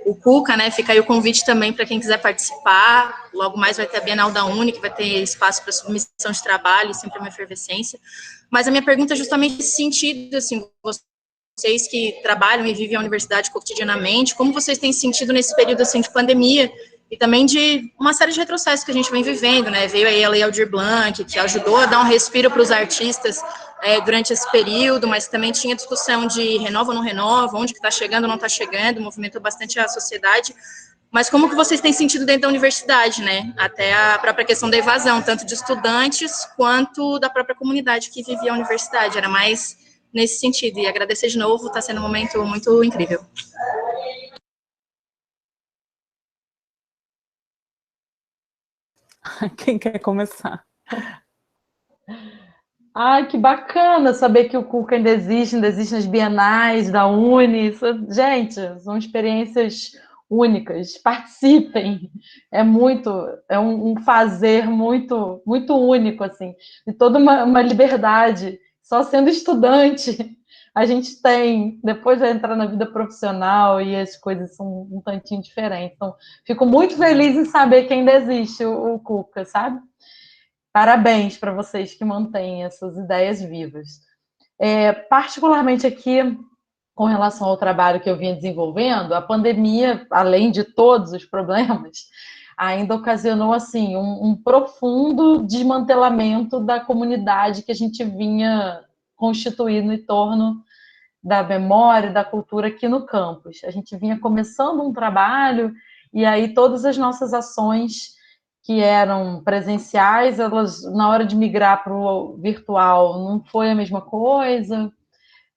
o CUCA, né, fica aí o convite também para quem quiser participar. Logo mais vai ter a Bienal da Uni, que vai ter espaço para submissão de trabalho, sempre uma efervescência. Mas a minha pergunta é justamente nesse sentido, assim, vocês que trabalham e vivem a universidade cotidianamente, como vocês têm sentido nesse período, assim, de pandemia, e também de uma série de retrocessos que a gente vem vivendo, né, veio aí a Lei Aldir Blanc, que ajudou a dar um respiro para os artistas durante esse período, mas também tinha discussão de renova ou não renova, onde que está chegando ou não está chegando, movimentou bastante a sociedade. Mas como que vocês têm sentido dentro da universidade, né? Até a própria questão da evasão, tanto de estudantes quanto da própria comunidade que vivia a universidade, era mais nesse sentido. E agradecer de novo, está sendo um momento muito incrível. Quem quer começar? Ai, que bacana saber que o CUCA ainda existe nas bienais da Uni. Gente, são experiências únicas. Participem. É um fazer muito, muito único, assim, de toda uma liberdade. Só sendo estudante, a gente tem, depois de entrar na vida profissional e as coisas são um tantinho diferentes. Então, fico muito feliz em saber que ainda existe o Cuca, sabe? Parabéns para vocês que mantêm essas ideias vivas. Particularmente aqui, com relação ao trabalho que eu vinha desenvolvendo, a pandemia, além de todos os problemas, ainda ocasionou assim um profundo desmantelamento da comunidade que a gente vinha constituindo em torno da memória, da cultura aqui no campus. A gente vinha começando um trabalho e aí todas as nossas ações que eram presenciais, elas, na hora de migrar para o virtual, não foi a mesma coisa,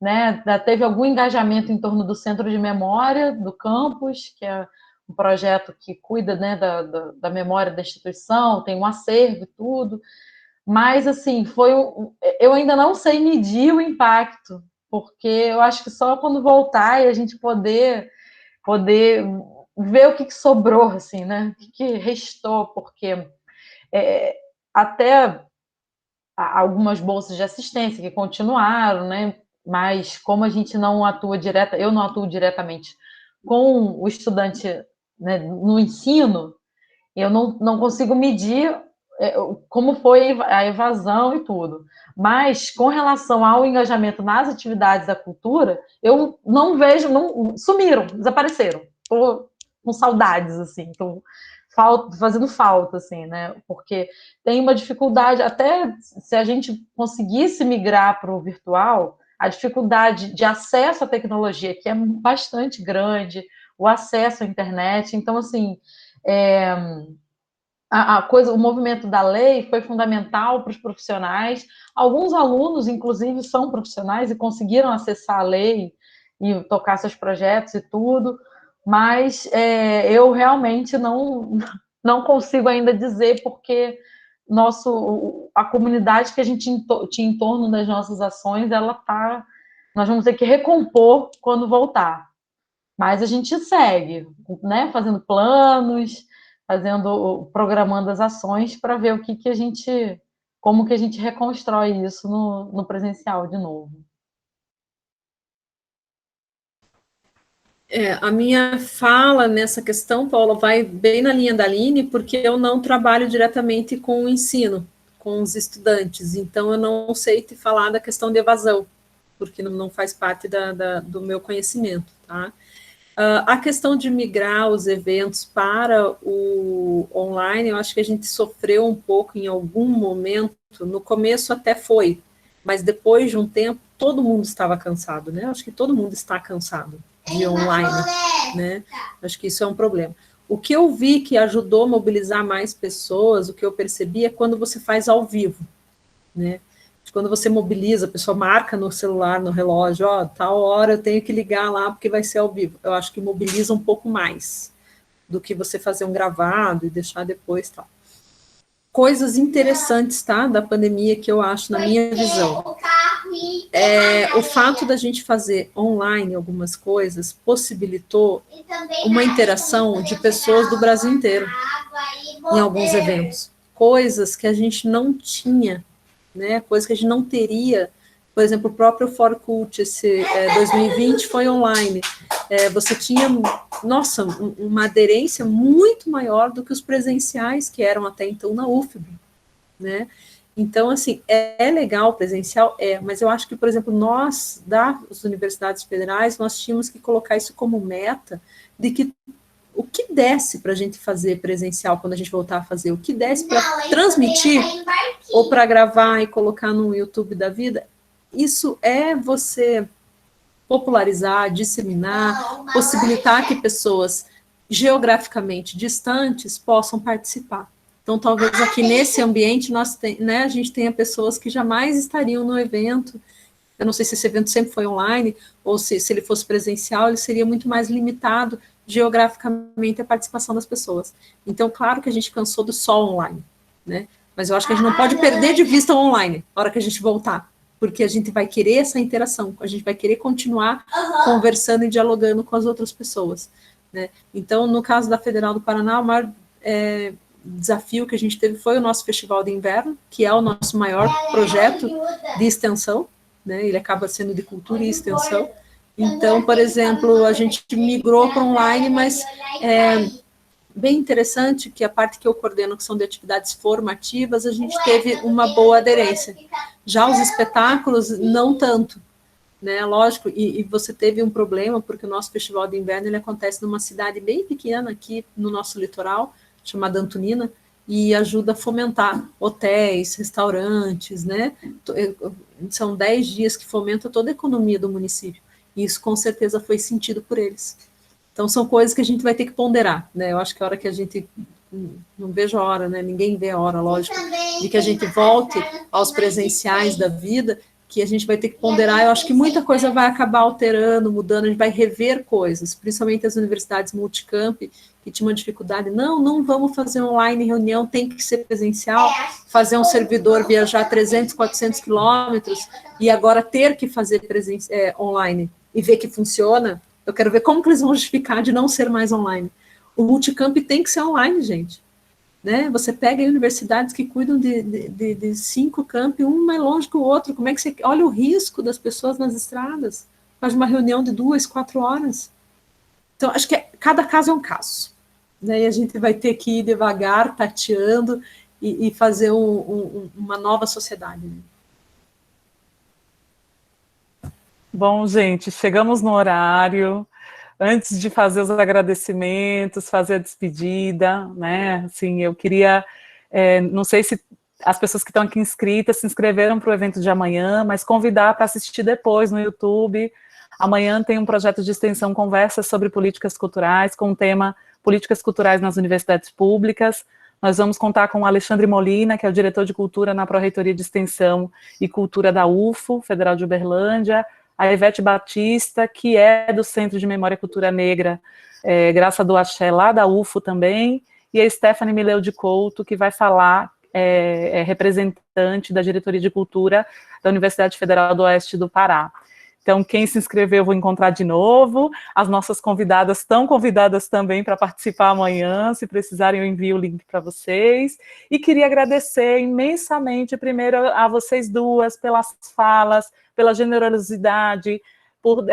né? Teve algum engajamento em torno do Centro de Memória do campus, que é um projeto que cuida, né, da memória da instituição, tem um acervo e tudo, mas, assim, eu ainda não sei medir o impacto, porque eu acho que só quando voltar e a gente poder ver o que sobrou, assim, né? O que restou, porque até algumas bolsas de assistência que continuaram, né? Mas como a gente não atua eu não atuo diretamente com o estudante, né, no ensino, eu não consigo medir como foi a evasão e tudo. Mas, com relação ao engajamento nas atividades da cultura, eu não vejo, sumiram, desapareceram. Estou com saudades, assim, estou fazendo falta, assim, né? Porque tem uma dificuldade, até se a gente conseguisse migrar para o virtual, a dificuldade de acesso à tecnologia, que é bastante grande, o acesso à internet. Então, assim, o movimento da lei foi fundamental para os profissionais. Alguns alunos, inclusive, são profissionais e conseguiram acessar a lei e tocar seus projetos e tudo, mas eu realmente não consigo ainda dizer, porque a comunidade que a gente tinha em torno das nossas ações, nós vamos ter que recompor quando voltar. Mas a gente segue, né, fazendo planos, programando as ações para ver como que a gente reconstrói isso no presencial de novo. A minha fala nessa questão, Paula, vai bem na linha da Aline, porque eu não trabalho diretamente com o ensino, com os estudantes, então eu não sei te falar da questão de evasão, porque não faz parte do meu conhecimento, tá? A questão de migrar os eventos para o online, eu acho que a gente sofreu um pouco em algum momento, no começo até foi, mas depois de um tempo, todo mundo estava cansado, né? Acho que todo mundo está cansado de online, né? Acho que isso é um problema. O que eu vi que ajudou a mobilizar mais pessoas, o que eu percebi é quando você faz ao vivo, né? Quando você mobiliza, a pessoa marca no celular, no relógio, tal hora eu tenho que ligar lá porque vai ser ao vivo. Eu acho que mobiliza um pouco mais do que você fazer um gravado e deixar depois, tal. Coisas interessantes, tá, da pandemia que eu acho, na minha visão. O fato da gente fazer online algumas coisas possibilitou uma interação de pessoas do Brasil inteiro em alguns eventos. Coisas que a gente não tinha, né, coisas que a gente não teria. Por exemplo, o próprio Forcult, esse 2020 foi online. Você tinha, nossa, uma aderência muito maior do que os presenciais que eram até então na UFB, né? Então, assim, é legal presencial? Mas eu acho que, por exemplo, nós, das universidades federais, nós tínhamos que colocar isso como meta de que o que desse para a gente fazer presencial quando a gente voltar a fazer, o que desse para transmitir ou para gravar e colocar no YouTube da vida, isso é você popularizar, disseminar, possibilitar que pessoas geograficamente distantes possam participar. Então, talvez aqui nesse ambiente a gente tenha pessoas que jamais estariam no evento. Eu não sei se esse evento sempre foi online, ou se ele fosse presencial, ele seria muito mais limitado geograficamente a participação das pessoas. Então, claro que a gente cansou do só online, né? Mas eu acho que a gente não pode perder de vista o online, na hora que a gente voltar, porque a gente vai querer essa interação, a gente vai querer continuar conversando e dialogando com as outras pessoas, né? Então, no caso da Federal do Paraná, o maior desafio que a gente teve foi o nosso Festival de Inverno, que é o nosso maior projeto de extensão, né? Ele acaba sendo de cultura e extensão. Então, por exemplo, a gente migrou para online, mas é bem interessante que a parte que eu coordeno, que são de atividades formativas, a gente teve uma boa aderência. Já os espetáculos, não tanto, né? Lógico, e você teve um problema, porque o nosso festival de inverno ele acontece numa cidade bem pequena aqui no nosso litoral, chamada Antonina, e ajuda a fomentar hotéis, restaurantes, né? São 10 dias que fomenta toda a economia do município. E isso com certeza foi sentido por eles. Então são coisas que a gente vai ter que ponderar, né? Eu acho que a hora que a gente, não vejo a hora, né? Ninguém vê a hora, lógico, de que a gente volte aos presenciais da vida, que a gente vai ter que ponderar. Eu acho que muita coisa vai acabar alterando, mudando, a gente vai rever coisas, principalmente as universidades multicamp, que tinham uma dificuldade, não vamos fazer online reunião, tem que ser presencial, fazer um servidor viajar 300, 400 quilômetros, e agora ter que fazer online, e ver que funciona. Eu quero ver como que eles vão justificar de não ser mais online. O multicamp tem que ser online, gente. Né? Você pega universidades que cuidam de 5 campi, um mais longe que o outro. Como é que você... Olha o risco das pessoas nas estradas. Faz uma reunião de 2, 4 horas. Então, acho que cada caso é um caso. Né? E a gente vai ter que ir devagar, tateando, e fazer uma nova sociedade. Né? Bom, gente, chegamos no horário. Antes de fazer os agradecimentos, fazer a despedida, né? Assim, eu queria, não sei se as pessoas que estão aqui inscritas se inscreveram para o evento de amanhã, mas convidar para assistir depois no YouTube. Amanhã tem um projeto de extensão Conversas sobre Políticas Culturais, com o tema Políticas Culturais nas Universidades Públicas. Nós vamos contar com o Alexandre Molina, que é o diretor de Cultura na Pró-Reitoria de Extensão e Cultura da UFO, Federal de Uberlândia, a Ivete Batista, que é do Centro de Memória e Cultura Negra, Graça do Axé, lá da UFO também, e a Stephanie Mileu de Couto, que vai falar, representante da Diretoria de Cultura da Universidade Federal do Oeste do Pará. Então, quem se inscreveu, eu vou encontrar de novo. As nossas convidadas estão convidadas também para participar amanhã. Se precisarem, eu envio o link para vocês. E queria agradecer imensamente, primeiro, a vocês duas pelas falas, pela generosidade, por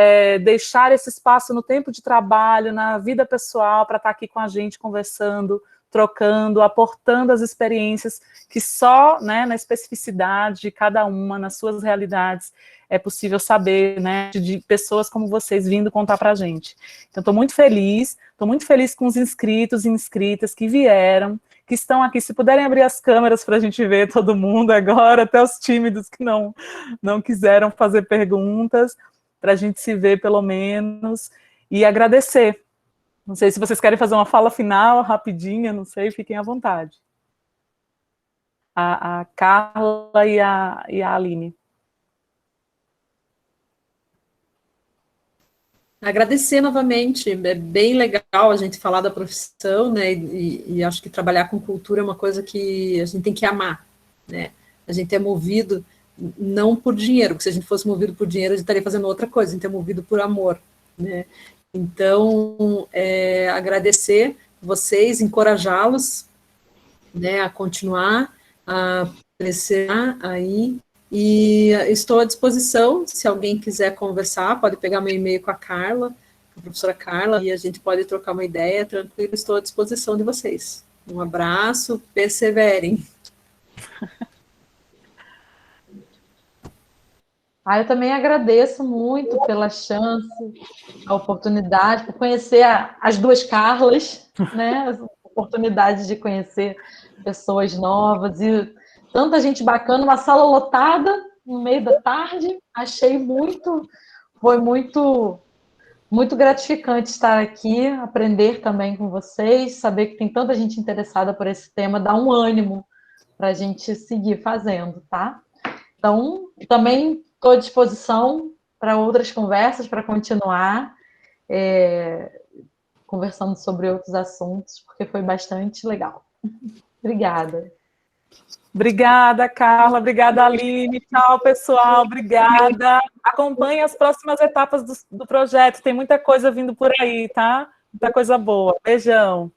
deixar esse espaço no tempo de trabalho, na vida pessoal, para estar aqui com a gente, conversando, trocando, aportando as experiências que só, né, na especificidade de cada uma, nas suas realidades, é possível saber, né, de pessoas como vocês vindo contar para a gente. Então, estou muito feliz com os inscritos e inscritas que vieram, que estão aqui. Se puderem abrir as câmeras para a gente ver todo mundo agora, até os tímidos que não quiseram fazer perguntas, para a gente se ver pelo menos, e agradecer. Não sei se vocês querem fazer uma fala final, rapidinha, não sei, fiquem à vontade. A Carla e a Aline. Agradecer novamente, é bem legal a gente falar da profissão, né, e acho que trabalhar com cultura é uma coisa que a gente tem que amar, né, a gente é movido não por dinheiro, porque se a gente fosse movido por dinheiro, a gente estaria fazendo outra coisa, a gente é movido por amor, né, então, agradecer vocês, encorajá-los, né, a continuar, a crescer aí, e estou à disposição, se alguém quiser conversar, pode pegar meu e-mail com a Carla, a professora Carla, e a gente pode trocar uma ideia, tranquilo, estou à disposição de vocês. Um abraço, perseverem. Eu também agradeço muito pela chance, a oportunidade, por conhecer as duas Carlas, né? As oportunidades de conhecer pessoas novas e tanta gente bacana, uma sala lotada no meio da tarde. Achei foi muito gratificante estar aqui, aprender também com vocês, saber que tem tanta gente interessada por esse tema, dá um ânimo para a gente seguir fazendo, tá? Então, também estou à disposição para outras conversas, para continuar conversando sobre outros assuntos, porque foi bastante legal. Obrigada. Obrigada, Carla. Obrigada, Aline. Tchau, pessoal. Obrigada. Acompanhe as próximas etapas do projeto. Tem muita coisa vindo por aí, tá? Muita coisa boa. Beijão.